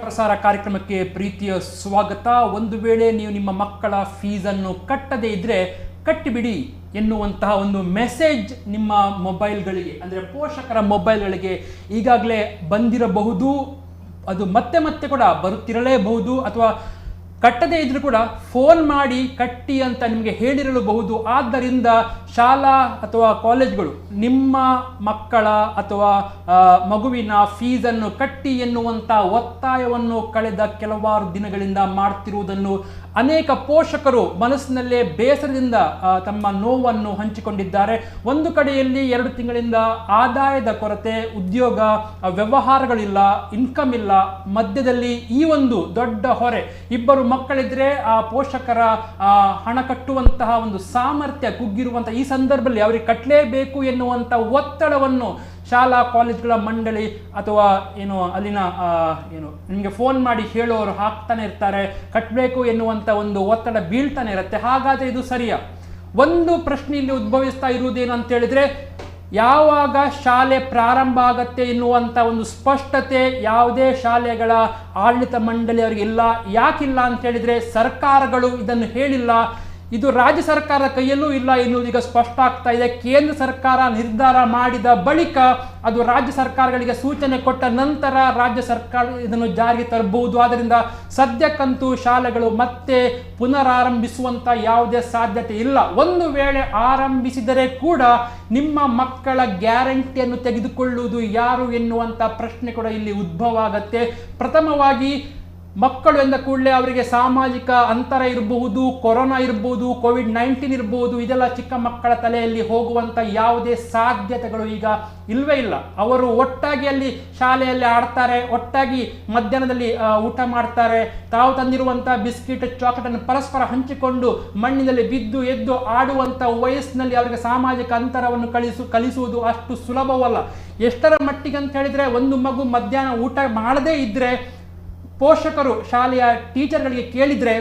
ಪ್ರಸಾರ ಕಾರ್ಯಕ್ರಮಕ್ಕೆ ಪ್ರೀತಿಯ ಸ್ವಾಗತ. ಒಂದು ವೇಳೆ ನೀವು ನಿಮ್ಮ ಮಕ್ಕಳ ಫೀಸನ್ನು ಕಟ್ಟದೇ ಇದ್ರೆ ಕಟ್ಟಿಬಿಡಿ ಎನ್ನುವಂತಹ ಒಂದು ಮೆಸೇಜ್ ನಿಮ್ಮ ಮೊಬೈಲ್ಗಳಿಗೆ ಅಂದರೆ ಪೋಷಕರ ಮೊಬೈಲ್ಗಳಿಗೆ ಈಗಾಗಲೇ ಬಂದಿರಬಹುದು. ಅದು ಮತ್ತೆ ಮತ್ತೆ ಕೂಡ ಬರುತ್ತಿರಲೇಬಹುದು, ಅಥವಾ ಕಟ್ಟದೇ ಇದ್ರೂ ಕೂಡ ಫೋನ್ ಮಾಡಿ ಕಟ್ಟಿ ಅಂತ ನಿಮಗೆ ಹೇಳಿರಲಬಹುದು. ಆದ್ದರಿಂದ ಶಾಲಾ ಅಥವಾ ಕಾಲೇಜ್ಗಳು ನಿಮ್ಮ ಮಕ್ಕಳ ಅಥವಾ ಮಗುವಿನ ಫೀಸನ್ನು ಕಟ್ಟಿ ಎನ್ನುವಂಥ ಒತ್ತಾಯವನ್ನು ಕಳೆದ ಕೆಲವಾರು ದಿನಗಳಿಂದ ಮಾಡ್ತಿರುವುದನ್ನು ಅನೇಕ ಪೋಷಕರು ಮನಸ್ಸಿನಲ್ಲೇ ಬೇಸರದಿಂದ ತಮ್ಮ ನೋವನ್ನು ಹಂಚಿಕೊಂಡಿದ್ದಾರೆ. ಒಂದು ಕಡೆಯಲ್ಲಿ 2 ತಿಂಗಳಿಂದ ಆದಾಯದ ಕೊರತೆ, ಉದ್ಯೋಗ ವ್ಯವಹಾರಗಳಿಲ್ಲ, ಇನ್ಕಮ್ ಇಲ್ಲ, ಮಧ್ಯದಲ್ಲಿ ಈ ಒಂದು ದೊಡ್ಡ ಹೊರೆ. ಇಬ್ಬರು ಮಕ್ಕಳಿದ್ರೆ ಆ ಪೋಷಕರ ಹಣ ಕಟ್ಟುವಂತಹ ಒಂದು ಸಾಮರ್ಥ್ಯ ಕುಗ್ಗಿರುವಂತಹ ಈ ಸಂದರ್ಭದಲ್ಲಿ ಅವರಿಗೆ ಕಟ್ಟಲೇಬೇಕು ಎನ್ನುವಂಥ ಒತ್ತಡವನ್ನು ಶಾಲಾ ಕಾಲೇಜುಗಳ ಮಂಡಳಿ ಅಥವಾ ಅಲ್ಲಿನ ನಿಮಗೆ ಫೋನ್ ಮಾಡಿ ಹೇಳೋರು ಹಾಕ್ತಾನೆ ಇರ್ತಾರೆ. ಕಟ್ಟಬೇಕು ಎನ್ನುವಂಥ ಒಂದು ಒತ್ತಡ ಬೀಳ್ತಾನೆ ಇರುತ್ತೆ. ಹಾಗಾದರೆ ಇದು ಸರಿಯಾ? ಒಂದು ಪ್ರಶ್ನೆ ಇಲ್ಲಿ ಉದ್ಭವಿಸ್ತಾ ಇರುವುದೇನು ಅಂತ ಹೇಳಿದ್ರೆ, ಯಾವಾಗ ಶಾಲೆ ಪ್ರಾರಂಭ ಆಗತ್ತೆ ಎನ್ನುವಂಥ ಒಂದು ಸ್ಪಷ್ಟತೆ ಯಾವುದೇ ಶಾಲೆಗಳ ಆಡಳಿತ ಮಂಡಳಿ ಅವರಿಗೆ ಇಲ್ಲ. ಯಾಕಿಲ್ಲ ಅಂತ ಹೇಳಿದ್ರೆ, ಸರ್ಕಾರಗಳು ಇದನ್ನು ಹೇಳಿಲ್ಲ. ಇದು ರಾಜ್ಯ ಸರ್ಕಾರದ ಕೈಯಲ್ಲೂ ಇಲ್ಲ ಎನ್ನುವುದು ಈಗ ಸ್ಪಷ್ಟ ಆಗ್ತಾ ಇದೆ. ಕೇಂದ್ರ ಸರ್ಕಾರ ನಿರ್ಧಾರ ಮಾಡಿದ ಬಳಿಕ ಅದು ರಾಜ್ಯ ಸರ್ಕಾರಗಳಿಗೆ ಸೂಚನೆ ಕೊಟ್ಟ ನಂತರ ರಾಜ್ಯ ಸರ್ಕಾರ ಇದನ್ನು ಜಾರಿಗೆ ತರಬಹುದು. ಆದ್ದರಿಂದ ಸದ್ಯಕ್ಕಂತೂ ಶಾಲೆಗಳು ಮತ್ತೆ ಪುನರಾರಂಭಿಸುವಂಥ ಯಾವುದೇ ಸಾಧ್ಯತೆ ಇಲ್ಲ. ಒಂದು ವೇಳೆ ಆರಂಭಿಸಿದರೆ ಕೂಡ ನಿಮ್ಮ ಮಕ್ಕಳ ಗ್ಯಾರಂಟಿಯನ್ನು ತೆಗೆದುಕೊಳ್ಳುವುದು ಯಾರು ಎನ್ನುವಂಥ ಪ್ರಶ್ನೆ ಕೂಡ ಇಲ್ಲಿ ಉದ್ಭವ ಆಗತ್ತೆ. ಪ್ರಥಮವಾಗಿ ಮಕ್ಕಳು ಎಂದ ಕೂಡಲೇ ಅವರಿಗೆ ಸಾಮಾಜಿಕ ಅಂತರ ಇರಬಹುದು, ಕೊರೋನಾ ಇರಬಹುದು, COVID-19 ಇರಬಹುದು, ಇದೆಲ್ಲ ಚಿಕ್ಕ ಮಕ್ಕಳ ತಲೆಯಲ್ಲಿ ಹೋಗುವಂಥ ಯಾವುದೇ ಸಾಧ್ಯತೆಗಳು ಈಗ ಇಲ್ಲವೇ ಇಲ್ಲ. ಅವರು ಒಟ್ಟಾಗಿ ಅಲ್ಲಿ ಶಾಲೆಯಲ್ಲಿ ಆಡ್ತಾರೆ, ಒಟ್ಟಾಗಿ ಮಧ್ಯಾಹ್ನದಲ್ಲಿ ಊಟ ಮಾಡ್ತಾರೆ, ತಾವು ತಂದಿರುವಂಥ ಬಿಸ್ಕಿಟ್ ಚಾಕ್ಲೇಟನ್ನು ಪರಸ್ಪರ ಹಂಚಿಕೊಂಡು ಮಣ್ಣಿನಲ್ಲಿ ಬಿದ್ದು ಎದ್ದು ಆಡುವಂಥ ವಯಸ್ಸಿನಲ್ಲಿ ಅವರಿಗೆ ಸಾಮಾಜಿಕ ಅಂತರವನ್ನು ಕಲಿಸುವುದು ಅಷ್ಟು ಸುಲಭವಲ್ಲ. ಎಷ್ಟರ ಮಟ್ಟಿಗೆ ಅಂತ ಹೇಳಿದರೆ, ಒಂದು ಮಗು ಮಧ್ಯಾಹ್ನ ಊಟ ಮಾಡದೇ ಇದ್ದರೆ ಪೋಷಕರು ಶಾಲೆಯ ಟೀಚರ್ಗಳಿಗೆ ಕೇಳಿದರೆ,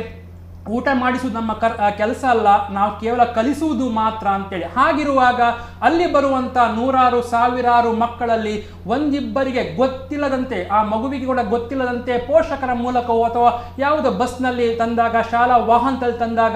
ಊಟ ಮಾಡಿಸುವುದು ನಮ್ಮ ಕೆಲಸ ಅಲ್ಲ, ನಾವು ಕೇವಲ ಕಲಿಸುವುದು ಮಾತ್ರ ಅಂತೇಳಿ. ಹಾಗಿರುವಾಗ ಅಲ್ಲಿ ಬರುವಂಥ ನೂರಾರು ಸಾವಿರಾರು ಮಕ್ಕಳಲ್ಲಿ ಒಂದಿಬ್ಬರಿಗೆ ಗೊತ್ತಿಲ್ಲದಂತೆ, ಆ ಮಗುವಿಗೆ ಕೂಡ ಗೊತ್ತಿಲ್ಲದಂತೆ ಪೋಷಕರ ಮೂಲಕವೋ ಅಥವಾ ಯಾವುದೋ ಬಸ್ನಲ್ಲಿ ತಂದಾಗ, ಶಾಲಾ ವಾಹನದಲ್ಲಿ ತಂದಾಗ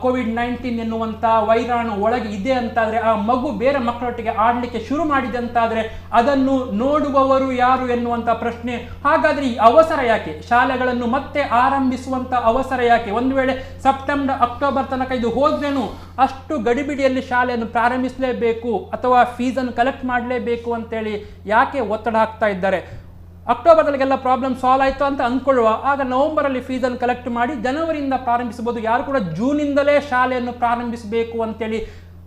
COVID-19 ಎನ್ನುವಂಥ ವೈರಾಣು ಒಳಗೆ ಇದೆ ಅಂತಾದರೆ, ಆ ಮಗು ಬೇರೆ ಮಕ್ಕಳೊಟ್ಟಿಗೆ ಆಡಲಿಕ್ಕೆ ಶುರು ಮಾಡಿದೆ ಅಂತಾದರೆ ಅದನ್ನು ನೋಡುವವರು ಯಾರು ಎನ್ನುವಂಥ ಪ್ರಶ್ನೆ. ಹಾಗಾದರೆ ಈ ಅವಸರ ಯಾಕೆ? ಶಾಲೆಗಳನ್ನು ಮತ್ತೆ ಆರಂಭಿಸುವಂಥ ಅವಸರ ಯಾಕೆ? ಒಂದು ವೇಳೆ ಸೆಪ್ಟೆಂಬರ್ ಅಕ್ಟೋಬರ್ ತನಕ ಇದು ಹೋದ್ರೇನು ಅಷ್ಟು ಗಡಿಬಿಡಿಯಲ್ಲಿ ಶಾಲೆಯನ್ನು ಪ್ರಾರಂಭಿಸಲೇಬೇಕು ಅಥವಾ ಫೀಸನ್ನು ಕಲೆಕ್ಟ್ ಮಾಡಲೇಬೇಕು ಅಂತೇಳಿ ಯಾಕೆ ಒತ್ತಡ ಹಾಕ್ತಾ ಇದ್ದಾರೆ? ಅಕ್ಟೋಬರ್ದಲ್ಲಿಗೆಲ್ಲ ಪ್ರಾಬ್ಲಮ್ ಸಾಲ್ವ್ ಆಯಿತು ಅಂತ ಅಂದ್ಕೊಳ್ಳುವ, ಆಗ ನವೆಂಬರಲ್ಲಿ ಫೀಸನ್ನು ಕಲೆಕ್ಟ್ ಮಾಡಿ ಜನವರಿಯಿಂದ ಪ್ರಾರಂಭಿಸಬಹುದು. ಯಾರು ಕೂಡ ಜೂನಿಂದಲೇ ಶಾಲೆಯನ್ನು ಪ್ರಾರಂಭಿಸಬೇಕು ಅಂತೇಳಿ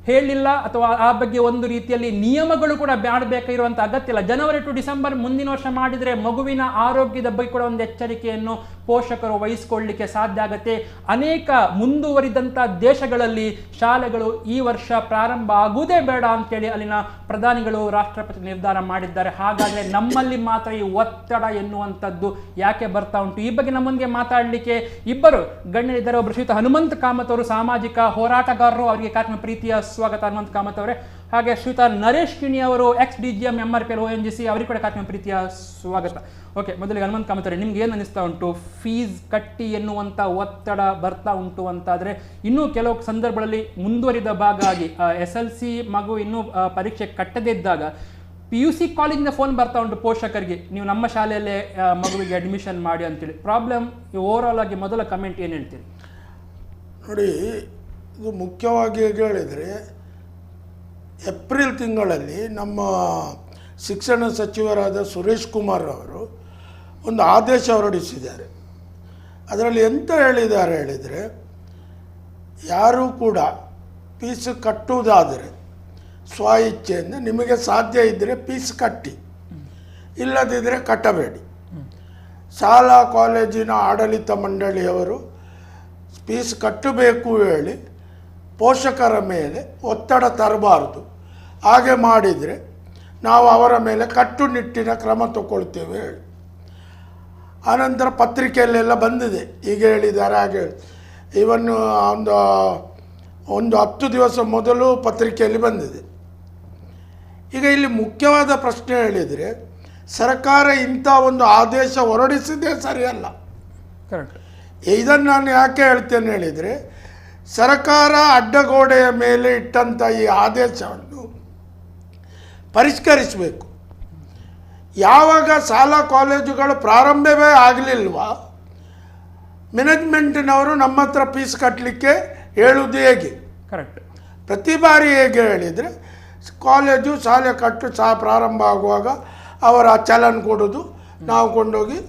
ಹೇಳಿಲ್ಲ, ಅಥವಾ ಆ ಬಗ್ಗೆ ಒಂದು ರೀತಿಯಲ್ಲಿ ನಿಯಮಗಳು ಕೂಡ ಮಾಡಬೇಕಾಗಿರುವಂಥ ಅಗತ್ಯ ಇಲ್ಲ. ಜನವರಿ ಟು ಡಿಸೆಂಬರ್ ಮುಂದಿನ ವರ್ಷ ಮಾಡಿದರೆ ಮಗುವಿನ ಆರೋಗ್ಯದ ಬಗ್ಗೆ ಕೂಡ ಒಂದು ಎಚ್ಚರಿಕೆಯನ್ನು ಪೋಷಕರು ವಹಿಸಿಕೊಳ್ಳಲಿಕ್ಕೆ ಸಾಧ್ಯ ಆಗುತ್ತೆ. ಅನೇಕ ಮುಂದುವರಿದಂಥ ದೇಶಗಳಲ್ಲಿ ಶಾಲೆಗಳು ಈ ವರ್ಷ ಪ್ರಾರಂಭ ಆಗುವುದೇ ಬೇಡ ಅಂತೇಳಿ ಅಲ್ಲಿನ ಪ್ರಧಾನಿಗಳು, ರಾಷ್ಟ್ರಪತಿ ನಿರ್ಧಾರ ಮಾಡಿದ್ದಾರೆ. ಹಾಗಾದರೆ ನಮ್ಮಲ್ಲಿ ಮಾತ್ರ ಈ ಒತ್ತಡ ಎನ್ನುವಂಥದ್ದು ಯಾಕೆ ಬರ್ತಾ ಉಂಟು? ಈ ಬಗ್ಗೆ ನಮ್ಮೊಂದಿಗೆ ಮಾತಾಡಲಿಕ್ಕೆ ಇಬ್ಬರು ಗಣ್ಯರಿದ್ದಾರೆ. ಒಬ್ಬರು ಶ್ರೀಯುತ ಹನುಮಂತ್ ಕಾಮತ್ ಅವರು, ಸಾಮಾಜಿಕ ಹೋರಾಟಗಾರರು. ಅವರಿಗೆ ಕಾರ್ಯಕ್ರಮ ಪ್ರೀತಿಯ ಸ್ವಾಗತ ಹನುಮಂತ್ ಕಾಮತ್ ಅವರೇ. ಹಾಗೆ ಶ್ರೀಯುತ ನರೇಶ್ ಕಿಣಿ ಅವರು, ex-DGM MRPL ONGC, ಅವರಿಗೆ ಕೂಡ ಕಾರ್ಯಕ್ರಮ ಪ್ರೀತಿಯ ಸ್ವಾಗತ. ಓಕೆ, ಮೊದಲಿಗೆ ಹನುಮಂತ್ ಕಾಮತ್ ಅವರೇ, ನಿಮ್ಗೆ ಏನು ಅನಿಸ್ತಾ ಉಂಟು? ಫೀಸ್ ಕಟ್ಟಿ ಎನ್ನುವಂಥ ಒತ್ತಡ ಬರ್ತಾ ಉಂಟು ಅಂತಾದರೆ, ಇನ್ನೂ ಕೆಲವು ಸಂದರ್ಭಗಳಲ್ಲಿ ಮುಂದುವರಿದ ಭಾಗ ಆಗಿ SLC ಮಗು ಇನ್ನೂ ಪರೀಕ್ಷೆ ಕಟ್ಟದೇ ಇದ್ದಾಗ PUC ಕಾಲೇಜಿಂದ ಫೋನ್ ಬರ್ತಾ ಉಂಟು ಪೋಷಕರಿಗೆ, ನೀವು ನಮ್ಮ ಶಾಲೆಯಲ್ಲೇ ಮಗುವಿಗೆ ಅಡ್ಮಿಷನ್ ಮಾಡಿ ಅಂತೇಳಿ. ಪ್ರಾಬ್ಲಮ್ ಓವರಾಲ್ ಆಗಿ ಮೊದಲ ಕಮೆಂಟ್ ಏನು ಹೇಳ್ತೀರಿ? ನೋಡಿ, ಇದು ಮುಖ್ಯವಾಗಿ ಹೇಳಿದರೆ ಏಪ್ರಿಲ್ ತಿಂಗಳಲ್ಲಿ ನಮ್ಮ ಶಿಕ್ಷಣ ಸಚಿವರಾದ ಸುರೇಶ್ ಕುಮಾರ್ ಅವರು ಒಂದು ಆದೇಶ ಹೊರಡಿಸಿದ್ದಾರೆ. ಅದರಲ್ಲಿ ಎಂತ ಹೇಳಿದರೆ, ಯಾರೂ ಕೂಡ ಫೀಸ್ ಕಟ್ಟುವುದಾದರೆ ಸ್ವ ಇಚ್ಛೆಯಿಂದ ನಿಮಗೆ ಸಾಧ್ಯ ಇದ್ದರೆ ಫೀಸ್ ಕಟ್ಟಿ, ಇಲ್ಲದಿದ್ದರೆ ಕಟ್ಟಬೇಡಿ. ಶಾಲಾ ಕಾಲೇಜಿನ ಆಡಳಿತ ಮಂಡಳಿಯವರು ಫೀಸ್ ಕಟ್ಟಬೇಕು ಹೇಳಿ ಪೋಷಕರ ಮೇಲೆ ಒತ್ತಡ ತರಬಾರ್ದು. ಹಾಗೆ ಮಾಡಿದರೆ ನಾವು ಅವರ ಮೇಲೆ ಕಟ್ಟುನಿಟ್ಟಿನ ಕ್ರಮ ತಗೊಳ್ತೇವೆ ಹೇಳಿ. ಆನಂತರ ಪತ್ರಿಕೆಯಲ್ಲೆಲ್ಲ ಬಂದಿದೆ, ಈಗ ಹೇಳಿದ್ದಾರೆ ಹಾಗೆ ಹೇಳಿ. ಇವನ್ ಒಂದು 10 ದಿವಸ ಮೊದಲು ಪತ್ರಿಕೆಯಲ್ಲಿ ಬಂದಿದೆ. ಈಗ ಇಲ್ಲಿ ಮುಖ್ಯವಾದ ಪ್ರಶ್ನೆ ಹೇಳಿದರೆ, ಸರ್ಕಾರ ಇಂಥ ಒಂದು ಆದೇಶ ಹೊರಡಿಸಿದೇ ಸರಿಯಲ್ಲ. ಕರೆಕ್ಟ್. ಇದನ್ನು ನಾನು ಯಾಕೆ ಹೇಳ್ತೇನೆ ಹೇಳಿದರೆ, ಸರ್ಕಾರ ಅಡ್ಡಗೋಡೆಯ ಮೇಲೆ ಇಟ್ಟಂಥ ಈ ಆದೇಶವನ್ನು ಪರಿಷ್ಕರಿಸಬೇಕು. ಯಾವಾಗ ಶಾಲಾ ಕಾಲೇಜುಗಳು ಪ್ರಾರಂಭವೇ ಆಗಲಿಲ್ವಾ, ಮ್ಯಾನೇಜ್ಮೆಂಟಿನವರು ನಮ್ಮ ಹತ್ರ ಫೀಸ್ ಕಟ್ಟಲಿಕ್ಕೆ ಹೇಳುವುದು ಹೇಗೆ? ಕರೆಕ್ಟ್. ಪ್ರತಿ ಬಾರಿ ಹೇಗೆ ಹೇಳಿದರೆ, ಕಾಲೇಜು ಶಾಲೆ ಪ್ರಾರಂಭ ಆಗುವಾಗ ಅವರ ಚಲನ್ ಕೊಡೋದು, ನಾವು ಕೊಂಡೋಗಿ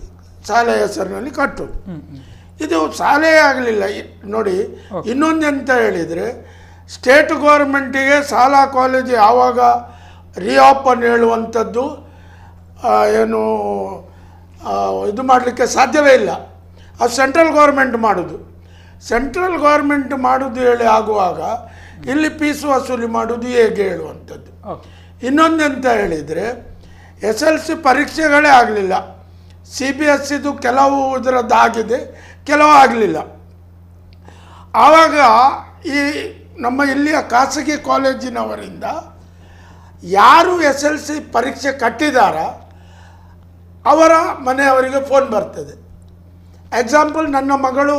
ಶಾಲೆ ಹೆಸರಿನಲ್ಲಿ ಕಟ್ಟೋದು. ಇದು ಶಾಲೆಯೇ ಆಗಲಿಲ್ಲ. ನೋಡಿ, ಇನ್ನೊಂದೆಂತ ಹೇಳಿದರೆ, ಸ್ಟೇಟ್ ಗೌರ್ಮೆಂಟಿಗೆ ಶಾಲಾ ಕಾಲೇಜು ಯಾವಾಗ ರಿಓಪನ್ ಹೇಳುವಂಥದ್ದು ಏನು ಇದು ಮಾಡಲಿಕ್ಕೆ ಸಾಧ್ಯವೇ ಇಲ್ಲ. ಅದು ಸೆಂಟ್ರಲ್ ಗೌರ್ಮೆಂಟ್ ಮಾಡೋದು. ಸೆಂಟ್ರಲ್ ಗೌರ್ಮೆಂಟ್ ಮಾಡೋದು ಹೇಳಿ ಆಗುವಾಗ ಇಲ್ಲಿ ಫೀಸ್ ವಸೂಲಿ ಮಾಡೋದು ಹೇಗೆ ಹೇಳುವಂಥದ್ದು. ಇನ್ನೊಂದೆಂತ ಹೇಳಿದರೆ, SLC ಪರೀಕ್ಷೆಗಳೇ ಆಗಲಿಲ್ಲ. CBSEದು ಕೆಲವು ಇದರದ್ದಾಗಿದೆ, ಕೆಲವು ಆಗಲಿಲ್ಲ. ಆವಾಗ ಈ ನಮ್ಮ ಇಲ್ಲಿಯ ಖಾಸಗಿ ಕಾಲೇಜಿನವರಿಂದ ಯಾರು SLC ಪರೀಕ್ಷೆ ಕಟ್ಟಿದಾರ ಅವರ ಮನೆಯವರಿಗೆ ಫೋನ್ ಬರ್ತದೆ. ಎಕ್ಸಾಂಪಲ್, ನನ್ನ ಮಗಳು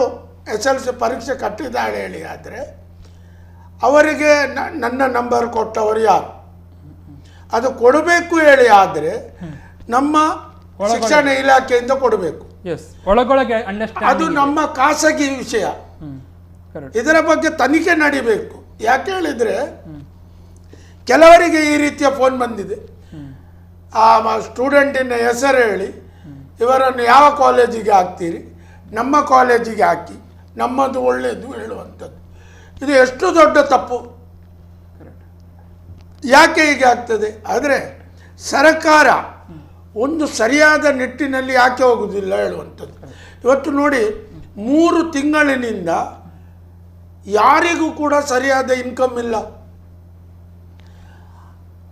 SLC ಪರೀಕ್ಷೆ ಕಟ್ಟಿದ್ದಾಳೆ ಹೇಳಿ ಆದರೆ ಅವರಿಗೆ ನನ್ನ ನಂಬರ್ ಕೊಟ್ಟವರು ಯಾರು, ಅದು ಕೊಡಬೇಕು ಹೇಳಿ ಆದರೆ ನಮ್ಮ ಶಿಕ್ಷಣ ಇಲಾಖೆಯಿಂದ ಕೊಡಬೇಕು. ಅದು ನಮ್ಮ ಖಾಸಗಿ ವಿಷಯ. ಇದರ ಬಗ್ಗೆ ತನಿಖೆ ನಡಿಬೇಕು. ಯಾಕೆ ಹೇಳಿದರೆ, ಕೆಲವರಿಗೆ ಈ ರೀತಿಯ ಫೋನ್ ಬಂದಿದೆ. ಆ ಸ್ಟೂಡೆಂಟಿನ ಹೆಸರು ಹೇಳಿ, ಇವರನ್ನು ಯಾವ ಕಾಲೇಜಿಗೆ ಹಾಕ್ತೀರಿ, ನಮ್ಮ ಕಾಲೇಜಿಗೆ ಹಾಕಿ, ನಮ್ಮದು ಒಳ್ಳೆಯದು ಹೇಳುವಂಥದ್ದು. ಇದು ಎಷ್ಟು ದೊಡ್ಡ ತಪ್ಪು. ಯಾಕೆ ಹೀಗೆ ಆಗ್ತದೆ ಆದರೆ ಸರ್ಕಾರ ಒಂದು ಸರಿಯಾದ ನಿಟ್ಟಿನಲ್ಲಿ ಯಾಕೆ ಹೋಗುವುದಿಲ್ಲ ಹೇಳುವಂಥದ್ದು. ಇವತ್ತು ನೋಡಿ, 3 ತಿಂಗಳಿನಿಂದ ಯಾರಿಗೂ ಕೂಡ ಸರಿಯಾದ ಇನ್ಕಮ್ ಇಲ್ಲ.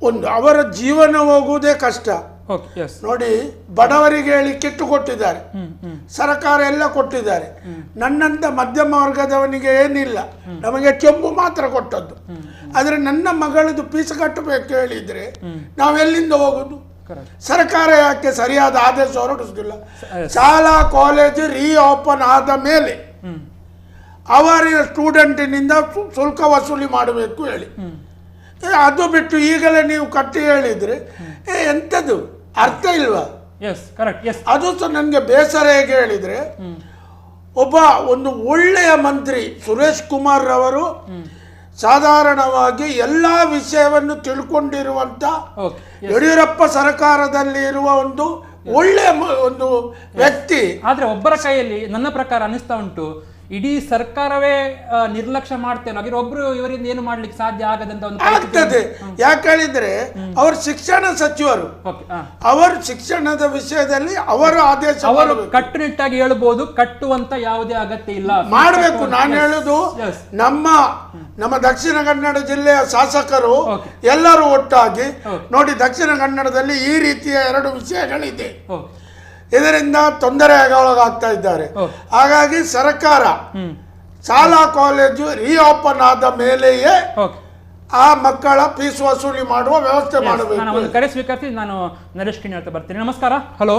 ಒಂದು ಅವರ ಜೀವನ ಹೋಗುವುದೇ ಕಷ್ಟ. ನೋಡಿ, ಬಡವರಿಗೆ ಹೇಳಿ ಕಿಟ್ಟು ಕೊಟ್ಟಿದ್ದಾರೆ, ಸರ್ಕಾರ ಎಲ್ಲ ಕೊಟ್ಟಿದ್ದಾರೆ. ನನ್ನಂತ ಮಧ್ಯಮ ವರ್ಗದವನಿಗೆ ಏನಿಲ್ಲ, ನಮಗೆ ಚೆಂಬು ಮಾತ್ರ ಕೊಟ್ಟದ್ದು. ಆದರೆ ನನ್ನ ಮಗಳದು ಫೀಸ್ ಕಟ್ಟಬೇಕು ಹೇಳಿದರೆ ನಾವೆಲ್ಲಿಂದ ಹೋಗೋದು? ಸರ್ಕಾರ ಯಾಕೆ ಸರಿಯಾದ ಆದೇಶ ಹೊರಡಿಸುವುದಿಲ್ಲ? ಶಾಲಾ ಕಾಲೇಜು ರಿಓಪನ್ ಆದ ಮೇಲೆ ಅವರ ಸ್ಟೂಡೆಂಟಿನಿಂದ ಶುಲ್ಕ ವಸೂಲಿ ಮಾಡಬೇಕು ಹೇಳಿ, ಅದು ಬಿಟ್ಟು ಈಗಲೇ ನೀವು ಕಟ್ಟಿ ಹೇಳಿದರೆ ಎಂಥದ್ದು ಅರ್ಥ ಇಲ್ವಾ? ಅದು ಸಹ ನನಗೆ ಬೇಸರ. ಹೇಗೆ ಹೇಳಿದರೆ, ಒಂದು ಒಳ್ಳೆಯ ಮಂತ್ರಿ ಸುರೇಶ್ ಕುಮಾರ್ ರವರು ಸಾಧಾರಣವಾಗಿ ಎಲ್ಲ ವಿಷಯವನ್ನು ತಿಳ್ಕೊಂಡಿರುವಂಥ ಯಡಿಯೂರಪ್ಪ ಸರ್ಕಾರದಲ್ಲಿ ಇರುವ ಒಂದು ಒಳ್ಳೆಯ ಒಂದು ವ್ಯಕ್ತಿ. ಆದರೆ ಒಬ್ಬರ ಕೈಯಲ್ಲಿ ನನ್ನ ಪ್ರಕಾರ ಅನಿಸ್ತಾ ಉಂಟು, ಇಡೀ ಸರ್ಕಾರವೇ ನಿರ್ಲಕ್ಷ್ಯ ಮಾಡ್ತೇನೆ ಹಾಗೆ ಒಬ್ರು ಇವರಿಂದ ಏನು ಮಾಡ್ಲಿಕ್ಕೆ ಸಾಧ್ಯ ಆಗದಂತ ಒಂದು ಆಗ್ತದೆ. ಯಾಕೆ ಹೇಳಿದ್ರೆ ಅವರು ಶಿಕ್ಷಣ ಸಚಿವರು, ಅವರು ಶಿಕ್ಷಣದ ವಿಷಯದಲ್ಲಿ ಅವರ ಆದೇಶ ಅವರು ಕಟ್ಟುನಿಟ್ಟಾಗಿ ಹೇಳ್ಬೋದು, ಕಟ್ಟುವಂತ ಯಾವುದೇ ಅಗತ್ಯ ಇಲ್ಲ, ಮಾಡಬೇಕು. ನಾನು ಹೇಳುದು ನಮ್ಮ ದಕ್ಷಿಣ ಕನ್ನಡ ಜಿಲ್ಲೆಯ ಶಾಸಕರು ಎಲ್ಲರೂ ಒಟ್ಟಾಗಿ ನೋಡಿ, ದಕ್ಷಿಣ ಕನ್ನಡದಲ್ಲಿ ಈ ರೀತಿಯ 2 ವಿಷಯಗಳಿದೆ, ಇದರಿಂದ ತೊಂದರೆಗೊಳಗಾಗ್ತಾ ಇದ್ದಾರೆ. ಹಾಗಾಗಿ ಸರ್ಕಾರ ಶಾಲಾ ಕಾಲೇಜು ರಿಓಪನ್ ಆದ ಮೇಲೆಯೇ ಆ ಮಕ್ಕಳ ಫೀಸ್ ವಸೂಲಿ ಮಾಡುವ ವ್ಯವಸ್ಥೆ ಮಾಡಬೇಕು. ಕರೆ ಸ್ವೀಕರಿಸಿ ನಾನು ನರೇಶ್ ಕಿಣಿ ಅಂತ ಬರ್ತೀನಿ. ನಮಸ್ಕಾರ. ಹಲೋ,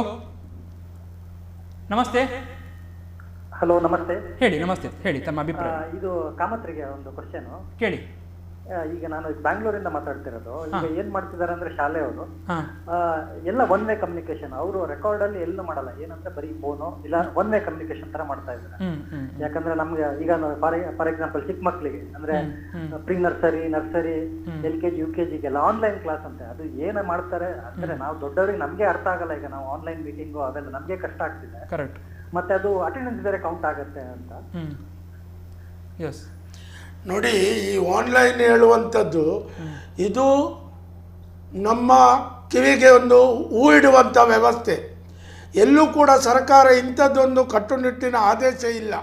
ನಮಸ್ತೆ. ಹಲೋ, ನಮಸ್ತೆ. ಹೇಳಿ. ನಮಸ್ತೆ, ಹೇಳಿ ತಮ್ಮ ಅಭಿಪ್ರಾಯ. ಇದು ಕಾಮತ್ರಿಗೆ ಒಂದು ಕ್ವಶನ್ ಕೇಳಿ. ಈಗ ನಾನು ಬ್ಯಾಂಗ್ಳೂರಿಂದ ಮಾತಾಡ್ತಿರೋದು. ಈಗ ಏನ್ ಮಾಡ್ತಿದ್ದಾರೆ ಅಂದ್ರೆ ಶಾಲೆಯವರು ಎಲ್ಲ ಒನ್ ವೇ ಕಮ್ಯುನಿಕೇಶನ್, ಅವರು ರೆಕಾರ್ಡ್ ಅಲ್ಲಿ ಎಲ್ಲೂ ಮಾಡಲ್ಲ. ಏನಂದ್ರೆ ಬರೀ ಫೋನು ಇಲ್ಲ ಒನ್ ವೇ ಕಮ್ಯುನಿಕೇಶನ್ ತರ ಮಾಡ್ತಾ ಇದ್ದಾರೆ. ಯಾಕಂದ್ರೆ ನಮ್ಗೆ ಈಗ ಫಾರ್ ಎಕ್ಸಾಂಪಲ್ ಚಿಕ್ಕ ಮಕ್ಳಿಗೆ ಅಂದ್ರೆ ಪ್ರೀ ನರ್ಸರಿ, LKG, UKGಗೆಲ್ಲ ಆನ್ಲೈನ್ ಕ್ಲಾಸ್ ಅಂತೆ. ಅದು ಏನ ಮಾಡ್ತಾರೆ ಅಂದ್ರೆ ನಾವು ದೊಡ್ಡವರಿಗೆ ನಮ್ಗೆ ಅರ್ಥ ಆಗಲ್ಲ. ಈಗ ನಾವು ಆನ್ಲೈನ್ ಮೀಟಿಂಗು ಅವೆಲ್ಲ ನಮ್ಗೆ ಕಷ್ಟ ಆಗ್ತಿದೆ. ಮತ್ತೆ ಅದು ಅಟೆಂಡೆನ್ಸ್ ಬೇರೆ ಕೌಂಟ್ ಆಗತ್ತೆ ಅಂತ. ನೋಡಿ, ಈ ಆನ್ಲೈನ್ ಹೇಳುವಂಥದ್ದು ಇದು ನಮ್ಮ ಕಿವಿಗೆ ಒಂದು ಹೂ ಇಡುವಂಥ ವ್ಯವಸ್ಥೆ. ಎಲ್ಲೂ ಕೂಡ ಸರ್ಕಾರ ಇಂಥದ್ದೊಂದು ಕಟ್ಟುನಿಟ್ಟಿನ ಆದೇಶ ಇಲ್ಲ.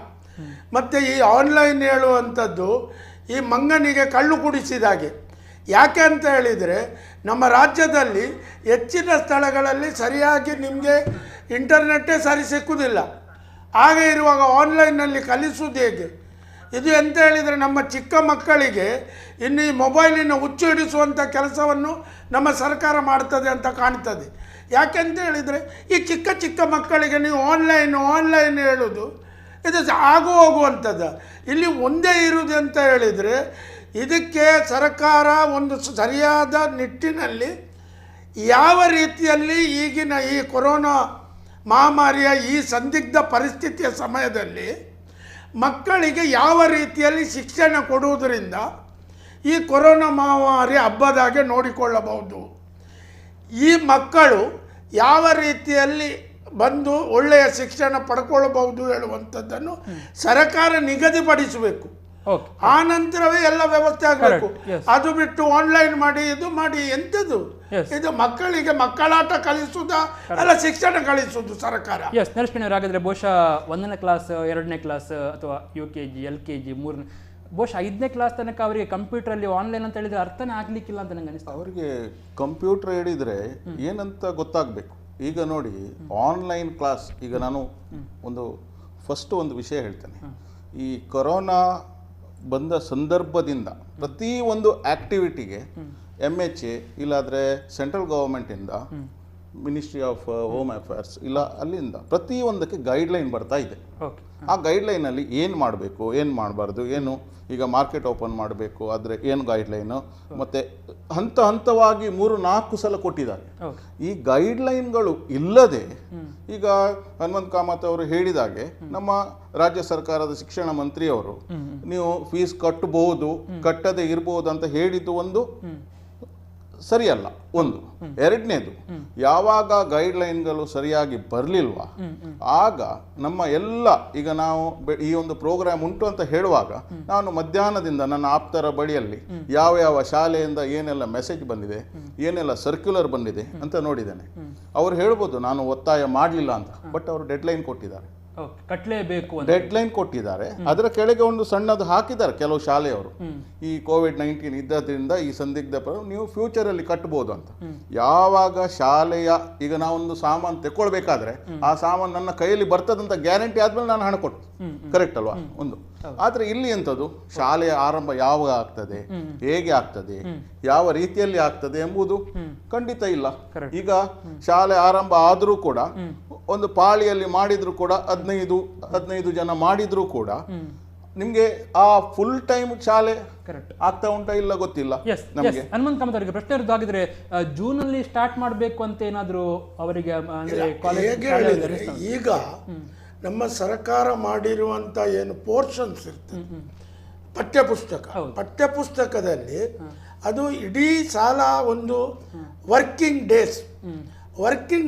ಮತ್ತು ಈ ಆನ್ಲೈನ್ ಹೇಳುವಂಥದ್ದು ಈ ಮಂಗನಿಗೆ ಕಳ್ಳು ಕುಡಿಸಿದಾಗೆ. ಯಾಕೆ ಅಂತ ಹೇಳಿದರೆ, ನಮ್ಮ ರಾಜ್ಯದಲ್ಲಿ ಹೆಚ್ಚಿನ ಸ್ಥಳಗಳಲ್ಲಿ ಸರಿಯಾಗಿ ನಿಮಗೆ ಇಂಟರ್ನೆಟ್ಟೇ ಸರಿ ಸಿಕ್ಕುವುದಿಲ್ಲ. ಹಾಗೆ ಇರುವಾಗ ಆನ್ಲೈನ್ನಲ್ಲಿ ಕಲಿಸುವುದು ಹೇಗೆ? ಇದು ಎಂತ ಹೇಳಿದರೆ, ನಮ್ಮ ಚಿಕ್ಕ ಮಕ್ಕಳಿಗೆ ಇನ್ನು ಈ ಮೊಬೈಲಿನ ಹುಚ್ಚು ಹಿಡಿಸುವಂಥ ಕೆಲಸವನ್ನು ನಮ್ಮ ಸರ್ಕಾರ ಮಾಡ್ತದೆ ಅಂತ ಕಾಣ್ತದೆ. ಯಾಕೆಂತ ಹೇಳಿದರೆ ಈ ಚಿಕ್ಕ ಚಿಕ್ಕ ಮಕ್ಕಳಿಗೆ ನೀವು ಆನ್ಲೈನ್ ಹೇಳೋದು ಇದು ಆಗು ಹೋಗುವಂಥದ್ದು. ಇಲ್ಲಿ ಒಂದೇ ಇರುವುದು ಅಂತ ಹೇಳಿದರೆ ಇದಕ್ಕೆ ಸರ್ಕಾರ ಒಂದು ಸರಿಯಾದ ನಿಟ್ಟಿನಲ್ಲಿ ಯಾವ ರೀತಿಯಲ್ಲಿ ಈಗಿನ ಈ ಕೊರೋನಾ ಮಹಾಮಾರಿಯ ಈ ಸಂದಿಗ್ಧ ಪರಿಸ್ಥಿತಿಯ ಸಮಯದಲ್ಲಿ ಮಕ್ಕಳಿಗೆ ಯಾವ ರೀತಿಯಲ್ಲಿ ಶಿಕ್ಷಣ ಕೊಡುವುದರಿಂದ ಈ ಕೊರೋನಾ ಮಹಾಮಾರಿ ಹಬ್ಬದಾಗೆ ನೋಡಿಕೊಳ್ಳಬಹುದು, ಈ ಮಕ್ಕಳು ಯಾವ ರೀತಿಯಲ್ಲಿ ಬಂದು ಒಳ್ಳೆಯ ಶಿಕ್ಷಣ ಪಡ್ಕೊಳ್ಬಹುದು ಹೇಳುವಂಥದ್ದನ್ನು ಸರ್ಕಾರ ನಿಗದಿಪಡಿಸಬೇಕು. ಆ ನಂತರವೇ ಎಲ್ಲ ವ್ಯವಸ್ಥೆ ಆಗಬೇಕು. ಅದು ಬಿಟ್ಟು ಆನ್ಲೈನ್ ಮಾಡಿ ಇದು ಮಾಡಿ ಎಂಥದ್ದು ಇದು? ಮಕ್ಕಳಿಗೆ ಮಕ್ಕಳಾಟ ಕಲಿಸುವುದಾ ಅಲ್ಲ ಶಿಕ್ಷಣ ಕಲಿಸುವುದು ಸರ್ಕಾರ? ಹಾಗಾದ್ರೆ ಬಹುಶಃ 1ನೇ ಕ್ಲಾಸ್ 2ನೇ ಕ್ಲಾಸ್ ಅಥವಾ UKG LKG 3ನೇ ಬಹುಶಃ 5ನೇ ಕ್ಲಾಸ್ ತನಕ ಅವರಿಗೆ ಕಂಪ್ಯೂಟರಲ್ಲಿ ಆನ್ಲೈನ್ ಅಂತ ಹೇಳಿದ್ರೆ ಅರ್ಥನೇ ಆಗ್ಲಿಕ್ಕಿಲ್ಲ ಅಂತ ನಂಗೆ ಅನಿಸ್ತು. ಅವರಿಗೆ ಕಂಪ್ಯೂಟರ್ ಹೇಳಿದ್ರೆ ಏನಂತ ಗೊತ್ತಾಗಬೇಕು. ಈಗ ನೋಡಿ ಆನ್ಲೈನ್ ಕ್ಲಾಸ್, ಈಗ ನಾನು ಒಂದು ವಿಷಯ ಹೇಳ್ತೇನೆ. ಈ ಕೊರೋನಾ ಬಂದ ಸಂದರ್ಭದಿಂದ ಪ್ರತಿ ಒಂದು ಆಕ್ಟಿವಿಟಿಗೆ MHA ಇಲ್ಲಾದರೆ ಸೆಂಟ್ರಲ್ ಗವರ್ಮೆಂಟಿಂದ ಮಿನಿಸ್ಟ್ರಿ ಆಫ್ ಹೋಮ್ ಅಫೇರ್ಸ್ ಇಲ್ಲ ಅಲ್ಲಿಂದ ಪ್ರತಿಯೊಂದಕ್ಕೆ ಗೈಡ್ಲೈನ್ ಬರ್ತಾ ಇದೆ. ಆ ಗೈಡ್ಲೈನಲ್ಲಿ ಏನು ಮಾಡಬೇಕು ಏನು ಮಾಡಬಾರ್ದು, ಏನು ಈಗ ಮಾರ್ಕೆಟ್ ಓಪನ್ ಮಾಡಬೇಕು ಆದರೆ ಏನು ಗೈಡ್ಲೈನು, ಮತ್ತು ಹಂತವಾಗಿ 3-4 ಸಲ ಕೊಟ್ಟಿದ್ದಾರೆ. ಈ ಗೈಡ್ಲೈನ್ಗಳು ಇಲ್ಲದೆ ಈಗ ಹನುಮಂತ್ ಕಾಮತ್ ಅವರು ಹೇಳಿದಾಗೆ ನಮ್ಮ ರಾಜ್ಯ ಸರ್ಕಾರದ ಶಿಕ್ಷಣ ಮಂತ್ರಿಯವರು ನೀವು ಫೀಸ್ ಕಟ್ಟಬಹುದು ಕಟ್ಟದೆ ಇರಬಹುದು ಅಂತ ಹೇಳಿದ್ದು ಒಂದು ಸರಿಯಲ್ಲ. ಒಂದು ಎರಡನೇದು, ಯಾವಾಗ ಗೈಡ್ಲೈನ್ಗಳು ಸರಿಯಾಗಿ ಬರಲಿಲ್ವಾ ಆಗ ನಮ್ಮ ಎಲ್ಲ ಈಗ ನಾವು ಈ ಒಂದು ಪ್ರೋಗ್ರಾಮ್ ಉಂಟು ಅಂತ ಹೇಳುವಾಗ ನಾನು ಮಧ್ಯಾಹ್ನದಿಂದ ನನ್ನ ಆಪ್ತರ ಬಳಿಯಲ್ಲಿ ಯಾವ ಶಾಲೆಯಿಂದ ಏನೆಲ್ಲ ಮೆಸೇಜ್ ಬಂದಿದೆ ಏನೆಲ್ಲ ಸರ್ಕ್ಯುಲರ್ ಬಂದಿದೆ ಅಂತ ನೋಡಿದ್ದೇನೆ. ಅವ್ರು ಹೇಳ್ಬೋದು ನಾನು ಒತ್ತಾಯ ಮಾಡಲಿಲ್ಲ ಅಂತ, ಬಟ್ ಅವರು ಡೆಡ್ಲೈನ್ ಕೊಟ್ಟಿದ್ದಾರೆ, ಕಟ್ಟಲೇಬೇಕು ಡೆಡ್ಲೈನ್ ಕೊಟ್ಟಿದ್ದಾರೆ. ಅದರ ಕೆಳಗೆ ಒಂದು ಸಣ್ಣದು ಹಾಕಿದ್ದಾರೆ ಕೆಲವು ಶಾಲೆಯವರು, ಈ COVID-19 ಇದ್ದದ್ರಿಂದ ಈ ಸಂದಿಗ್ಧ ನೀವು ಫ್ಯೂಚರ್ ಅಲ್ಲಿ ಕಟ್ಟಬಹುದು ಅಂತ. ಯಾವಾಗ ಶಾಲೆಯ ಈಗ ನಾವೊಂದು ಸಾಮಾನು ತೆಕ್ಕೊಳ್ಬೇಕಾದ್ರೆ ಆ ಸಾಮಾನು ನನ್ನ ಕೈಯಲ್ಲಿ ಬರ್ತದಂತ ಗ್ಯಾರಂಟಿ ಆದ್ಮೇಲೆ ನಾನು ಹಣ ಕೊಟ್ಟು, ಕರೆಕ್ಟ್ ಅಲ್ವಾ? ಒಂದು ಆದ್ರೆ ಇಲ್ಲಿ ಎಂಥದ್ದು, ಶಾಲೆಯ ಆರಂಭ ಯಾವಾಗ ಆಗ್ತದೆ, ಹೇಗೆ ಆಗ್ತದೆ, ಯಾವ ರೀತಿಯಲ್ಲಿ ಆಗ್ತದೆ ಎಂಬುದು ಖಂಡಿತ ಇಲ್ಲ. ಈಗ ಶಾಲೆ ಆರಂಭ ಆದರೂ ಕೂಡ ಒಂದು ಪಾಳಿಯಲ್ಲಿ ಮಾಡಿದ್ರು ಕೂಡ 15 ಜನ ಮಾಡಿದ್ರು ಕೂಡ ನಿಮ್ಗೆ ಆ ಫುಲ್ ಟೈಮ್ ಶಾಲೆ ಆಗ್ತಾ ಉಂಟಾ ಇಲ್ಲ ಗೊತ್ತಿಲ್ಲ ನಮಗೆ. ಹನುಮಂತ್ ಕಾಮತ್ ಅವರಿಗೆ ಪ್ರಶ್ನೆ ಇರೋದಾಗಿದ್ರೆ ಜೂನ್ ಅಲ್ಲಿ ಸ್ಟಾರ್ಟ್ ಮಾಡಬೇಕು ಅಂತ ಏನಾದ್ರು ಅವರಿಗೆ ಈಗ ನಮ್ಮ ಸರ್ಕಾರ ಮಾಡಿರುವಂತ ಏನು ಪೋರ್ಷನ್ಸ್ ಇರ್ತದೆ ಪಠ್ಯಪುಸ್ತಕದಲ್ಲಿ ಅದು ಇಡೀ ಸಾಲ ಒಂದು ವರ್ಕಿಂಗ್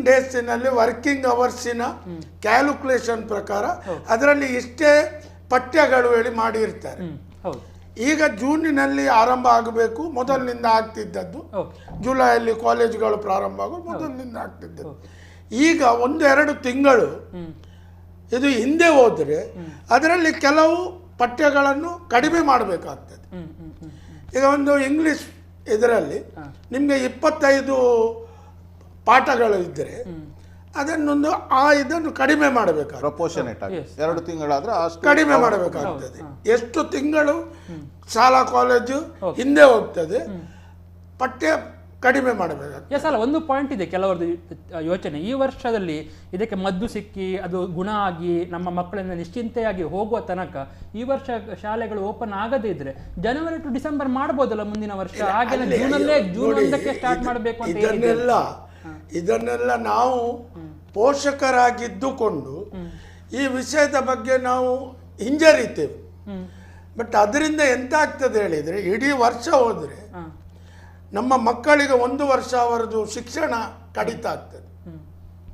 ಡೇಸಿನಲ್ಲಿ ವರ್ಕಿಂಗ್ ಅವರ್ಸಿನ ಕ್ಯಾಲ್ಕುಲೇಷನ್ ಪ್ರಕಾರ ಅದರಲ್ಲಿ ಇಷ್ಟೇ ಪಠ್ಯಗಳು ಹೇಳಿ ಮಾಡಿರ್ತಾರೆ. ಈಗ ಜೂನಿನಲ್ಲಿ ಆರಂಭ ಆಗಬೇಕು, ಮೊದಲಿನಿಂದ ಆಗ್ತಿದ್ದದ್ದು ಜುಲೈಯಲ್ಲಿ ಕಾಲೇಜುಗಳು ಪ್ರಾರಂಭ ಆಗೋದು ಮೊದಲಿನಿಂದ ಆಗ್ತಿದ್ದದ್ದು. ಈಗ 1-2 ತಿಂಗಳು ಇದು ಹಿಂದೆ ಹೋದರೆ ಅದರಲ್ಲಿ ಕೆಲವು ಪಠ್ಯಗಳನ್ನು ಕಡಿಮೆ ಮಾಡಬೇಕಾಗ್ತದೆ. ಈಗ ಒಂದು ಇಂಗ್ಲಿಷ್ ಇದರಲ್ಲಿ ನಿಮಗೆ 25 ಪಾಠಗಳು ಇದ್ದರೆ ಅದನ್ನೊಂದು ಇದನ್ನು ಕಡಿಮೆ ಮಾಡಬೇಕಾಗ್ತದೆ. ಪ್ರಪೋರ್ಷನೇಟ್ ಆಗಿ 2 ತಿಂಗಳಾದ್ರೆ ಕಡಿಮೆ ಮಾಡಬೇಕಾಗ್ತದೆ. ಎಷ್ಟು ತಿಂಗಳು ಶಾಲಾ ಕಾಲೇಜು ಹಿಂದೆ ಹೋಗ್ತದೆ, ಪಠ್ಯ ಕಡಿಮೆ ಮಾಡಬೇಕಾಗ್ತದೆ. ಎಸ್ ಅಲ್ಲ, ಒಂದು ಪಾಯಿಂಟ್ ಇದೆ ಕೆಲವರದ್ದು ಯೋಚನೆ. ಈ ವರ್ಷದಲ್ಲಿ ಇದಕ್ಕೆ ಮದ್ದು ಸಿಕ್ಕಿ ಅದು ಗುಣ ಆಗಿ ನಮ್ಮ ಮಕ್ಕಳನ್ನ ನಿಶ್ಚಿಂತೆಯಾಗಿ ಹೋಗುವ ತನಕ ಈ ವರ್ಷ ಶಾಲೆಗಳು ಓಪನ್ ಆಗದೇ ಇದ್ರೆ ಜನವರಿ ಟು ಡಿಸೆಂಬರ್ ಮಾಡ್ಬೋದಲ್ಲ ಮುಂದಿನ ವರ್ಷ. ಹಾಗೆ ಜೂನ್ 1ಕ್ಕೆ ಸ್ಟಾರ್ಟ್ ಮಾಡಬೇಕು ಅಂತ ಇದನ್ನೆಲ್ಲ ನಾವು ಪೋಷಕರಾಗಿದ್ದುಕೊಂಡು ಈ ವಿಷಯದ ಬಗ್ಗೆ ನಾವು ಹಿಂಜರಿತೇವೆ. ಬಟ್ ಅದರಿಂದ ಎಂತ ಆಗ್ತದೆ ಹೇಳಿದರೆ ಇಡೀ ವರ್ಷ ಹೋದರೆ ನಮ್ಮ ಮಕ್ಕಳಿಗೆ 1 ವರ್ಷ ಅವರದು ಶಿಕ್ಷಣ ಕಡಿತ ಆಗ್ತದೆ.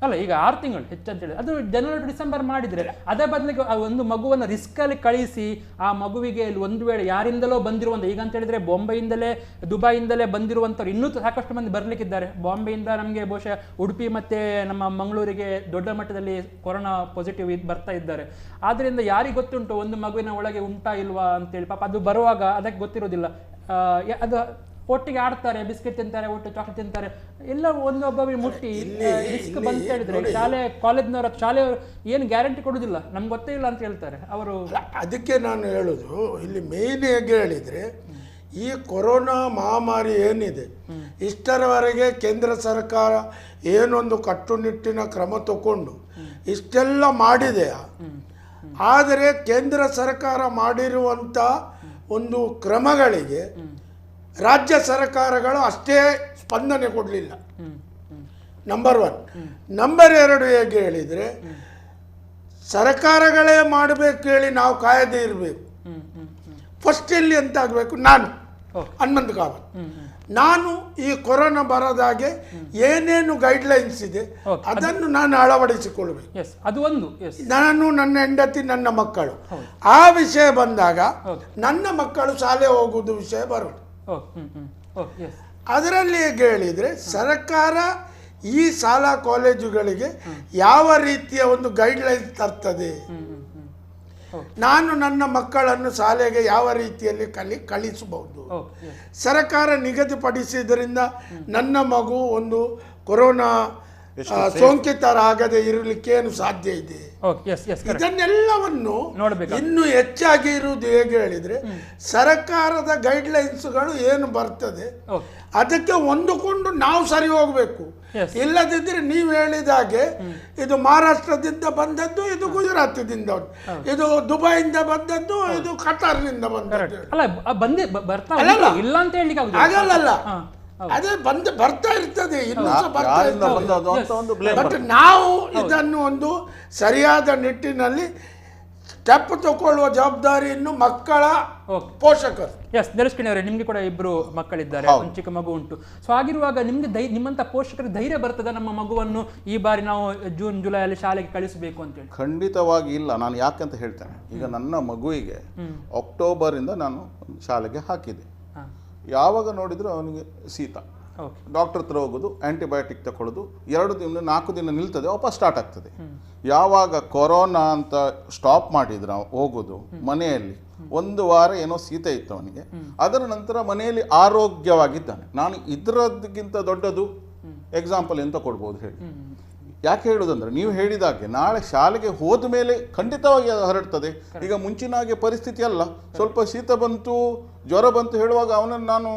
ಅಲ್ಲ, ಈಗ 6 ತಿಂಗಳು ಹೆಚ್ಚಂತ ಹೇಳಿ ಅದು ಜನವರಿ ಟು ಡಿಸೆಂಬರ್ ಮಾಡಿದ್ರೆ ಅದರ ಬದಲಿಗೆ ಒಂದು ಮಗುವನ್ನು ರಿಸ್ಕ್ ಅಲ್ಲಿ ಕಳಿಸಿ ಆ ಮಗುವಿಗೆ ಒಂದು ವೇಳೆ ಯಾರಿಂದಲೋ ಬಂದಿರುವಂತ, ಈಗ ಅಂತ ಹೇಳಿದ್ರೆ ಬಾಂಬೆಯಿಂದಲೇ ದುಬೈಯಿಂದಲೇ ಬಂದಿರುವಂತವ್ರು ಇನ್ನೂ ಸಾಕಷ್ಟು ಮಂದಿ ಬರ್ಲಿಕ್ಕಿದ್ದಾರೆ. ಬಾಂಬೆಯಿಂದ ನಮಗೆ ಬಹುಶಃ ಉಡುಪಿ ಮತ್ತೆ ನಮ್ಮ ಮಂಗಳೂರಿಗೆ ದೊಡ್ಡ ಮಟ್ಟದಲ್ಲಿ ಕೊರೋನಾ ಪಾಸಿಟಿವ್ ಬರ್ತಾ ಇದ್ದಾರೆ. ಆದ್ರಿಂದ ಯಾರಿಗೆ ಗೊತ್ತುಂಟು ಒಂದು ಮಗುವಿನ ಒಳಗೆ ಉಂಟಾ ಇಲ್ವಾ ಅಂತೇಳಿ. ಪಾಪ ಅದು ಬರುವಾಗ ಅದಕ್ಕೆ ಗೊತ್ತಿರೋದಿಲ್ಲ. ಅದು ಒಟ್ಟಿಗೆ ಆಡ್ತಾರೆ, ಬಿಸ್ಕೆಟ್ ತಿಂತಾರೆ, ಒಟ್ಟು ಚಾಕ್ಲೇಟ್ ತಿಂತಾರೆ, ಎಲ್ಲ ಒಂದೊಬ್ಬರಿಗೆ ಮುಟ್ಟಿ ರಿಸ್ಕ್ ಬಂತ ಹೇಳಿದ್ರೆ ಶಾಲೆ ಕಾಲೇಜ್ನವ್ರ ಶಾಲೆಯವರು ಏನು ಗ್ಯಾರಂಟಿ ಕೊಡುದಿಲ್ಲ, ನಮ್ಗೆ ಗೊತ್ತೇ ಇಲ್ಲ ಅಂತ ಹೇಳ್ತಾರೆ ಅವರು. ಅದಕ್ಕೆ ನಾನು ಹೇಳುದು ಇಲ್ಲಿ ಮೇನ್ ಹೇಗೆ ಹೇಳಿದ್ರೆ ಈ ಕೊರೋನಾ ಮಹಾಮಾರಿ ಏನಿದೆ ಇಷ್ಟರವರೆಗೆ ಕೇಂದ್ರ ಸರ್ಕಾರ ಏನೊಂದು ಕಟ್ಟುನಿಟ್ಟಿನ ಕ್ರಮ ತಗೊಂಡು ಇಷ್ಟೆಲ್ಲ ಮಾಡಿದೆಯಾ? ಆದರೆ ಕೇಂದ್ರ ಸರ್ಕಾರ ಮಾಡಿರುವಂಥ ಒಂದು ಕ್ರಮಗಳಿಗೆ ರಾಜ್ಯ ಸರ್ಕಾರಗಳು ಅಷ್ಟೇ ಸ್ಪಂದನೆ ಕೊಡಲಿಲ್ಲ. ನಂಬರ್ 1. ನಂಬರ್ 2 ಹೇಗೆ ಹೇಳಿದರೆ, ಸರ್ಕಾರಗಳೇ ಮಾಡಬೇಕು ಹೇಳಿ ನಾವು ಕಾಯದೇ ಇರಬೇಕು. ಫಸ್ಟ್ ಎಲ್ಲಿ ಅಂತ ಆಗಬೇಕು, ನಾನು ಹನುಮಂತ ಕಾವತ್, ನಾನು ಈ ಕೊರೋನಾ ಬರೋದಾಗೆ ಏನೇನು ಗೈಡ್ಲೈನ್ಸ್ ಇದೆ ಅದನ್ನು ನಾನು ಅಳವಡಿಸಿಕೊಳ್ಬೇಕು. ನಾನು, ನನ್ನ ಹೆಂಡತಿ, ನನ್ನ ಮಕ್ಕಳು. ಆ ವಿಷಯ ಬಂದಾಗ ನನ್ನ ಮಕ್ಕಳು ಶಾಲೆ ಹೋಗುವುದು ವಿಷಯ ಬರೋದು. ಅದರಲ್ಲಿ ಹೇಗೆ ಹೇಳಿದರೆ, ಸರ್ಕಾರ ಈ ಶಾಲಾ ಕಾಲೇಜುಗಳಿಗೆ ಯಾವ ರೀತಿಯ ಒಂದು ಗೈಡ್ಲೈನ್ಸ್ ತರ್ತದೆ, ನಾನು ನನ್ನ ಮಕ್ಕಳನ್ನು ಶಾಲೆಗೆ ಯಾವ ರೀತಿಯಲ್ಲಿ ಕಳಿಸಬಹುದು, ಸರ್ಕಾರ ನಿಗದಿಪಡಿಸಿದ್ರಿಂದ ನನ್ನ ಮಗು ಒಂದು ಕೊರೋನಾ ಸೋಂಕಿತರಾಗದೆ ಇರಲಿಕ್ಕೆ ಏನು ಸಾಧ್ಯ ಇದೆ, ಇದನ್ನೆಲ್ಲವನ್ನು ಇನ್ನು ಹೆಚ್ಚಾಗಿ ಇರುವುದು ಹೇಗೆ ಹೇಳಿದ್ರೆ, ಸರ್ಕಾರದ ಗೈಡ್ಲೈನ್ಸ್ಗಳು ಏನು ಬರ್ತದೆ ಅದಕ್ಕೆ ಹೊಂದಿಕೊಂಡು ನಾವು ಸರಿ ಹೋಗಬೇಕು. ಇಲ್ಲದಿದ್ದರೆ ನೀವು ಹೇಳಿದಾಗೆ ಇದು ಮಹಾರಾಷ್ಟ್ರದಿಂದ ಬಂದದ್ದು, ಇದು ಗುಜರಾತದಿಂದ, ಇದು ದುಬೈಯಿಂದ ಬಂದದ್ದು, ಇದು ಕತಾರ್ನಿಂದ ಬಂದದ್ದು. ಆಗಲ್ಲ, ಅದೇ ಬರ್ತಾ ಇರ್ತದೆ, ಇನ್ನೂ ಸಹ ಬರ್ತಾ ಇರ್ತದೆ. ಬಟ್ ನಾವು ಇದನ್ನು ಒಂದು ಸರಿಯಾದ ನಿಟ್ಟಿನಲ್ಲಿ ಸ್ಟೆಪ್ ತಗೊಳ್ಳುವ ಜವಾಬ್ದಾರಿಯನ್ನು ಮಕ್ಕಳ ಪೋಷಕರು. ದರ್ಶಕಣಿ ಅವರೇ, ನಿಮ್ಗೆ ಕೂಡ 2 ಮಕ್ಕಳಿದ್ದಾರೆ, ಒಂದು ಚಿಕ್ಕ ಮಗು ಉಂಟು. ಸೊ ಆಗಿರುವಾಗ ನಿಮ್ಗೆ ನಿಮ್ಮಂತ ಪೋಷಕರಿಗೆ ಧೈರ್ಯ ಬರ್ತದ ನಮ್ಮ ಮಗುವನ್ನು ಈ ಬಾರಿ ನಾವು ಜೂನ್ ಜುಲೈ ಅಲ್ಲಿ ಶಾಲೆಗೆ ಕಳಿಸಬೇಕು ಅಂತ ಹೇಳಿ? ಖಂಡಿತವಾಗಿ ಇಲ್ಲ. ನಾನು ಯಾಕಂತ ಹೇಳ್ತೇನೆ, ಈಗ ನನ್ನ ಮಗುವಿಗೆ ಅಕ್ಟೋಬರ್ ಇಂದ ನಾನು ಶಾಲೆಗೆ ಹಾಕಿದೆ. ಯಾವಾಗ ನೋಡಿದ್ರು ಅವನಿಗೆ ಶೀತ, ಡಾಕ್ಟರ್ ಹತ್ರ ಹೋಗೋದು, ಆಂಟಿಬಯೋಟಿಕ್ ತಗೊಳ್ಳೋದು, 2 ದಿನ 4 ದಿನ ನಿಲ್ತದೆ, ವಾಪಸ್ ಸ್ಟಾರ್ಟ್ ಆಗ್ತದೆ. ಯಾವಾಗ ಕೊರೋನಾ ಅಂತ ಸ್ಟಾಪ್ ಮಾಡಿದ್ರು ಹೋಗೋದು, ಮನೆಯಲ್ಲಿ 1 ವಾರ ಏನೋ ಶೀತ ಇತ್ತು ಅವನಿಗೆ, ಅದರ ನಂತರ ಮನೆಯಲ್ಲಿ ಆರೋಗ್ಯವಾಗಿದ್ದಾನೆ. ನಾನು ಇದರದ್ಕಿಂತ ದೊಡ್ಡದು ಎಕ್ಸಾಂಪಲ್ ಎಂತ ಕೊಡ್ಬೋದು ಹೇಳಿ? ಯಾಕೆ ಹೇಳೋದಂದ್ರೆ, ನೀವು ಹೇಳಿದಾಗೆ ನಾಳೆ ಶಾಲೆಗೆ ಹೋದ ಮೇಲೆ ಖಂಡಿತವಾಗಿ ಹರಡ್ತದೆ. ಈಗ ಮುಂಚಿನ ಹಾಗೆ ಪರಿಸ್ಥಿತಿ ಅಲ್ಲ. ಸ್ವಲ್ಪ ಶೀತ ಬಂತು, ಜ್ವರ ಬಂತು ಹೇಳುವಾಗ ಅವನನ್ನು ನಾನು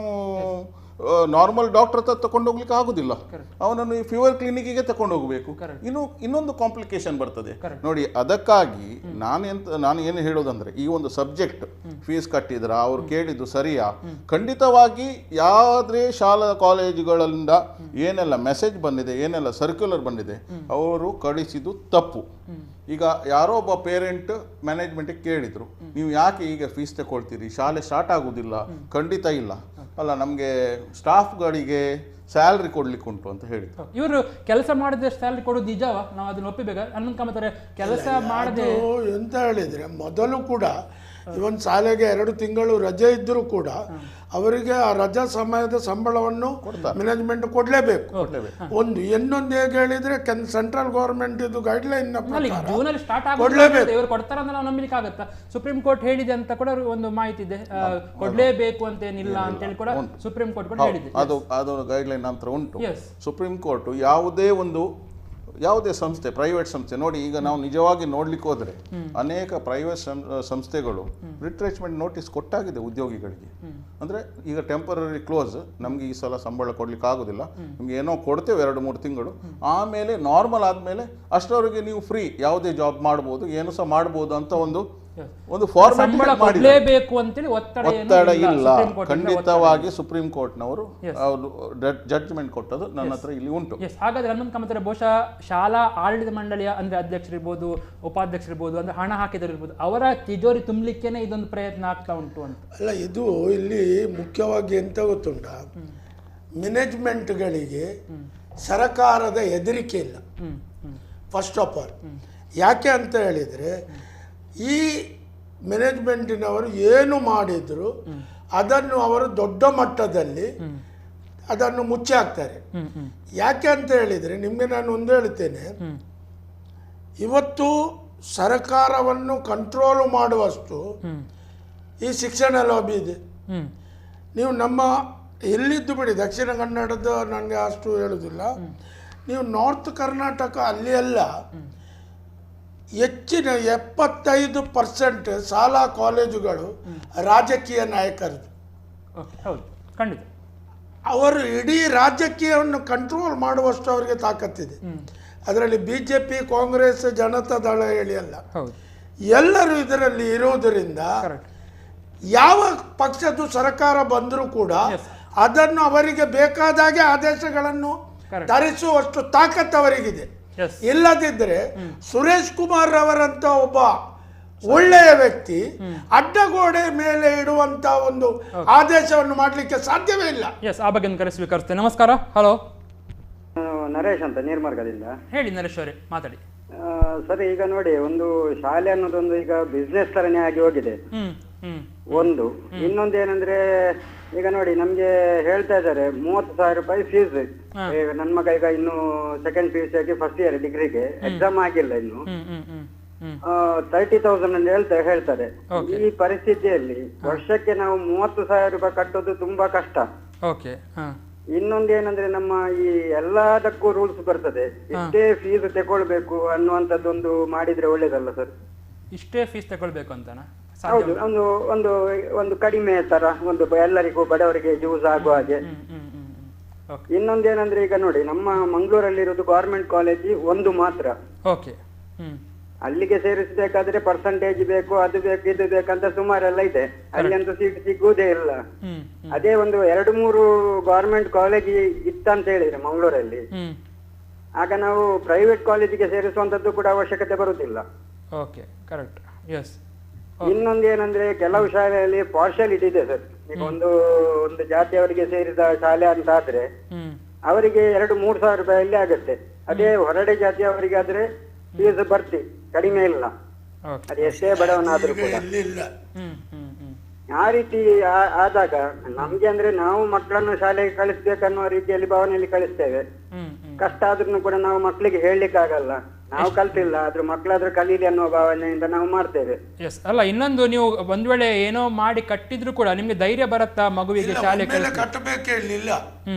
ನಾರ್ಮಲ್ ಡಾಕ್ಟರ್ ಹತ್ರ ತಗೊಂಡು ಹೋಗ್ಲಿಕ್ಕೆ ಆಗುದಿಲ್ಲ, ಅವನನ್ನು ಈ ಫೀವರ್ ಕ್ಲಿನಿಕ್ಗೆ ತಗೊಂಡು ಹೋಗಬೇಕು. ಇನ್ನೊಂದು ಕಾಂಪ್ಲಿಕೇಶನ್ ಬರ್ತದೆ ನೋಡಿ. ಅದಕ್ಕಾಗಿ ನಾನು ಏನು ಹೇಳೋದಂದ್ರೆ, ಈ ಒಂದು ಸಬ್ಜೆಕ್ಟ್ ಫೀಸ್ ಕಟ್ಟಿದ್ರ ಅವ್ರು ಕೇಳಿದ್ದು ಸರಿಯಾ? ಖಂಡಿತವಾಗಿ ಯಾವುದೇ ಶಾಲಾ ಕಾಲೇಜುಗಳಿಂದ ಏನೆಲ್ಲ ಮೆಸೇಜ್ ಬಂದಿದೆ, ಏನೆಲ್ಲ ಸರ್ಕ್ಯುಲರ್ ಬಂದಿದೆ, ಅವರು ಕಳಿಸಿದ್ದು ತಪ್ಪು. ಈಗ ಯಾರೋ ಒಬ್ಬ ಪೇರೆಂಟ್ ಮ್ಯಾನೇಜ್ಮೆಂಟಿಗೆ ಕೇಳಿದ್ರು, ನೀವು ಯಾಕೆ ಈಗ ಫೀಸ್ ತಗೊಳ್ತೀರಿ, ಶಾಲೆ ಸ್ಟಾರ್ಟ್ ಆಗುದಿಲ್ಲ? ಖಂಡಿತ ಇಲ್ಲ, ಅಲ್ಲ ನಮಗೆ ಸ್ಟಾಫ್ಗಳಿಗೆ ಸ್ಯಾಲ್ರಿ ಕೊಡ್ಲಿಕ್ಕೆ ಉಂಟು ಅಂತ ಹೇಳಿ. ಇವರು ಕೆಲಸ ಮಾಡದೆ ಸ್ಯಾಲ್ರಿ ಕೊಡೋದು ನಿಜವಾ? ನಾವು ಅದನ್ನ ಒಪ್ಪಿಬೇಕಾ? ಹನುಮಂತ ಕಾಮತ್ ಕೆಲಸ ಮಾಡದೆ ಎಂತ ಹೇಳಿದ್ರೆ, ಮೊದಲು ಕೂಡ ಇವನ್ ಶಾಲೆಗೆ 2 ತಿಂಗಳು ರಜೆ ಇದ್ದರೂ ಕೂಡ ಅವರಿಗೆ ಆ ರಜಾ ಸಮಯದ ಸಂಬಳವನ್ನು ಮ್ಯಾನೇಜ್ಮೆಂಟ್ ಕೊಡ್ಲೇಬೇಕು. ಒಂದು ಇನ್ನೊಂದು ಹೇಗೆ ಹೇಳಿದ್ರೆ, ಸೆಂಟ್ರಲ್ ಗವರ್ಮೆಂಟ್ ಇದು ಗೈಡ್ಲೈನ್ ಜೂನಲ್ಲಿ ಸ್ಟಾರ್ಟ್ ಆಗೋದು ಇವರು ಕೊಡ್ತಾರ ಅಂತ ನಾವು ನಂಬಲಿಕ್ಕೆ ಆಗುತ್ತಾ? ಸುಪ್ರೀಂ ಕೋರ್ಟ್ ಹೇಳಿದೆ ಅಂತ ಕೂಡ ಒಂದು ಮಾಹಿತಿ ಇದೆ, ಕೊಡ್ಲೇಬೇಕು ಅಂತೇನಿಲ್ಲ ಅಂತ ಹೇಳಿ ಕೂಡ ಸುಪ್ರೀಂ ಕೋರ್ಟ್ ಕೂಡ ಹೇಳಿದೆ. ಅದು ಗೈಡ್ಲೈನ್ ನಂತರ ಉಂಟು. ಸುಪ್ರೀಂ ಕೋರ್ಟ್ ಯಾವುದೇ ಸಂಸ್ಥೆ, ಪ್ರೈವೇಟ್ ಸಂಸ್ಥೆ ನೋಡಿ, ಈಗ ನಾವು ನಿಜವಾಗಿ ನೋಡ್ಲಿಕ್ಕೆ ಹೋದ್ರೆ ಅನೇಕ ಪ್ರೈವೇಟ್ ಸಂಸ್ಥೆಗಳು ರಿಟ್ರೆಚ್ಮೆಂಟ್ ನೋಟಿಸ್ ಕೊಟ್ಟಾಗಿದೆ ಉದ್ಯೋಗಿಗಳಿಗೆ. ಅಂದ್ರೆ ಈಗ ಟೆಂಪರರಿ ಕ್ಲೋಸ್, ನಮ್ಗೆ ಈ ಸಲ ಸಂಬಳ ಕೊಡ್ಲಿಕ್ಕೆ ಆಗುದಿಲ್ಲ, ನಿಮ್ಗೆ ಏನೋ ಕೊಡ್ತೇವೆ 2-3 ತಿಂಗಳು, ಆಮೇಲೆ ನಾರ್ಮಲ್ ಆದ್ಮೇಲೆ ಅಷ್ಟರವರೆಗೆ ನೀವು ಫ್ರೀ ಯಾವುದೇ ಜಾಬ್ ಮಾಡ್ಬೋದು, ಏನು ಸಹ ಮಾಡ್ಬೋದು ಅಂತ ಒಂದು ಕೊಡಲೇಬೇಕು ಅಂತೇಳಿ ಒತ್ತಡ ಇಲ್ಲ. ಖಂಡಿತವಾಗಿ ಸುಪ್ರೀಂ ಕೋರ್ಟ್ನವರು ಜಡ್ಜ್ಮೆಂಟ್ ಕೊಟ್ಟದ್ದು ನನ್ನ ಹತ್ರ ಇಲ್ಲಿ ಉಂಟು. ಹಾಗಾದ್ರೆ ಹನುಮಂತ ಕಾಮತ್ ಬಹುಶಃ ಶಾಲಾ ಆಡಳಿತ ಮಂಡಳಿಯ ಅಂದ್ರೆ ಅಧ್ಯಕ್ಷರಿರ್ಬೋದು, ಉಪಾಧ್ಯಕ್ಷರಿರ್ಬೋದು, ಅಂದ್ರೆ ಹಣ ಹಾಕಿದರಿರ್ಬೋದು, ಅವರ ತಿಜೋರಿ ತುಂಬಲಿಕ್ಕೇನೆ ಇದೊಂದು ಪ್ರಯತ್ನ ಆಗ್ತಾ ಉಂಟು ಅಂತ ಅಲ್ಲ. ಇದು ಇಲ್ಲಿ ಮುಖ್ಯವಾಗಿ ಎಂತ ಗೊತ್ತುಂಟ, ಮ್ಯಾನೇಜ್ಮೆಂಟ್ಗಳಿಗೆ ಸರ್ಕಾರದ ಹೆದರಿಕೆ ಇಲ್ಲ ಫಸ್ಟ್ ಆಫ್ ಆಲ್. ಯಾಕೆ ಅಂತ ಹೇಳಿದರೆ, ಈ ಮ್ಯಾನೇಜ್ಮೆಂಟಿನವರು ಏನು ಮಾಡಿದ್ರು ಅದನ್ನು ಅವರು ದೊಡ್ಡ ಮಟ್ಟದಲ್ಲಿ ಅದನ್ನು ಮುಚ್ಚಿ ಹಾಕ್ತಾರೆ. ಯಾಕೆ ಅಂತ ಹೇಳಿದರೆ, ನಿಮಗೆ ನಾನು ಒಂದು ಹೇಳ್ತೇನೆ, ಇವತ್ತು ಸರ್ಕಾರವನ್ನು ಕಂಟ್ರೋಲ್ ಮಾಡುವಷ್ಟು ಈ ಶಿಕ್ಷಣ ಲಾಬಿ ಇದೆ. ನೀವು ನಮ್ಮ ಎಲ್ಲಿದ್ದು ಬಿಡಿ, ದಕ್ಷಿಣ ಕನ್ನಡದ ನನಗೆ ಅಷ್ಟು ಹೇಳುವುದಿಲ್ಲ, ನೀವು ನಾರ್ತ್ ಕರ್ನಾಟಕ ಅಲ್ಲಿ ಎಲ್ಲ ಹೆಚ್ಚಿನ 75% ಶಾಲಾ ಕಾಲೇಜುಗಳು ರಾಜಕೀಯ ನಾಯಕರದು. ಓಕೆ ಹೌದು ಖಂಡಿತ. ಅವರು ಇಡೀ ರಾಜಕೀಯವನ್ನು ಕಂಟ್ರೋಲ್ ಮಾಡುವಷ್ಟು ಅವರಿಗೆ ತಾಕತ್ತಿದೆ. ಅದರಲ್ಲಿ BJP, ಕಾಂಗ್ರೆಸ್, ಜನತಾ ದಳ ಹೇಳಿ ಅಲ್ಲ, ಹೌದು ಎಲ್ಲರೂ ಇದರಲ್ಲಿ ಇರುವುದರಿಂದ ಯಾವ ಪಕ್ಷದ ಸರ್ಕಾರ ಬಂದರೂ ಕೂಡ ಅದನ್ನು ಅವರಿಗೆ ಬೇಕಾದಾಗೆ ಆದೇಶಗಳನ್ನು ತರಿಸುವಷ್ಟು ತಾಕತ್ತು ಅವರಿಗಿದೆ. ಇಲ್ಲದಿದ್ದರೆ ಸುರೇಶ್ ಕುಮಾರ್ ಅವರಂತ ಒಬ್ಬ ಒಳ್ಳೆಯ ವ್ಯಕ್ತಿ ಅಡ್ಡಗೋಡೆ ಮೇಲೆ ಇಡುವಂತ ಒಂದು ಆದೇಶವನ್ನು ಮಾಡಲಿಕ್ಕೆ ಸಾಧ್ಯವೇ ಇಲ್ಲ. ಆ ಬಗ್ಗೆ ಕರೆ ಸ್ವೀಕರಿಸ್ತೇನೆ. ನಮಸ್ಕಾರ. ಹಲೋ, ನರೇಶ್ ಅಂತ ನೀರ್ಮಾರ್ಗದಿಂದ. ಹೇಳಿ ನರೇಶ್ ಅವರೇ, ಮಾತಾಡಿ. ಸರ್, ಈಗ ನೋಡಿ, ಒಂದು ಶಾಲೆ ಅನ್ನೋದೊಂದು ಈಗ ಬಿಸ್ನೆಸ್ ತರನೇ ಆಗಿ ಹೋಗಿದೆ. ಒಂದು ಇನ್ನೊಂದು ಏನಂದ್ರೆ, ಈಗ ನೋಡಿ ನಮ್ಗೆ ಹೇಳ್ತಾ ಇದ್ದಾರೆ 30,000 ರೂಪಾಯಿ ಫೀಸ್. ನನ್ನ ಮಗ ಈಗ ಇನ್ನು ಸೆಕೆಂಡ್ PUC ಆಗಿ ಫಸ್ಟ್ ಇಯರ್ ಡಿಗ್ರಿಗೆ ಎಕ್ಸಾಮ್ ಆಗಿಲ್ಲ ಇನ್ನು. 30,000 ಅಂತ ಹೇಳ್ತಾರೆ. ಈ ಪರಿಸ್ಥಿತಿಯಲ್ಲಿ ವರ್ಷಕ್ಕೆ ನಾವು 30,000 ರೂಪಾಯಿ ಕಟ್ಟೋದು ತುಂಬಾ ಕಷ್ಟ. ಇನ್ನೊಂದೇನಂದ್ರೆ, ನಮ್ಮ ಈ ಎಲ್ಲದಕ್ಕೂ ರೂಲ್ಸ್ ಬರ್ತದೆ. ಇಷ್ಟೇ ಫೀಸ್ ತಗೊಳ್ಬೇಕು ಅನ್ನುವಂಥದ್ದೊಂದು ಮಾಡಿದ್ರೆ ಒಳ್ಳೇದಲ್ಲ ಸರ್? ಇಷ್ಟೇ ಫೀಸ್ ತಗೊಳ್ಬೇಕು ಅಂತನಾ? ಹೌದು, ಒಂದು ಒಂದು ಒಂದು ಕಡಿಮೆ ತರ, ಒಂದು ಎಲ್ಲರಿಗೂ ಬಡವರಿಗೆ ಯೂಸ್ ಆಗುವ ಹಾಗೆ. ಇನ್ನೊಂದೇನಂದ್ರೆ, ಈಗ ನೋಡಿ ನಮ್ಮ ಮಂಗಳೂರಲ್ಲಿರೋದು ಗವರ್ಮೆಂಟ್ ಕಾಲೇಜ್ ಒಂದು ಮಾತ್ರ. ಅಲ್ಲಿಗೆ ಸೇರಿಸಬೇಕಾದ್ರೆ ಪರ್ಸೆಂಟೇಜ್ ಬೇಕು, ಅದು ಬೇಕು, ಇದು ಬೇಕಂತ ಸುಮಾರೆಲ್ಲ ಇದೆ. ಅಲ್ಲಂತೂ ಸೀಟ್ ಸಿಗುವುದೇ ಇಲ್ಲ. ಅದೇ ಒಂದು 2-3 ಗವರ್ಮೆಂಟ್ ಕಾಲೇಜ್ ಇತ್ತಂತ ಹೇಳಿದ್ರೆ ಮಂಗಳೂರಲ್ಲಿ, ಆಗ ನಾವು ಪ್ರೈವೇಟ್ ಕಾಲೇಜಿಗೆ ಸೇರಿಸುವಂತದ್ದು ಕೂಡ ಅವಶ್ಯಕತೆ ಬರುವುದಿಲ್ಲ. ಇನ್ನೊಂದೇನಂದ್ರೆ, ಕೆಲವು ಶಾಲೆಯಲ್ಲಿ ಪಾರ್ಶಾಲಿಟಿ ಇದೆ ಸರ್. ಈಗ ಒಂದು ಜಾತಿಯವರಿಗೆ ಸೇರಿದ ಶಾಲೆ ಅಂತ ಆದ್ರೆ ಅವರಿಗೆ 2-3 ಸಾವಿರ ರೂಪಾಯಲ್ಲಿ ಆಗುತ್ತೆ. ಅದೇ ಹೊರಡೆ ಜಾತಿಯವರಿಗೆ ಆದ್ರೆ ಫೀಸ್ ಬರ್ತಿ ಕಡಿಮೆ ಇಲ್ಲ, ಅದು ಎಷ್ಟೇ ಬಡವನಾದ್ರೂ ಕೂಡ. ಆ ರೀತಿ ಆದಾಗ ನಮ್ಗೆ ಅಂದ್ರೆ, ನಾವು ಮಕ್ಕಳನ್ನು ಶಾಲೆಗೆ ಕಳಿಸ್ಬೇಕನ್ನುವ ರೀತಿಯಲ್ಲಿ ಭಾವನೆಯಲ್ಲಿ ಕಳಿಸ್ತೇವೆ. ಕಷ್ಟ ಆದ್ರೂ ಕೂಡ ನಾವು ಮಕ್ಕಳಿಗೆ ಹೇಳಲಿಕ್ಕೆ ಆಗಲ್ಲ, ನಾವು ಕಲ್ತಿಲ್ಲ, ಆದ್ರೂ ಮಕ್ಕಳಾದ್ರೂ ಕಲೀಲಿ ಅನ್ನುವ ಭಾವನೆಯಿಂದ ನಾವು ಮಾಡ್ತೇವೆ. ಅಲ್ಲ, ಇನ್ನೊಂದು, ನೀವು ಒಂದ್ ವೇಳೆ ಏನೋ ಮಾಡಿ ಕಟ್ಟಿದ್ರು ಕೂಡ ನಿಮ್ಗೆ ಧೈರ್ಯ ಬರುತ್ತಾ ಮಗುವಿಗೆ ಶಾಲೆ ಕಟ್ಟಬೇಕಿಲ್ಲ?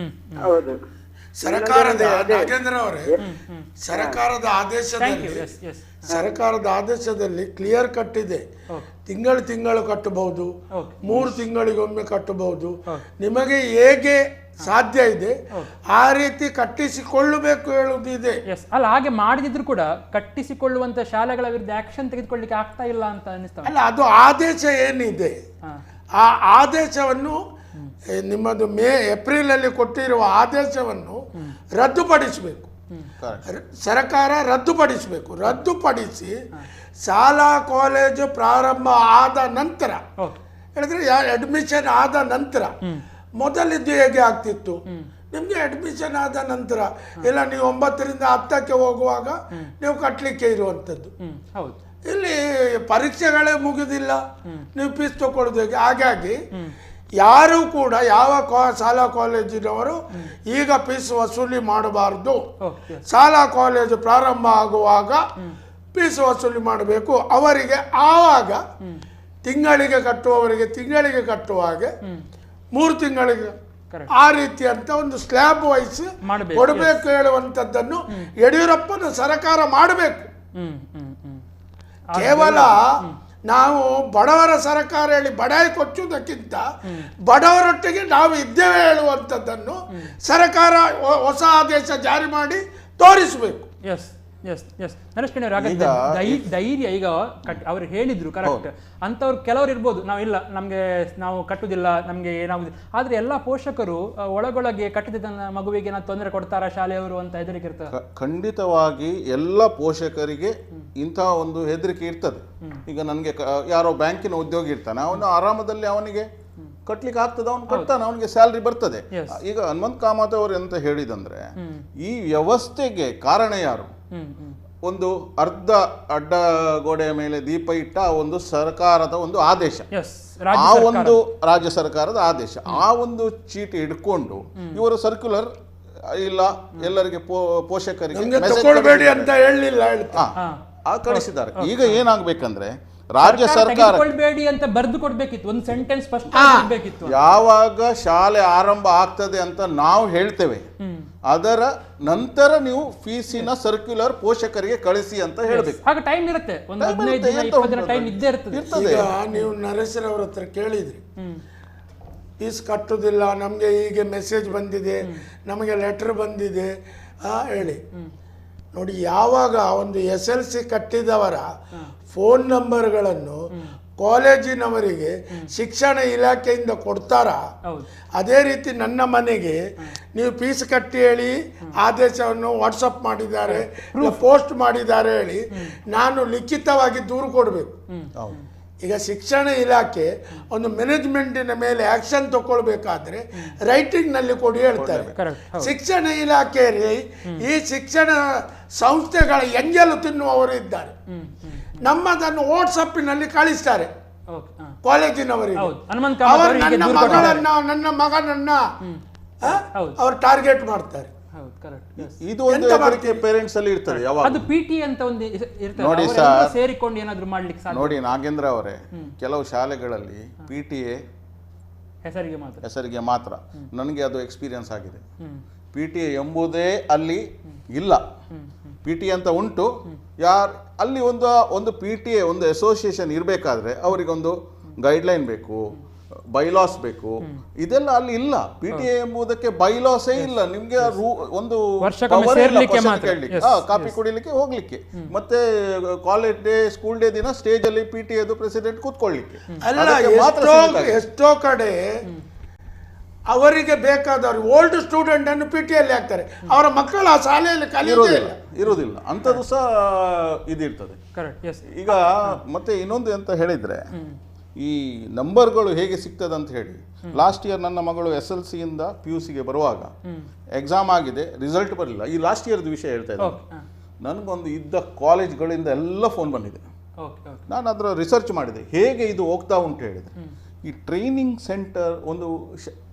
ಹೌದು, ಸರ್ಕಾರದ ನಾಗೇಂದ್ರ ಅವರೇ, ಸರ್ಕಾರದ ಆದೇಶದಲ್ಲಿ ಕ್ಲಿಯರ್ ಕಟ್ಟಿದೆ. ತಿಂಗಳು ಕಟ್ಟಬಹುದು, 3 ತಿಂಗಳಿಗೊಮ್ಮೆ ಕಟ್ಟಬಹುದು. ನಿಮಗೆ ಹೇಗೆ ಸಾಧ್ಯ ಇದೆ ಆ ರೀತಿ ಕಟ್ಟಿಸಿಕೊಳ್ಳಬೇಕು ಹೇಳುವುದಿದೆ. ಅಲ್ಲ, ಹಾಗೆ ಮಾಡಿದ್ರು ಕೂಡ ಕಟ್ಟಿಸಿಕೊಳ್ಳುವಂತ ಶಾಲೆಗಳ ವಿರುದ್ಧ ಆಕ್ಷನ್ ತೆಗೆದುಕೊಳ್ಳಿಕ್ಕೆ ಆಗ್ತಾ ಇಲ್ಲ ಅಂತ ಅನಿಸ್ತಾ. ಅಲ್ಲ, ಅದು ಆದೇಶ ಏನಿದೆ ಆ ಆದೇಶವನ್ನು ನಿಮ್ಮದು ಏಪ್ರಿಲ್ ಅಲ್ಲಿ ಕೊಟ್ಟಿರುವ ಆದೇಶವನ್ನು ರದ್ದುಪಡಿಸಬೇಕು. ಸರ್ಕಾರ ರದ್ದುಪಡಿಸಬೇಕು. ರದ್ದುಪಡಿಸಿ ಶಾಲಾ ಕಾಲೇಜು ಪ್ರಾರಂಭ ಆದ ನಂತರ ಹೇಳಿದ್ರೆ, ಅಡ್ಮಿಷನ್ ಆದ ನಂತರ, ಮೊದಲಿದ್ದು ಹೇಗೆ ಆಗ್ತಿತ್ತು, ನಿಮ್ಗೆ ಅಡ್ಮಿಷನ್ ಆದ ನಂತರ ಇಲ್ಲ, ನೀವು 9ರಿಂದ 10ಕ್ಕೆ ಹೋಗುವಾಗ ನೀವು ಕಟ್ಟಲಿಕ್ಕೆ ಇರುವಂಥದ್ದು. ಇಲ್ಲಿ ಪರೀಕ್ಷೆಗಳೇ ಮುಗಿದಿಲ್ಲ, ನೀವು ಫೀಸ್ ತಗೊಳ್ಳೋದು ಹೇಗೆ? ಹಾಗಾಗಿ ಯಾರು ಕೂಡ ಯಾವ ಶಾಲಾ ಕಾಲೇಜಿನವರು ಈಗ ಫೀಸ್ ವಸೂಲಿ ಮಾಡಬಾರದು. ಶಾಲಾ ಕಾಲೇಜು ಪ್ರಾರಂಭ ಆಗುವಾಗ ಫೀಸ್ ವಸೂಲಿ ಮಾಡಬೇಕು. ಅವರಿಗೆ ಆವಾಗ ತಿಂಗಳಿಗೆ ಕಟ್ಟುವವರಿಗೆ ತಿಂಗಳಿಗೆ ಕಟ್ಟುವ ಹಾಗೆ 3 ತಿಂಗಳಿಗೆ ಆ ರೀತಿ ಅಂತ ಒಂದು ಸ್ಲ್ಯಾಬ್ ವೈಸ್ ಕೊಡಬೇಕು ಹೇಳುವಂಥದ್ದನ್ನು ಯಡಿಯೂರಪ್ಪನ ಸರ್ಕಾರ ಮಾಡಬೇಕು. ಕೇವಲ ನಾವು ಬಡವರ ಸರ್ಕಾರ ಹೇಳಿ ಬಡಾಯಿ ಕೊಚ್ಚುವುದಕ್ಕಿಂತ ಬಡವರೊಟ್ಟಿಗೆ ನಾವು ಇದ್ದೇವೆ ಹೇಳುವಂಥದ್ದನ್ನು ಸರ್ಕಾರ ಹೊಸ ಆದೇಶ ಜಾರಿ ಮಾಡಿ ತೋರಿಸಬೇಕು. ಧೈರ್ಯ ಈಗ ಅವ್ರು ಹೇಳಿದ್ರು ಕರೆಕ್ಟ್. ಅಂತವ್ರು ಕೆಲವರು ಇರ್ಬೋದು, ನಾವು ಕಟ್ಟುದಿಲ್ಲ, ನಮ್ಗೆ ಏನಾಗುದಿಲ್ಲ. ಆದ್ರೆ ಎಲ್ಲಾ ಪೋಷಕರು ಒಳಗೊಳಗೆ ಕಟ್ಟಿದ ಮಗುವಿಗೆ ತೊಂದರೆ ಕೊಡ್ತಾರ ಶಾಲೆಯವರು ಅಂತ ಹೆದರಿಕೆ ಇರ್ತಾರೆ. ಖಂಡಿತವಾಗಿ ಎಲ್ಲ ಪೋಷಕರಿಗೆ ಇಂತಹ ಒಂದು ಹೆದರಿಕೆ ಇರ್ತದೆ. ಈಗ ನನಗೆ ಯಾರೋ ಬ್ಯಾಂಕಿನ ಉದ್ಯೋಗಿ ಇರ್ತಾನೆ, ಅವನು ಆರಾಮದಲ್ಲಿ ಅವನಿಗೆ ಕಟ್ಲಿಕ್ಕೆ ಆಗ್ತದೆ, ಅವನು ಕಟ್ತಾನೆ, ಅವನಿಗೆ ಸ್ಯಾಲ್ರಿ ಬರ್ತದೆ. ಈಗ ಹನುಮಂತ್ ಕಾಮತ್ ಅವರು ಎಂತ ಹೇಳಿದಂದ್ರೆ, ಈ ವ್ಯವಸ್ಥೆಗೆ ಕಾರಣ ಯಾರು? ಒಂದು ಅರ್ಧ ಅಡ್ಡ ಗೋಡೆಯ ಮೇಲೆ ದೀಪ ಇಟ್ಟ ಒಂದು ಸರ್ಕಾರದ ಒಂದು ಆದೇಶ, ಆ ಒಂದು ರಾಜ್ಯ ಸರ್ಕಾರದ ಆದೇಶ, ಆ ಒಂದು ಚೀಟಿ ಹಿಡ್ಕೊಂಡು ಇವರು ಸರ್ಕ್ಯುಲರ್ ಇಲ್ಲ ಎಲ್ಲರಿಗೆ ಪೋಷಕರಿಗೆ ಅಂತ ಹೇಳಲಿಲ್ಲ, ಕಳಿಸಿದ್ದಾರೆ. ಈಗ ಏನಾಗ್ಬೇಕಂದ್ರೆ, ರಾಜ್ಯ ಸರ್ಕಾರ ಅಂತ ಬರೆದು ಕೊಡ್ಬೇಕಿತ್ತು, ಒಂದು ಸೆಂಟೆನ್ಸ್ ಫಸ್ಟ್ ಕೊಡ್ಬೇಕಿತ್ತು. ಯಾವಾಗ ಶಾಲೆ ಆರಂಭ ಆಗ್ತದೆ ಅಂತ ನಾವು ಹೇಳ್ತೇವೆ, ಅದರ ನಂತರ ನೀವು ಫೀಸಿನ ಸರ್ಕ್ಯುಲರ್ ಪೋಷಕರಿಗೆ ಕಳಿಸಿ ಅಂತ ಹೇಳ್ಬೇಕು. ಹಾಗೆ ಟೈಮ್ ಇರುತ್ತೆ, ಒಂದು 15 ದಿನ 20 ದಿನ ಟೈಮ್ ಇದ್ದೇ ಇರ್ತದೆ. ನೀವು ನರೇಶ್ ಅವರ ಹತ್ರ ಕೇಳಿದ್ರಿ, ಫೀಸ್ ಕಟ್ಟುವುದಿಲ್ಲ, ನಮಗೆ ಹೀಗೆ ಮೆಸೇಜ್ ಬಂದಿದೆ, ನಮಗೆ ಲೆಟರ್ ಬಂದಿದೆ ಹೇಳಿ. ನೋಡಿ, ಯಾವಾಗ ಒಂದು SLC ಕಟ್ಟಿದವರ ಫೋನ್ ನಂಬರ್ಗಳನ್ನು ಕಾಲೇಜಿನವರಿಗೆ ಶಿಕ್ಷಣ ಇಲಾಖೆಯಿಂದ ಕೊಡ್ತಾರ, ಅದೇ ರೀತಿ ನನ್ನ ಮನೆಗೆ ನೀವು ಫೀಸ್ ಕಟ್ಟಿ ಹೇಳಿ ಆದೇಶವನ್ನು ವಾಟ್ಸಪ್ ಮಾಡಿದ್ದಾರೆ, ಪೋಸ್ಟ್ ಮಾಡಿದ್ದಾರೆ ಹೇಳಿ ನಾನು ಲಿಖಿತವಾಗಿ ದೂರು ಕೊಡಬೇಕು. ಈಗ ಶಿಕ್ಷಣ ಇಲಾಖೆ ಒಂದು ಮ್ಯಾನೇಜ್ಮೆಂಟಿನ ಮೇಲೆ ಆಕ್ಷನ್ ತಗೊಳ್ಬೇಕಾದ್ರೆ ರೈಟಿಂಗ್ ನಲ್ಲಿ ಕೊಡಿ ಹೇಳ್ತಾರೆ. ಶಿಕ್ಷಣ ಇಲಾಖೆಯಲ್ಲಿ ಈ ಶಿಕ್ಷಣ ಸಂಸ್ಥೆಗಳ ಎಂಜಲು ತಿನ್ನುವವರು ಇದ್ದಾರೆ. ನಮ್ಮದನ್ನು ವಾಟ್ಸಪ್ಪಿನಲ್ಲಿ ಕಳಿಸ್ತಾರೆ ಕಾಲೇಜಿನವರಿಗೆ. ಅವರು ನನ್ನ ಮಗನನ್ನ ಅವರು ಟಾರ್ಗೆಟ್ ಮಾಡ್ತಾರೆ. ಇದು ಒಂದು ಹೆದರಿಕೆ ಪೇರೆಂಟ್ಸ್ ಅಲ್ಲಿ ಇರ್ತದೆ. ಅದು PT ಅಂತ ಒಂದು ಇರ್ತದೆ, ನೋಡಿ ಸೇರಿಕೊಂಡು ಏನಾದರೂ ಮಾಡ್ಲಿಕ್ಕೆ ಸಾಧ್ಯ. ನೋಡಿ ನಾಗೇಂದ್ರ ಅವರೇ, ಕೆಲವು ಶಾಲೆಗಳಲ್ಲಿ PTA ಹೆಸರಿಗೆ ಮಾತ್ರ. ನನಗೆ ಅದು ಎಕ್ಸ್ಪೀರಿಯನ್ಸ್ ಆಗಿದೆ. PTA ಎಂಬುದೇ ಅಲ್ಲಿ ಇಲ್ಲ. PTA ಅಂತ ಉಂಟು, ಅಲ್ಲಿ ಒಂದು PTA ಒಂದು ಅಸೋಸಿಯೇಷನ್ ಇರಬೇಕಾದ್ರೆ ಅವರಿಗೊಂದು ಗೈಡ್ಲೈನ್ ಬೇಕು, ಬೈಲಾಸ್ ಬೇಕು. ಇದೆಲ್ಲ ಅಲ್ಲಿ ಇಲ್ಲ. PTA ಎಂಬುದಕ್ಕೆ ಬೈಲಾಸೇ ಇಲ್ಲ. ನಿಮ್ಗೆ ಒಂದು ಕಾಫಿ ಕುಡಿಲಿಕ್ಕೆ ಹೋಗ್ಲಿಕ್ಕೆ, ಮತ್ತೆ ಕಾಲೇಜ್ ಡೇ ಸ್ಕೂಲ್ ಡೇ ದಿನ ಸ್ಟೇಜ್ ಅಲ್ಲಿ PTA ಪ್ರೆಸಿಡೆಂಟ್ ಕೂತ್ಕೊಳ್ಳಿಕ್ಕೆ. ಎಷ್ಟೋ ಕಡೆ ಅವರಿಗೆ ಬೇಕಾದವರು ಓಲ್ಡ್ ಸ್ಟೂಡೆಂಟ್ ಅನ್ನು PTA ಹಾಕ್ತಾರೆ, ಅವರ ಮಕ್ಕಳು ಆ ಶಾಲೆಯಲ್ಲಿ ಇರುವುದಿಲ್ಲ. ಅಂಥದ್ದು ಸಹ ಇದಿರ್ತದೆ. ಈಗ ಮತ್ತೆ ಇನ್ನೊಂದು ಅಂತ ಹೇಳಿದ್ರೆ, ಈ ನಂಬರ್ಗಳು ಹೇಗೆ ಸಿಗ್ತದೆ ಅಂತ ಹೇಳಿ, ಲಾಸ್ಟ್ ಇಯರ್ ನನ್ನ ಮಗಳು SLC ಇಂದ PUC ಗೆ ಬರುವಾಗ ಎಕ್ಸಾಮ್ ಆಗಿದೆ, ರಿಸಲ್ಟ್ ಬರಲಿಲ್ಲ. ಈ ಲಾಸ್ಟ್ ಇಯರ್ದು ವಿಷಯ ಹೇಳ್ತಾ ಇದ್ದೆ. ನನಗೊಂದು ಇದ್ದ ಕಾಲೇಜ್ಗಳಿಂದ ಎಲ್ಲ ಫೋನ್ ಬಂದಿದೆ. ನಾನು ಅದರ ರಿಸರ್ಚ್ ಮಾಡಿದೆ, ಹೇಗೆ ಇದು ಹೋಗ್ತಾ ಉಂಟು ಹೇಳಿದೆ. ಈ ಟ್ರೈನಿಂಗ್ ಸೆಂಟರ್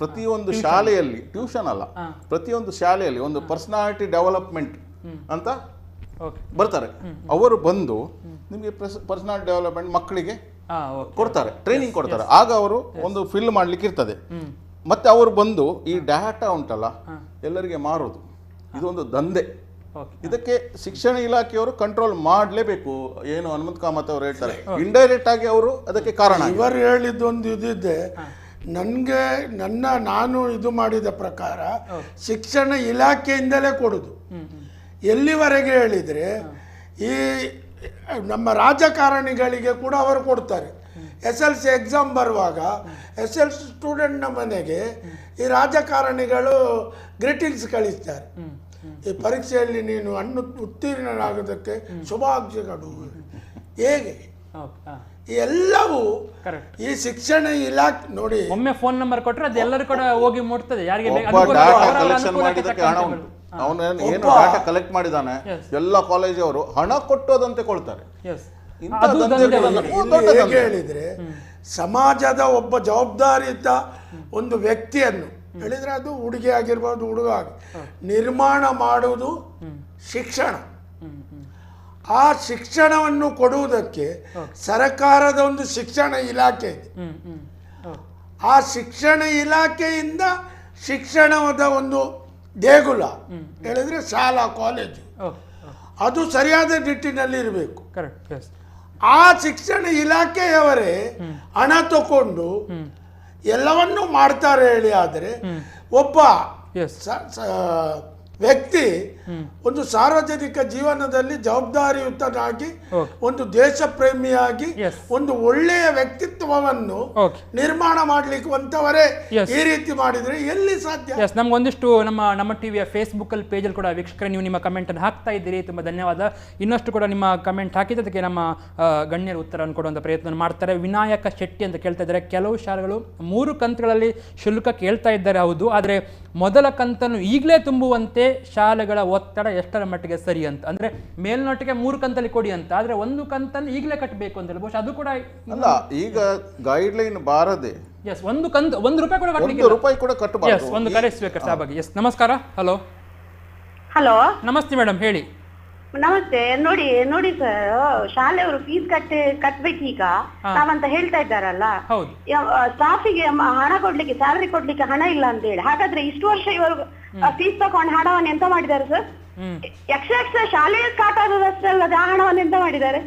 ಪ್ರತಿಯೊಂದು ಶಾಲೆಯಲ್ಲಿ, ಟ್ಯೂಷನ್ ಅಲ್ಲ, ಪ್ರತಿಯೊಂದು ಶಾಲೆಯಲ್ಲಿ ಒಂದು ಪರ್ಸನಾಲಿಟಿ ಡೆವಲಪ್ಮೆಂಟ್ ಅಂತ ಬರ್ತಾರೆ. ಅವರು ಬಂದು ನಿಮಗೆ ಪರ್ಸನಾಲಿಟಿ ಡೆವಲಪ್ಮೆಂಟ್ ಮಕ್ಕಳಿಗೆ ಕೊಡ್ತಾರೆ, ಟ್ರೈನಿಂಗ್ ಕೊಡ್ತಾರೆ. ಆಗ ಅವರು ಒಂದು ಫಿಲ್ ಮಾಡ್ಲಿಕ್ಕೆ ಇರ್ತದೆ. ಮತ್ತೆ ಅವರು ಬಂದು ಈ ಡಾಟಾ ಉಂಟಲ್ಲ ಎಲ್ಲರಿಗೆ ಮಾರೋದು, ಇದೊಂದು ದಂಧೆ. ಇದಕ್ಕೆ ಶಿಕ್ಷಣ ಇಲಾಖೆಯವರು ಕಂಟ್ರೋಲ್ ಮಾಡಲೇಬೇಕು. ಏನು ಹನುಮಂತ ಕಾಮತ್ ಅವರು ಹೇಳ್ತಾರೆ, ಇಂಡೈರೆಕ್ಟ್ ಆಗಿ ಅವರು ಅದಕ್ಕೆ ಕಾರಣ. ಇವರು ಹೇಳಿದ್ದೊಂದು ಇದಿದೆ, ನಾನು ಇದು ಮಾಡಿದ ಪ್ರಕಾರ ಶಿಕ್ಷಣ ಇಲಾಖೆಯಿಂದಲೇ ಕೊಡುದು. ಎಲ್ಲಿವರೆಗೆ ಹೇಳಿದರೆ, ಈ ನಮ್ಮ ರಾಜಕಾರಣಿಗಳಿಗೆ ಕೂಡ ಅವರು ಕೊಡ್ತಾರೆ. SLC ಎಕ್ಸಾಮ್ ಬರುವಾಗ SLC ಸ್ಟೂಡೆಂಟ್ನ ಮನೆಗೆ ಈ ರಾಜಕಾರಣಿಗಳು ಗ್ರೀಟಿಂಗ್ಸ್ ಕಳಿಸ್ತಾರೆ. ಈ ಪರೀಕ್ಷೆಯಲ್ಲಿ ನೀನು ಉತ್ತೀರ್ಣರಾಗೋದಕ್ಕೆ ಶುಭಾಶಯಗಳು. ಹೇಗೆ ಎಲ್ಲವೂ ಈ ಶಿಕ್ಷಣ ಇಲಾಖೆ ನೋಡಿ, ಒಮ್ಮೆ ಫೋನ್ ನಂಬರ್ ಕೊಟ್ಟರೆ ಅದು ಎಲ್ಲರೂ ಕೂಡ ಹೋಗಿ ಮುಟ್ತದೆ. ಯಾರಿಗೆ ಕಲೆಕ್ಷನ್ ಮಾಡಿದಕ್ಕೆ ಹಣ ಉಂಟು. ಅವನು ಏನು ಡಾಟಾ ಕಲೆಕ್ಟ್ ಮಾಡಿದಾನೆ, ಎಲ್ಲ ಕಾಲೇಜ್ ಅವರು ಹಣ ಕೊಟ್ಟೋದಂತೆ ಕೊಳ್ತಾರೆ. ಹೇಗೆ ಹೇಳಿದ್ರೆ, ಸಮಾಜದ ಒಬ್ಬ ಜವಾಬ್ದಾರಿಯುತ ಒಂದು ವ್ಯಕ್ತಿಯನ್ನು ಹೇಳಿದ್ರೆ, ಅದು ಹುಡುಗಿ ಆಗಿರ್ಬೋದು, ಹುಡುಗ ನಿರ್ಮಾಣ ಮಾಡುವುದು ಶಿಕ್ಷಣ. ಆ ಶಿಕ್ಷಣವನ್ನು ಕೊಡುವುದಕ್ಕೆ ಸರ್ಕಾರದ ಒಂದು ಶಿಕ್ಷಣ ಇಲಾಖೆ ಇದೆ. ಆ ಶಿಕ್ಷಣ ಇಲಾಖೆಯಿಂದ ಶಿಕ್ಷಣದ ಒಂದು ದೇಗುಲ ಹೇಳಿದ್ರೆ ಶಾಲಾ ಕಾಲೇಜು, ಅದು ಸರಿಯಾದ ನಿಟ್ಟಿನಲ್ಲಿ ಇರಬೇಕು. ಆ ಶಿಕ್ಷಣ ಇಲಾಖೆಯವರೇ ಹಣ ತಗೊಂಡು ಎಲ್ಲವನ್ನೂ ಮಾಡ್ತಾರೆ ಹೇಳಿ. ಆದರೆ ಒಬ್ಬ ವ್ಯಕ್ತಿ ಒಂದು ಸಾರ್ವಜನಿಕ ಜೀವನದಲ್ಲಿ ಜವಾಬ್ದಾರಿಯುತನಾಗಿ, ಒಂದು ದೇಶ ಪ್ರೇಮಿಯಾಗಿ, ಒಂದು ಒಳ್ಳೆಯ ವ್ಯಕ್ತಿತ್ವವನ್ನು ನಿರ್ಮಾಣ ಮಾಡ್ಲಿಕ್ಕಂತವರೇ ಈ ರೀತಿ ಮಾಡಿದ್ರೆ ಎಲ್ಲಿ ಸಾಧ್ಯ? ನಮ್ಗೊಂದಿಷ್ಟು ನಮ್ಮ ಟಿವಿಯ ಫೇಸ್ಬುಕ್ ಅಲ್ಲಿ ಪೇಜ್ ಅಲ್ಲಿ ಕೂಡ ವೀಕ್ಷಕರೇ ನೀವು ನಿಮ್ಮ ಕಮೆಂಟ್ ಅನ್ನು ಹಾಕ್ತಾ ಇದ್ದೀರಿ, ತುಂಬಾ ಧನ್ಯವಾದ. ಇನ್ನಷ್ಟು ಕೂಡ ನಿಮ್ಮ ಕಮೆಂಟ್ ಹಾಕಿದ್ದಕ್ಕೆ ನಮ್ಮ ಗಣ್ಯರು ಉತ್ತರವನ್ನು ಕೊಡುವಂಥ ಪ್ರಯತ್ನ ಮಾಡ್ತಾರೆ. ವಿನಾಯಕ ಶೆಟ್ಟಿ ಅಂತ ಕೇಳ್ತಾ ಇದ್ದಾರೆ, ಕೆಲವು ಶಾಲೆಗಳು 3 ಕಂತುಗಳಲ್ಲಿ ಶುಲ್ಕ ಕೇಳ್ತಾ ಇದ್ದಾರೆ, ಹೌದು, ಆದರೆ ಮೊದಲ ಕಂತನ್ನು ಈಗಲೇ ತುಂಬುವಂತೆ ಶಾಲೆಗಳ ಒತ್ತಡ ಎಷ್ಟರ ಮಟ್ಟಿಗೆ ಸರಿ ಅಂತ. ಅಂದ್ರೆ ಮೇಲ್ನೋಟಿಗೆ 3 ಕಂತಲ್ಲಿ ಕೊಡಿ ಅಂತ, ಆದ್ರೆ 1 ಕಂತನ್ನು ಈಗಲೇ ಕಟ್ಟಬೇಕು ಅಂತ ಹೇಳಿ ಬಹುಶಃ ಅದು ಕೂಡ ಅಲ್ಲ. ಈಗ ಗೈಡ್ ಲೈನ್ ಬಾರದೆ ಒಂದು ಕಂತು ₹1 ಕೂಡ ಕಟ್ಟಬಾರದು. ಒಂದು ಕರೆ ಸ್ವೀಕರಿಸಿ ಆ ಬಗ್ಗೆ. ನಮಸ್ಕಾರ. ಹಲೋ ನಮಸ್ತೆ ಮೇಡಮ್, ಹೇಳಿ. ನಮಸ್ತೆ. ನೋಡಿ ಸರ್, ಶಾಲೆಯವರು ಫೀಸ್ ಕಟ್ಬೇಕೀಗ ನಾವಂತ ಹೇಳ್ತಾ ಇದ್ದಾರಲ್ಲ, ಸ್ಟಾಫಿಗೆ ಹಣ ಕೊಡ್ಲಿಕ್ಕೆ, ಸ್ಯಾಲರಿ ಕೊಡ್ಲಿಕ್ಕೆ ಹಣ ಇಲ್ಲ ಅಂತ ಹೇಳಿ. ಹಾಗಾದ್ರೆ ಇಷ್ಟು ವರ್ಷ ಇವರು ಫೀಸ್ ತಗೊಂಡು ಹಣವನ್ನು ಎಂತ ಮಾಡಿದ್ದಾರೆ ಸರ್? ಯಕ್ಷ ಶಾಲೆಯ ಸ್ಟಾರ್ಟ್ ಆದದಷ್ಟಲ್ಲದೆ ಆ ಹಣವನ್ನು ಎಂತ ಮಾಡಿದ್ದಾರೆ?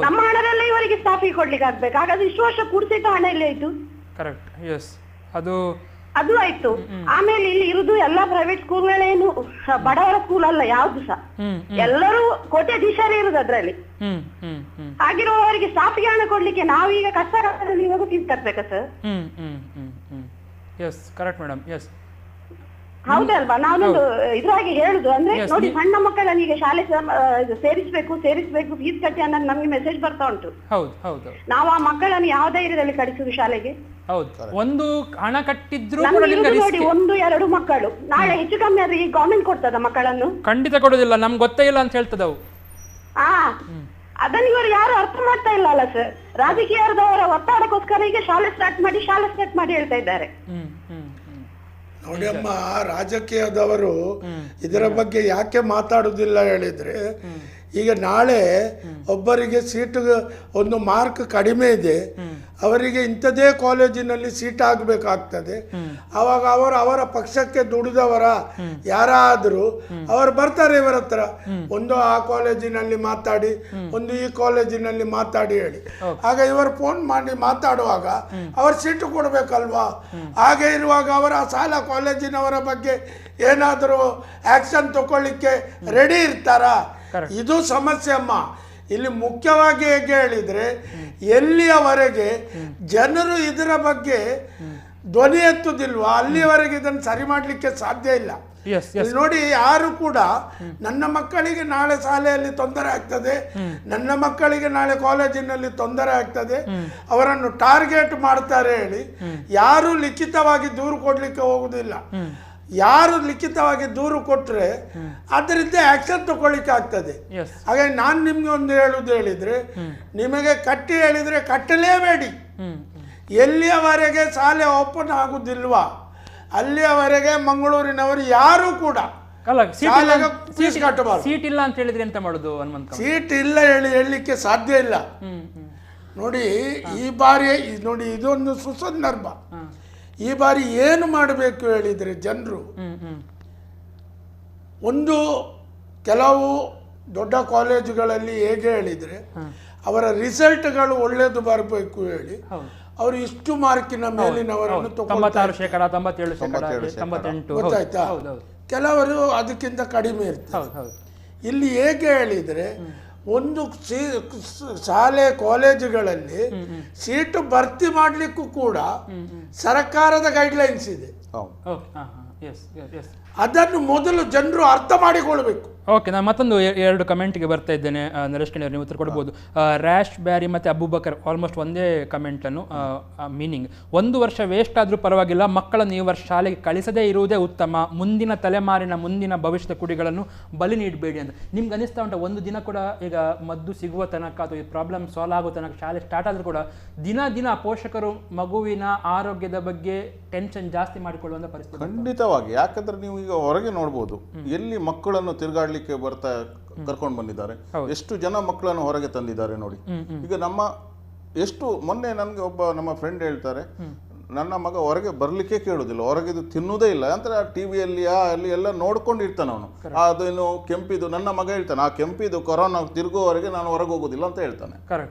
ನಮ್ಮ ಹಣದಲ್ಲೇ ಇವರಿಗೆ ಸ್ಟಾಫಿಗೆ ಕೊಡ್ಲಿಕ್ಕೆ ಆಗ್ಬೇಕು. ಹಾಗಾದ್ರೆ ಇಷ್ಟು ವರ್ಷ ಕೂಡಿಸಿಟ್ಟು ಹಣ ಇಲ್ಲ ಇತ್ತು. ಕರೆಕ್ಟ್ ಎಸ್ ಅದು ಆಯ್ತು. ಆಮೇಲೆ ಇಲ್ಲಿ ಇರುದು ಎಲ್ಲಾ ಪ್ರೈವೇಟ್ ಸ್ಕೂಲ್ಗಳೇನು ಬಡವರ ಸ್ಕೂಲ್ ಅಲ್ಲ ಯಾವ್ದು ಸಹ, ಎಲ್ಲರೂ ಕೋಟ್ಯಾಧೀಶರೇ ಇರುದು ಅದ್ರಲ್ಲಿ. ಹಾಗಿರುವವರಿಗೆ ಸ್ಟಾಫ್ಗೆ ಹಣ ಕೊಡ್ಲಿಕ್ಕೆ ನಾವೀಗ ಕಷ್ಟ ಇವಾಗ ಫೀಸ್ ಕಟ್ಬೇಕಾ sir? Yes correct madam. Yes ಹೌದಲ್ವಾ? ನಾನೊಂದು ಇದ್ರಾಗಿ ಹೇಳುದು ಅಂದ್ರೆ ನೋಡಿ, ಸಣ್ಣ ಮಕ್ಕಳನ್ನ ಈಗ ಶಾಲೆ ಸೇರಿಸ್ಬೇಕು ಫೀಸ್ ಕಟ್ಟಿ ಅನ್ನೋದು ನಮ್ಗೆ ಮೆಸೇಜ್ ಬರ್ತಾ ಉಂಟು. ಹೌದು. ನಾವು ಆ ಮಕ್ಕಳನ್ನು ಯಾವ ಧೈರ್ಯದಲ್ಲಿ ಕಳಿಸುದು ಶಾಲೆಗೆ? ಹೌದು, ಒಂದು ಹಣ ಕಟ್ಟಿದ್ರು ನೋಡಿ 1-2 ಮಕ್ಕಳು, ನಾಳೆ ಹೆಚ್ಚು ಕಮ್ಮಿ ಆದ್ರೆ ಈ ಗವರ್ಮೆಂಟ್ ಕೊಡ್ತದ ಮಕ್ಕಳನ್ನು? ಖಂಡಿತ ಕೊಡೋದಿಲ್ಲ, ನಮ್ಗೆ ಗೊತ್ತೇ ಇಲ್ಲ ಅಂತ ಹೇಳ್ತದವು. ಅದನ್ನ ಇವರು ಯಾರು ಅರ್ಥ ಮಾಡ್ತಾ ಇಲ್ಲ ಅಲ್ಲ ಸರ್. ರಾಜಕೀಯದವರ ಒತ್ತಡಕ್ಕೋಸ್ಕರ ಈಗ ಶಾಲೆ ಸ್ಟಾರ್ಟ್ ಮಾಡಿ ಹೇಳ್ತಾ ಇದ್ದಾರೆ. ನೋಡಿ ಅಮ್ಮ, ರಾಜಕೀಯದವರು ಇದರ ಬಗ್ಗೆ ಯಾಕೆ ಮಾತಾಡುವುದಿಲ್ಲ ಹೇಳಿದ್ರೆ, ಈಗ ನಾಳೆ ಒಬ್ಬರಿಗೆ ಸೀಟ್ ಒಂದು ಮಾರ್ಕ್ ಕಡಿಮೆ ಇದೆ, ಅವರಿಗೆ ಇಂಥದೇ ಕಾಲೇಜಿನಲ್ಲಿ ಸೀಟ್ ಆಗಬೇಕಾಗ್ತದೆ. ಆವಾಗ ಅವರ ಪಕ್ಷಕ್ಕೆ ದುಡಿದವರ ಯಾರಾದರೂ ಅವರು ಬರ್ತಾರೆ ಇವರ ಹತ್ರ, ಒಂದು ಆ ಕಾಲೇಜಿನಲ್ಲಿ ಮಾತಾಡಿ, ಒಂದು ಈ ಕಾಲೇಜಿನಲ್ಲಿ ಮಾತಾಡಿ ಹೇಳಿ. ಆಗ ಇವರು ಫೋನ್ ಮಾಡಿ ಮಾತಾಡುವಾಗ ಅವರು ಸೀಟು ಕೊಡಬೇಕಲ್ವಾ? ಹಾಗೆ ಇರುವಾಗ ಅವರ ಶಾಲಾ ಕಾಲೇಜಿನವರ ಬಗ್ಗೆ ಏನಾದರೂ ಆಕ್ಷನ್ ತಗೊಳ್ಳಿಕ್ಕೆ ರೆಡಿ ಇರ್ತಾರಾ? ಇದು ಸಮಸ್ಯೆ ಅಮ್ಮ. ಇಲ್ಲಿ ಮುಖ್ಯವಾಗಿ ಹೇಗೆ ಹೇಳಿದ್ರೆ, ಎಲ್ಲಿಯವರೆಗೆ ಜನರು ಇದರ ಬಗ್ಗೆ ಧ್ವನಿ ಎತ್ತುದಿಲ್ವಾ ಅಲ್ಲಿಯವರೆಗೆ ಇದನ್ನು ಸರಿ ಮಾಡಲಿಕ್ಕೆ ಸಾಧ್ಯ ಇಲ್ಲ. ನೋಡಿ, ಯಾರು ಕೂಡ ನನ್ನ ಮಕ್ಕಳಿಗೆ ನಾಳೆ ಶಾಲೆಯಲ್ಲಿ ತೊಂದರೆ ಆಗ್ತದೆ, ನನ್ನ ಮಕ್ಕಳಿಗೆ ನಾಳೆ ಕಾಲೇಜಿನಲ್ಲಿ ತೊಂದರೆ ಆಗ್ತದೆ, ಅವರನ್ನು ಟಾರ್ಗೆಟ್ ಮಾಡ್ತಾರೆ ಹೇಳಿ ಯಾರು ಲಿಖಿತವಾಗಿ ದೂರು ಕೊಡ್ಲಿಕ್ಕೆ ಹೋಗುದಿಲ್ಲ. ಯಾರು ಲಿಖಿತವಾಗಿ ದೂರು ಕೊಟ್ಟರೆ ಅದರಿಂದ ಆಕ್ಷನ್ ತಗೊಳ್ಳಿಕ್ಕೆ ಆಗ್ತದೆ. ಹಾಗೆ ನಾನು ನಿಮ್ಗೆ ಒಂದು ಹೇಳುದು ಹೇಳಿದ್ರೆ, ನಿಮಗೆ ಕಟ್ಟಿ ಹೇಳಿದ್ರೆ ಕಟ್ಟಲೇಬೇಡಿ. ಎಲ್ಲಿಯವರೆಗೆ ಶಾಲೆ ಓಪನ್ ಆಗುದಿಲ್ವಾ ಅಲ್ಲಿಯವರೆಗೆ ಮಂಗಳೂರಿನವರು ಯಾರು ಕೂಡ ಫೀಸ್ ಕಟ್ಟಬಾರ್ದು. ಸೀಟ್ ಇಲ್ಲ ಅಂತ ಹೇಳಿದ್ರೆ ಎಂತ ಮಾಡುದು? ಸೀಟ್ ಇಲ್ಲ ಹೇಳಲಿಕ್ಕೆ ಸಾಧ್ಯ ಇಲ್ಲ. ನೋಡಿ, ಈ ಬಾರಿ ನೋಡಿ ಇದೊಂದು ಸುಸಂದರ್ಭ. ಈ ಬಾರಿ ಏನು ಮಾಡಬೇಕು ಹೇಳಿದರೆ, ಜನರು ಒಂದು ಕೆಲವು ದೊಡ್ಡ ಕಾಲೇಜುಗಳಲ್ಲಿ ಹೇಗೆ ಹೇಳಿದರೆ, ಅವರ ರಿಸಲ್ಟ್ಗಳು ಒಳ್ಳೇದು ಬರಬೇಕು ಹೇಳಿ ಅವರು ಇಷ್ಟು ಮಾರ್ಕಿನ ಮೇಲಿನವರನ್ನು ಗೊತ್ತಾಯ್ತಾ? ಕೆಲವರು ಅದಕ್ಕಿಂತ ಕಡಿಮೆ ಇರ್ತಾರೆ. ಇಲ್ಲಿ ಹೇಗೆ ಹೇಳಿದರೆ, ಒಂದು ಶಾಲೆ ಕಾಲೇಜುಗಳಲ್ಲಿ ಸೀಟು ಭರ್ತಿ ಮಾಡಲಿಕ್ಕೂ ಕೂಡ ಸರ್ಕಾರದ ಗೈಡ್ಲೈನ್ಸ್ ಇದೆ. ಅದನ್ನು ಮೊದಲು ಜನರು ಅರ್ಥ ಮಾಡಿಕೊಳ್ಬೇಕು. ಓಕೆ, ನಾನು ಮತ್ತೊಂದು 2 ಕಮೆಂಟ್ಗೆ ಬರ್ತಾ ಇದ್ದೇನೆ. ನರೇಶ್ ಕಣ್ಣಿಯವರು ನೀವು ಉತ್ತರ ಕೊಡ್ಬೋದು. ರ್ಯಾಶ್ ಬ್ಯಾರಿ ಮತ್ತು ಅಬೂಬಕರ್ ಆಲ್ಮೋಸ್ಟ್ ಒಂದೇ ಕಮೆಂಟನ್ನು. ಮೀನಿಂಗ್, 1 ವರ್ಷ ವೇಸ್ಟ್ ಆದರೂ ಪರವಾಗಿಲ್ಲ, ಮಕ್ಕಳನ್ನು ಈ ವರ್ಷ ಶಾಲೆಗೆ ಕಳಿಸದೇ ಇರುವುದೇ ಉತ್ತಮ. ಮುಂದಿನ ತಲೆಮಾರಿನ ಮುಂದಿನ ಭವಿಷ್ಯದ ಕುಡಿಗಳನ್ನು ಬಲಿ ನೀಡಬೇಡಿ ಅಂತ. ನಿಮ್ಗೆ ಅನಿಸ್ತಾ ಉಂಟ, ಒಂದು ದಿನ ಕೂಡ ಈಗ ಮದ್ದು ಸಿಗುವ ತನಕ ಅಥವಾ ಈ ಪ್ರಾಬ್ಲಮ್ ಸಾಲ್ವ್ ಆಗೋ ತನಕ ಶಾಲೆ ಸ್ಟಾರ್ಟ್ ಆದರೂ ಕೂಡ ದಿನ ಪೋಷಕರು ಮಗುವಿನ ಆರೋಗ್ಯದ ಬಗ್ಗೆ ಟೆನ್ಷನ್ ಜಾಸ್ತಿ ಮಾಡಿಕೊಳ್ಳುವಂಥ ಪರಿಸ್ಥಿತಿ? ಖಂಡಿತವಾಗಿ. ಯಾಕಂದ್ರೆ ನೀವು ಈಗ ಹೊರಗೆ ನೋಡ್ಬೋದು, ಎಲ್ಲಿ ಮಕ್ಕಳನ್ನು ತಿರುಗಾಡಲಿಕ್ಕೆ ಬರ್ತಾ ಕರ್ಕೊಂಡು ಬಂದಿದ್ದಾರೆ, ಎಷ್ಟು ಜನ ಮಕ್ಕಳನ್ನು ಹೊರಗೆ ತಂದಿದ್ದಾರೆ ನೋಡಿ. ಈಗ ಮೊನ್ನೆ ನನಗೆ ಒಬ್ಬ ನಮ್ಮ ಫ್ರೆಂಡ್ ಹೇಳ್ತಾರೆ, ನನ್ನ ಮಗ ಹೊರಗೆ ಬರ್ಲಿಕ್ಕೆ ಕೇಳುದಿಲ್ಲ, ಹೊರಗಿದು ತಿನ್ನುವುದೇ ಇಲ್ಲ ಅಂತ ಟಿವಿಯಲ್ಲಿ ಅಲ್ಲಿ ಎಲ್ಲ ನೋಡ್ಕೊಂಡು ಇರ್ತಾನೆ ಅವನು. ಅದೇನು ಕೆಂಪಿದು, ನನ್ನ ಮಗ ಹೇಳ್ತಾನೆ, ಆ ಕೆಂಪಿದು ಕೊರೋನಾ ತಿರುಗುವವರೆಗೆ ನಾನು ಹೊರಗೆ ಹೋಗುದಿಲ್ಲ ಅಂತ ಹೇಳ್ತಾನೆ.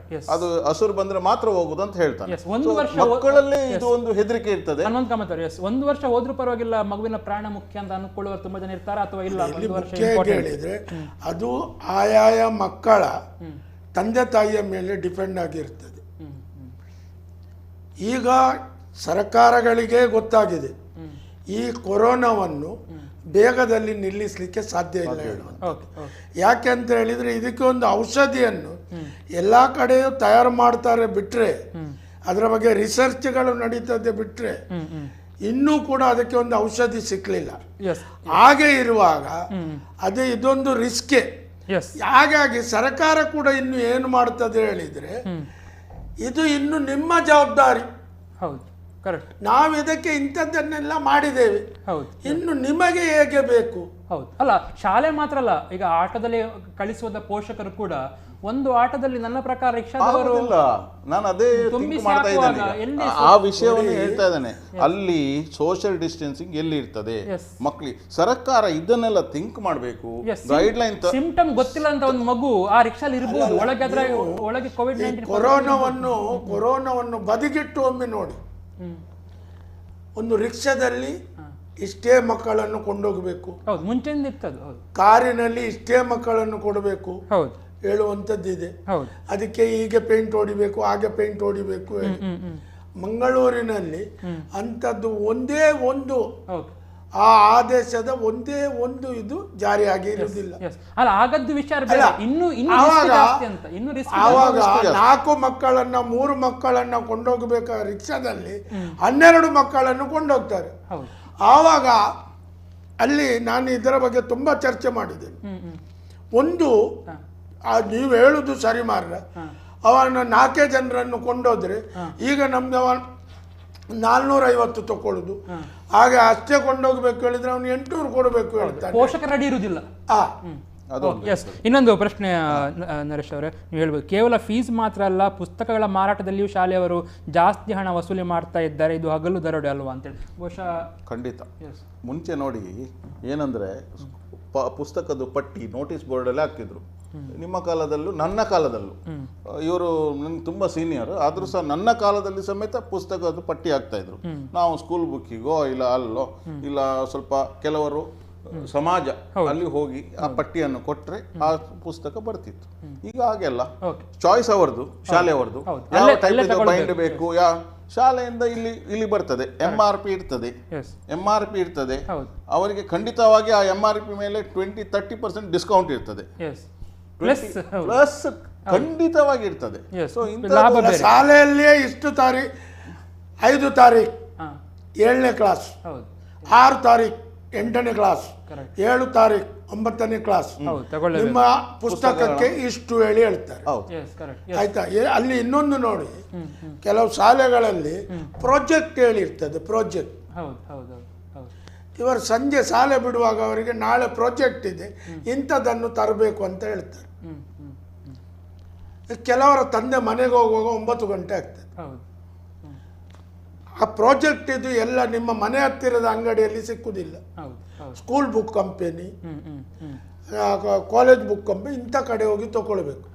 ಅದು ಹಸುರು ಬಂದ್ರೆ ಮಾತ್ರ ಹೋಗುದು ಅಂತ ಹೇಳ್ತಾನೆ. ಮಕ್ಕಳಲ್ಲಿ ಇದು ಒಂದು ಹೆದರಿಕೆ ಇರ್ತದೆ. 1 ವರ್ಷ ಹೋದ್ರೂ ಪರವಾಗಿಲ್ಲ, ಮಗುವಿನ ಪ್ರಾಣ ಮುಖ್ಯ ಅಂತ ಅನ್ಕೊಳ್ಳುವ ತುಂಬಾ ಜನ ಇರ್ತಾರೆ. ಅಥವಾ ಇಲ್ಲ, ಹೇಳಿದ್ರೆ ಅದು ಆಯಾಯ ಮಕ್ಕಳ ತಂದೆ ತಾಯಿಯ ಮೇಲೆ ಡಿಪೆಂಡ್ ಆಗಿರ್ತದೆ. ಈಗ ಸರ್ಕಾರಗಳಿಗೆ ಗೊತ್ತಾಗಿದೆ ಈ ಕೊರೋನಾವನ್ನು ಬೇಗದಲ್ಲಿ ನಿಲ್ಲಿಸಲಿಕ್ಕೆ ಸಾಧ್ಯ ಇಲ್ಲ ಹೇಳುವಂಥದ್ದು. ಯಾಕೆ ಅಂತ ಹೇಳಿದರೆ, ಇದಕ್ಕೆ ಒಂದು ಔಷಧಿಯನ್ನು ಎಲ್ಲ ಕಡೆಯೂ ತಯಾರು ಮಾಡ್ತಾರೆ ಬಿಟ್ಟರೆ, ಅದರ ಬಗ್ಗೆ ರಿಸರ್ಚ್ಗಳು ನಡೀತದೆ ಬಿಟ್ಟರೆ ಇನ್ನೂ ಕೂಡ ಅದಕ್ಕೆ ಒಂದು ಔಷಧಿ ಸಿಕ್ಕಲಿಲ್ಲ. ಹಾಗೆ ಇರುವಾಗ ಅದೇ ಇದೊಂದು ರಿಸ್ಕೆ. ಹಾಗಾಗಿ ಸರ್ಕಾರ ಕೂಡ ಇನ್ನು ಏನು ಮಾಡ್ತದೆ ಹೇಳಿದರೆ, ಇದು ಇನ್ನು ನಿಮ್ಮ ಜವಾಬ್ದಾರಿ. ನಾವು ಇದಕ್ಕೆ ಇಂಥದ್ದನ್ನೆಲ್ಲ ಮಾಡಿದ್ದೇವೆ, ಇನ್ನು ನಿಮಗೆ ಹೇಗೆ ಬೇಕು. ಹೌದು, ಅಲ್ಲ ಶಾಲೆ ಮಾತ್ರ ಅಲ್ಲ, ಈಗ ಆಟದಲ್ಲಿ ಕಳಿಸುವ ಪೋಷಕರು ಕೂಡ ಒಂದು ಆಟದಲ್ಲಿ ನನ್ನ ಪ್ರಕಾರ ರಿಕ್ಷಾದವರು, ನಾನು ಅದೇ ಮಾಡ್ತಾ ಇದ್ದೇನೆ, ಆ ವಿಷಯವನ್ನು ಹೇಳ್ತಾ ಇದ್ದೇನೆ. ಅಲ್ಲಿ ಸೋಷಿಯಲ್ ಡಿಸ್ಟೆನ್ಸಿಂಗ್ ಎಲ್ಲಿ ಇರ್ತದೆ ಮಕ್ಕಳಿಗೆ? ಸರ್ಕಾರ ಇದನ್ನೆಲ್ಲ ಥಿಂಕ್ ಮಾಡಬೇಕು. ಗೈಡ್ಲೈನ್ ಸಿಂಪ್ಟಮ್ ಗೊತ್ತಿಲ್ಲ ಅಂತ ಒಂದು ಮಗು ಆ ರಿಕ್ಷಾಲ್ ಇರಬಹುದು, ಒಳಗೆ ಕೋವಿಡ್-19 ಕೊರೋನಾವನ್ನು ಬದಿಗಿಟ್ಟು ಒಮ್ಮೆ ನೋಡಿ. ಒಂದು ರಿಕ್ಷಾದಲ್ಲಿ ಇಷ್ಟೇ ಮಕ್ಕಳನ್ನು ಕೊಂಡೋಗಬೇಕು, ಹೌದು, ಮುಂಚೆಯಿಂದ ಇತ್ತದು. ಹೌದು, ಕಾರಿನಲ್ಲಿ ಇಷ್ಟೇ ಮಕ್ಕಳನ್ನು ಕೊಡಬೇಕು ಹೌದು, ಹೇಳುವಂಥದ್ದಿದೆ. ಹೌದು, ಅದಕ್ಕೆ ಹೀಗೆ ಪೇಂಟ್ ಹೊಡಿಬೇಕು, ಹಾಗೆ ಪೇಂಟ್ ಹೊಡಿಬೇಕು ಹೇಳಿ. ಮಂಗಳೂರಿನಲ್ಲಿ ಅಂಥದ್ದು ಒಂದೇ ಒಂದು ಹೌದು, ಆ ಆದೇಶದ ಒಂದೇ ಒಂದು ಇದು ಜಾರಿಯಾಗಿ ಇರುವುದಿಲ್ಲ. ಅಲ್ಲ ಆಗದ್ದು ವಿಚಾರ ಬೇರೆ. ಇನ್ನು ಆವಾಗ ಅಂತ ಇನ್ನು risk ಆವಾಗ 4 ಮಕ್ಕಳನ್ನ 3 ಮಕ್ಕಳನ್ನ ಕೊಂಡೋಗ್ಬೇಕ ರಿಕ್ಷಾದಲ್ಲಿ 12 ಮಕ್ಕಳನ್ನು ಕೊಂಡೋಗ್ತಾರೆ. ಹೌದು, ಆವಾಗ ಅಲ್ಲಿ ನಾನು ಇದರ ಬಗ್ಗೆ ತುಂಬಾ ಚರ್ಚೆ ಮಾಡಿದ್ದೇನೆ. ಒಂದು ನೀವು ಹೇಳುದು ಸರಿ ಮಾರ್ರೆ, ಅವನ 4 ಜನರನ್ನು ಕೊಂಡೋದ್ರೆ ಈಗ ನಮ್ದು ಅವ 450 ತಕೊಳ್ಳುದು, ಹಾಗೆ ಅಷ್ಟೇ ಕೊಂಡೋಗ್ಬೇಕು ಹೇಳಿದ್ರೆ ಅವನು 800 ಕೊಡಬೇಕು ಹೇಳ್ತಾನೆ. ಪೋಷಕರ ರೆಡಿ ಇರುವುದಿಲ್ಲ. ಇನ್ನೊಂದು ಪ್ರಶ್ನೆ ನರೇಶ್ ಅವರೇ, ನೀವು ಹೇಳ್ಬೋದು ಕೇವಲ ಫೀಸ್ ಮಾತ್ರ ಅಲ್ಲ, ಪುಸ್ತಕಗಳ ಮಾರಾಟದಲ್ಲಿಯೂ ಶಾಲೆಯವರು ಜಾಸ್ತಿ ಹಣ ವಸೂಲಿ ಮಾಡ್ತಾ ಇದ್ದಾರೆ, ಇದು ಹಗಲು ದರೋಡೆ ಅಲ್ವಾ ಅಂತೇಳಿ. ಬಹುಶಃ ಖಂಡಿತ. ಮುಂಚೆ ನೋಡಿ ಏನಂದ್ರೆ ಪುಸ್ತಕದ ಪಟ್ಟಿ ನೋಟಿಸ್ ಬೋರ್ಡಲ್ಲೇ ಹಾಕ್ತಿದ್ರು. ನಿಮ್ಮ ಕಾಲದಲ್ಲೂ ನನ್ನ ಕಾಲದಲ್ಲೂ, ಇವರು ನನ್ಗೆ ತುಂಬ ಸೀನಿಯರ್ ಆದರೂ ಸಹ ನನ್ನ ಕಾಲದಲ್ಲಿ ಸಮೇತ ಪುಸ್ತಕದ ಪಟ್ಟಿ ಹಾಕ್ತಾ ಇದ್ರು. ನಾವು ಸ್ಕೂಲ್ ಬುಕ್ಕಿಗೋ ಇಲ್ಲ ಅಲ್ಲೋ ಇಲ್ಲ ಸ್ವಲ್ಪ ಕೆಲವರು ಸಮಾಜ ಅಲ್ಲಿ ಹೋಗಿ ಆ ಪಟ್ಟಿಯನ್ನು ಕೊಟ್ರೆ ಆ ಪುಸ್ತಕ ಬರ್ತಿತ್ತು. ಈಗ ಹಾಗೆಲ್ಲ ಚಾಯ್ಸ್ ಅವರದು, ಶಾಲೆಯವರದು, ಯಾವ ಟೈಪ್ ಬೈಂಡ್ ಬೇಕು, ಶಾಲೆಯಿಂದ ಇಲ್ಲಿ ಬರ್ತದೆ, MRP ಇರ್ತದೆ, MRP ಇರ್ತದೆ. ಅವರಿಗೆ ಖಂಡಿತವಾಗಿ ಆ MRP ಮೇಲೆ 20-30% ಡಿಸ್ಕೌಂಟ್ ಇರ್ತದೆ, ಪ್ಲಸ್ ಖಂಡಿತವಾಗಿ ಇರ್ತದೆ. ಶಾಲೆಯಲ್ಲಿಯೇ ಇಷ್ಟು ತಾರೀಖ್ 5 ತಾರೀಖ್ 7ನೇ ಕ್ಲಾಸ್, 6 ತಾರೀಖ್ 8ನೇ ಕ್ಲಾಸ್, 7 ತಾರೀಖ್ 9ನೇ ಕ್ಲಾಸ್, ನಿಮ್ಮ ಪುಸ್ತಕಕ್ಕೆ ಇಷ್ಟು ಹೇಳಿ ಹೇಳ್ತಾರೆ. ಆಯ್ತಾ? ಅಲ್ಲಿ ಇನ್ನೊಂದು ನೋಡಿ, ಕೆಲವು ಶಾಲೆಗಳಲ್ಲಿ ಪ್ರಾಜೆಕ್ಟ್ ಹೇಳಿರ್ತದೆ. ಪ್ರಾಜೆಕ್ಟ್ ಇವರು ಸಂಜೆ ಶಾಲೆ ಬಿಡುವಾಗ ಅವರಿಗೆ ನಾಳೆ ಪ್ರಾಜೆಕ್ಟ್ ಇದೆ, ಇಂಥದ್ದನ್ನು ತರಬೇಕು ಅಂತ ಹೇಳ್ತಾರೆ. ಕೆಲವರ ತಂದೆ ಮನೆಗೆ ಹೋಗುವಾಗ 9 ಗಂಟೆ ಆಗ್ತದೆ. ಆ ಪ್ರಾಜೆಕ್ಟ್ ಇದು ಎಲ್ಲ ನಿಮ್ಮ ಮನೆ ಹತ್ತಿರದ ಅಂಗಡಿಯಲ್ಲಿ ಸಿಕ್ಕುದಿಲ್ಲ. School book company, college book company, ಇಂಥ ಕಡೆ ಹೋಗಿ ತಗೊಳ್ಬೇಕು.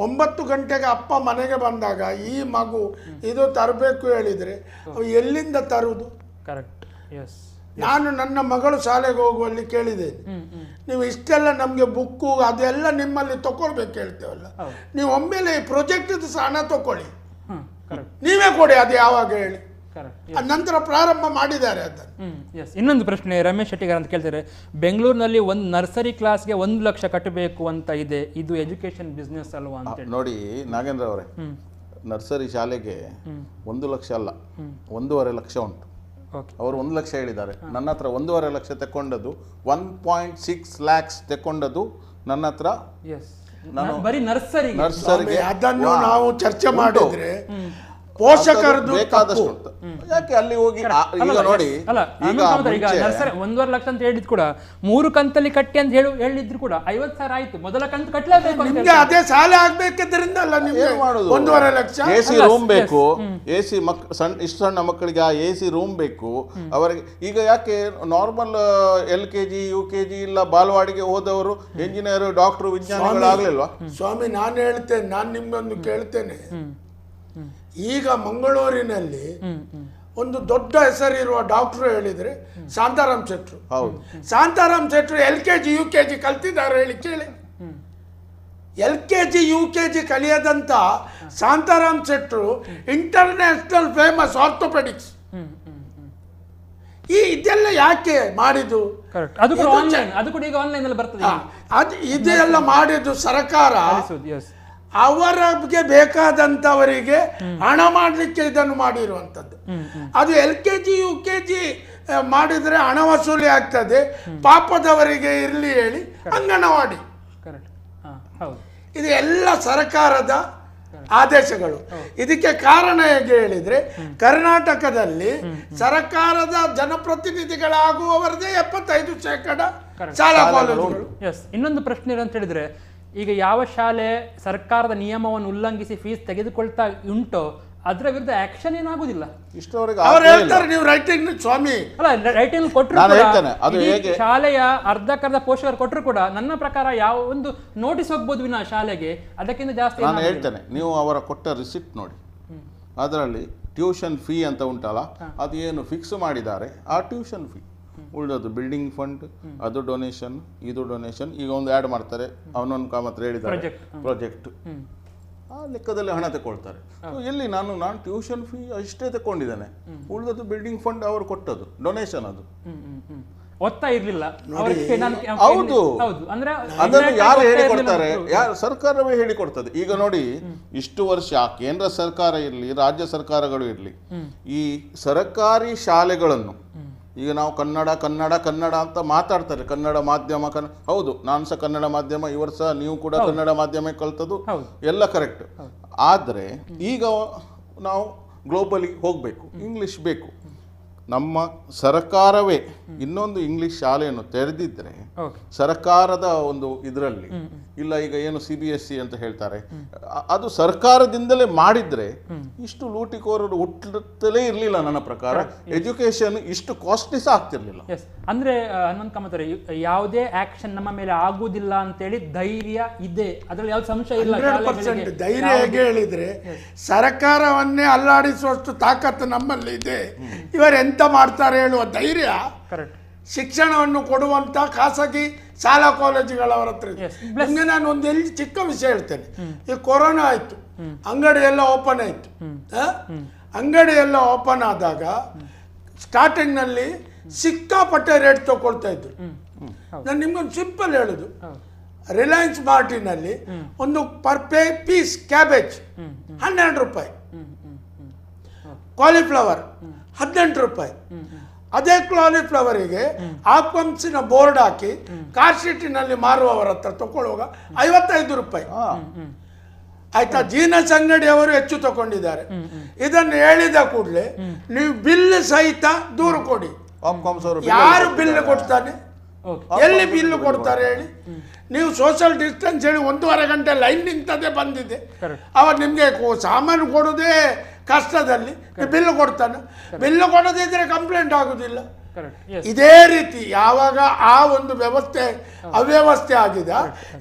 9 ಗಂಟೆಗೆ ಅಪ್ಪ ಮನೆಗೆ ಬಂದಾಗ ಈ ಮಗು ಇದು ತರಬೇಕು ಹೇಳಿದ್ರೆ ಎಲ್ಲಿಂದ ತರುವುದು? ನಾನು ನನ್ನ ಮಗಳು ಶಾಲೆಗೆ ಹೋಗುವಲ್ಲಿ ಕೇಳಿದ್ದೇನೆ, ನೀವು ಇಷ್ಟೆಲ್ಲ ನಮಗೆ ಬುಕ್ಕು ಅದೆಲ್ಲ ನಿಮ್ಮಲ್ಲಿ ತಗೊಳ್ಬೇಕು ಹೇಳ್ತೇವಲ್ಲ, ನೀವು ಒಮ್ಮೆಲೆ ಈ ಪ್ರಾಜೆಕ್ಟ್ ಸಹ ಹಣ ತಗೊಳ್ಳಿ, ನೀವೇ ಕೊಡಿ, ಅದು ಯಾವಾಗ ಹೇಳಿ. ನಂತರ ಪ್ರಾರಂಭ ಮಾಡಿದ್ದಾರೆ ಅದನ್ನು. ಇನ್ನೊಂದು ಪ್ರಶ್ನೆ ರಮೇಶ್ ಶೆಟ್ಟಿಗಾರ್ ಅಂತ ಕೇಳ್ತಾರೆ, ಬೆಂಗಳೂರಿನಲ್ಲಿ ಒಂದು ನರ್ಸರಿ ಕ್ಲಾಸ್ಗೆ 1 ಲಕ್ಷ ಕಟ್ಟಬೇಕು ಅಂತ ಇದೆ, ಇದು ಎಜುಕೇಶನ್ ಬಿಸ್ನೆಸ್ ಅಲ್ವಾ ಅಂತ ನೋಡಿ. ನಾಗೇಂದ್ರ ಅವರೇ, ನರ್ಸರಿ ಶಾಲೆಗೆ 1 ಲಕ್ಷ ಅಲ್ಲ, 1.5 ಲಕ್ಷ ಉಂಟು. ಅವರು 1 ಲಕ್ಷ ಹೇಳಿದ್ದಾರೆ, ನನ್ನ ಹತ್ರ 1.5 ಲಕ್ಷ ತಕೊಂಡದ್ದು, 1.6 lakhs ತಕೊಂಡದ್ದು ನನ್ನ ಹತ್ರ. ಬರೀ ನರ್ಸರಿಗೆ ಅದನ್ನು ನಾವು ಚರ್ಚೆ ಮಾಡಿದ್ರೆ ಪೋಷಕರದ್ದು ಬೇಕಾದಷ್ಟು ಉಂಟು. ಯಾಕೆ ಅಲ್ಲಿ ಹೋಗಿ ಈಗ ನೋಡಿ, ಈಗ 1.5 ಲಕ್ಷ ಅಂತ ಹೇಳಿದ್ ಕೂಡ 3 ಕಂತಲ್ಲಿ ಕಟ್ಟಿ ಅಂತ ಹೇಳಿದ್ರು ಕೂಡ 50,000 ಆಯ್ತು, ಮೊದಲ ಕಂತು ಕಟ್ಟಲೇಬೇಕು. ನಿಮ್ಗೆ ಅದೇ ಶಾಲೆ ಆಗ್ಬೇಕಿದ್ರಿಂದ ಅಲ್ಲ ನಿಮ್ಗೆ 1.5 ಲಕ್ಷ. AC ರೂಮ್ ಬೇಕು, AC ಇಷ್ಟು ಸಣ್ಣ ಮಕ್ಕಳಿಗೆ ಆ AC ರೂಮ್ ಬೇಕು ಅವರಿಗೆ. ಈಗ ಯಾಕೆ ನಾರ್ಮಲ್ LKG UKG ಇಲ್ಲ ಬಾಲವಾಡಿಗೆ ಹೋದವರು ಇಂಜಿನಿಯರ್ ಡಾಕ್ಟರ್ ವಿಜ್ಞಾನಿಗಳಾಗ್ಲಿಲ್ವಾ? ಸ್ವಾಮಿ, ನಾನು ಹೇಳ್ತೇನೆ, ನಾನು ನಿಮ್ಗೊಂದು ಕೇಳ್ತೇನೆ. ಈಗ ಮಂಗಳೂರಿನಲ್ಲಿ ಒಂದು ದೊಡ್ಡ ಹೆಸರಿರುವ ಡಾಕ್ಟರ್ ಹೇಳಿದ್ರೆ ಶಾಂತಾರಾಮ್ ಶೆಟ್ರು. ಶಾಂತಾರಾಮ್ ಶೆಟ್ರು LKG UKG ಕಲ್ತಿದ್ದಾರೆ ಹೇಳಿ ಕೇಳಿ. LKG UKG ಕಲಿಯದಂತ ಶಾಂತಾರಾಮ್ ಶೆಟ್ರು ಇಂಟರ್ನ್ಯಾಷನಲ್ ಫೇಮಸ್ ಆರ್ಥೋಪೆಡಿಕ್ಸ್. ಇದೆಲ್ಲ ಯಾಕೆ ಮಾಡಿದ್ದು? ಇದೆಲ್ಲ ಮಾಡಿದ್ದು ಸರ್ಕಾರ ಅವರಿಗೆ ಬೇಕಾದಂಥವರಿಗೆ ಹಣ ಮಾಡಲಿಕ್ಕೆ ಇದನ್ನು ಮಾಡಿರುವಂಥದ್ದು. ಅದು LKG UKG ಮಾಡಿದರೆ ಹಣ ವಸೂಲಿ ಆಗ್ತದೆ, ಪಾಪದವರಿಗೆ ಇರಲಿ ಹೇಳಿ ಅಂಗನವಾಡಿ. ಇದು ಎಲ್ಲ ಸರ್ಕಾರದ ಆದೇಶಗಳು. ಇದಕ್ಕೆ ಕಾರಣ ಹೇಗೆ ಹೇಳಿದ್ರೆ, ಕರ್ನಾಟಕದಲ್ಲಿ ಸರ್ಕಾರದ ಜನಪ್ರತಿನಿಧಿಗಳಾಗುವವರದೇ 75% ಶಾಲಾ ಕಾಲೇಜುಗಳು. ಇನ್ನೊಂದು ಪ್ರಶ್ನೆ ಅಂತ ಹೇಳಿದ್ರೆ, ಈಗ ಯಾವ ಶಾಲೆ ಸರ್ಕಾರದ ನಿಯಮವನ್ನು ಉಲ್ಲಂಘಿಸಿ ಫೀಸ್ ತೆಗೆದುಕೊಳ್ತಾ ಉಂಟೋ ಅದರ ವಿರುದ್ಧ ಆಕ್ಷನ್ ಏನಾಗುದಿಲ್ಲ. ಅವರು ಹೇಳ್ತಾರೆ ನೀವು ರೈಟಿಂಗ್ ಸ್ವಾಮಿ, ಅಲ್ಲ ರೈಟಿಂಗ್ ಕೊಟ್ಟರು ಶಾಲೆಯ ಅರ್ಧಕ್ಕರ್ಧ ಪೋಷಕರು ಕೊಟ್ಟರು ಕೂಡ ನನ್ನ ಪ್ರಕಾರ ಯಾವ ಒಂದು ನೋಟಿಸ್ ಹೋಗ್ಬೋದು ವಿನ ಶಾಲೆಗೆ ಅದಕ್ಕಿಂತ ಜಾಸ್ತಿ. ನಾನು ಹೇಳ್ತೇನೆ, ನೀವು ಅವರ ಕೊಟ್ಟ ರಿಸಿಪ್ಟ್ ನೋಡಿ, ಅದರಲ್ಲಿ ಟ್ಯೂಷನ್ ಫೀ ಅಂತ ಉಂಟಲ್ಲ, ಅದು ಏನು ಫಿಕ್ಸ್ ಮಾಡಿದ್ದಾರೆ ಆ ಟ್ಯೂಷನ್ ಫೀ, ಉಳಿದದ್ದು ಬಿಲ್ಡಿಂಗ್ ಫಂಡ್, ಅದು ಡೊನೇಷನ್, ಇದು ಡೊನೇಷನ್, ಈಗ ಒಂದು ಆ್ಯಡ್ ಮಾಡ್ತಾರೆ ಅವನೊಂದು ಕಾಮತ್ರ ಹೇಳಿದ್ದಾರೆ ಪ್ರಾಜೆಕ್ಟ್, ಆ ಲೆಕ್ಕದಲ್ಲಿ ಹಣ ತಗೊಳ್ತಾರೆ. ಎಲ್ಲಿ ನಾನು ಟ್ಯೂಷನ್ ಫೀ ಅಷ್ಟೇ ತಗೊಂಡಿದ್ದೇನೆ, ಉಳಿದದ್ದು ಬಿಲ್ಡಿಂಗ್ ಫಂಡ್ ಅವರು ಕೊಟ್ಟದ್ದು ಡೊನೇಷನ್, ಅದು ಒತ್ತ ಇರ್ಲಿಲ್ಲ. ಹೌದು, ಅದನ್ನು ಯಾರು ಹೇಳಿಕೊಡ್ತಾರೆ? ಯಾರು? ಸರ್ಕಾರವೇ ಹೇಳಿಕೊಡ್ತದೆ. ಈಗ ನೋಡಿ, ಇಷ್ಟು ವರ್ಷ ಕೇಂದ್ರ ಸರ್ಕಾರ ಇರಲಿ, ರಾಜ್ಯ ಸರ್ಕಾರಗಳು ಇರಲಿ, ಈ ಸರ್ಕಾರಿ ಶಾಲೆಗಳನ್ನು ಈಗ ನಾವು ಕನ್ನಡ ಕನ್ನಡ ಕನ್ನಡ ಅಂತ ಮಾತಾಡ್ತಾರೆ, ಕನ್ನಡ ಮಾಧ್ಯಮ ಹೌದು, ನಾನು ಸಹ ಕನ್ನಡ ಮಾಧ್ಯಮ, ಈ ವರ್ಷ ನೀವು ಕೂಡ ಕನ್ನಡ ಮಾಧ್ಯಮ ಕಲ್ತದ್ದು ಎಲ್ಲ ಕರೆಕ್ಟ್. ಆದರೆ ಈಗ ನಾವು ಗ್ಲೋಬಲಿ ಹೋಗಬೇಕು, ಇಂಗ್ಲಿಷ್ ಬೇಕು. ನಮ್ಮ ಸರ್ಕಾರವೇ ಇನ್ನೊಂದು ಇಂಗ್ಲಿಷ್ ಶಾಲೆಯನ್ನು ತೆರೆದಿದ್ರೆ ಸರ್ಕಾರದ ಒಂದು ಇದರಲ್ಲಿ ಇಲ್ಲ, ಈಗ ಏನು CBSE ಅಂತ ಹೇಳ್ತಾರೆ, ಅದು ಸರ್ಕಾರದಿಂದಲೇ ಮಾಡಿದ್ರೆ ಇಷ್ಟು ಲೂಟಿಕೋರರು ಹುಟ್ಟುತ್ತಲೇ ಇರಲಿಲ್ಲ. ನನ್ನ ಪ್ರಕಾರ ಎಜುಕೇಶನ್ ಇಷ್ಟು ಕಾಸ್ಟ್ಲಿ ಸಹ ಆಗ್ತಿರ್ಲಿಲ್ಲ. ಅಂದ್ರೆ ಹನುಮಂತ ಕಾಮತ್, ಯಾವುದೇ ಆಕ್ಷನ್ ನಮ್ಮ ಮೇಲೆ ಆಗುದಿಲ್ಲ ಅಂತೇಳಿ ಧೈರ್ಯ ಇದೆ, ಅದ್ರಲ್ಲಿ ಯಾವ್ದು ಸಂಶಯ ಇಲ್ಲ. 100% ಧೈರ್ಯ ಹೇಗೆ ಹೇಳಿದ್ರೆ, ಸರ್ಕಾರವನ್ನೇ ಅಲ್ಲಾಡಿಸುವಷ್ಟು ತಾಕತ್ತು ನಮ್ಮಲ್ಲಿ ಇದೆ. ಇವರೆಂತ ಮಾಡ್ತಾರೆ ಹೇಳುವ ಧೈರ್ಯ ಶಿಕ್ಷಣವನ್ನು ಕೊಡುವಂತ ಖಾಸಗಿ ಶಾಲಾ ಕಾಲೇಜುಗಳವರ ಹತ್ರ ಇದೆ. ನಿಮಗೆ ನಾನು ಒಂದು ಚಿಕ್ಕ ವಿಷಯ ಹೇಳ್ತೇನೆ. ಈ ಕೊರೋನಾ ಆಯ್ತು, ಅಂಗಡಿ ಎಲ್ಲ ಓಪನ್ ಆಯ್ತು. ಅಂಗಡಿ ಎಲ್ಲ ಓಪನ್ ಆದಾಗ ಸ್ಟಾರ್ಟಿಂಗ್ ನಲ್ಲಿ ಸಿಕ್ಕಾಪಟ್ಟೆ ರೇಟ್ ತಗೊಳ್ತಾ ಇದ್ರು. ನಾನು ನಿಮ್ಗೊಂದು ಸಿಂಪಲ್ ಹೇಳುದು, ರಿಲಯನ್ಸ್ ಮಾರ್ಟಿನಲ್ಲಿ ಒಂದು ಪರ್ ಪೀಸ್ ಕ್ಯಾಬೇಜ್ 12 ರೂಪಾಯಿ, ಕಾಲಿಫ್ಲವರ್ 18 ರೂಪಾಯಿ. ಅದೇ ಕಾಲಿಫ್ಲವರಿಗೆ ಆಪ್ಕಮ್ಸಿನ ಬೋರ್ಡ್ ಹಾಕಿ ಕಾರ್ಶೀಟಿನಲ್ಲಿ ಮಾರುವವರ ಹತ್ರ ತಗೊಳ್ಳುವಾಗ 55 ರೂಪಾಯಿ. ಆಯ್ತಾ? ಜೀನಸ್ ಅಂಗಡಿಯವರು ಹೆಚ್ಚು ತಗೊಂಡಿದ್ದಾರೆ. ಇದನ್ನು ಹೇಳಿದ ಕೂಡಲೇ ನೀವು ಬಿಲ್ ಸಹಿತ ದೂರು ಕೊಡಿ. ಯಾರು ಬಿಲ್ ಕೊಡ್ತಾನೆ? ಎಲ್ಲಿ ಬಿಲ್ ಕೊಡ್ತಾರೆ ಹೇಳಿ? ನೀವು ಸೋಷಿಯಲ್ ಡಿಸ್ಟೆನ್ಸ್ ಹೇಳಿ 1.5 ಗಂಟೆ ಲೈನ್ ನಿಂತದೇ ಬಂದಿದೆ. ಅವಾಗ ನಿಮಗೆ ಸಾಮಾನು ಕೊಡೋದೇ ಕಷ್ಟದಲ್ಲಿ ಬಿಲ್ ಕೊಡ್ತಾನೆ. ಬಿಲ್ ಕೊಡದಿದ್ರೆ ಕಂಪ್ಲೇಂಟ್ ಆಗುದಿಲ್ಲ. ಇದೇ ರೀತಿ ಯಾವಾಗ ಆ ಒಂದು ವ್ಯವಸ್ಥೆ ಅವ್ಯವಸ್ಥೆ ಆಗಿದೆ,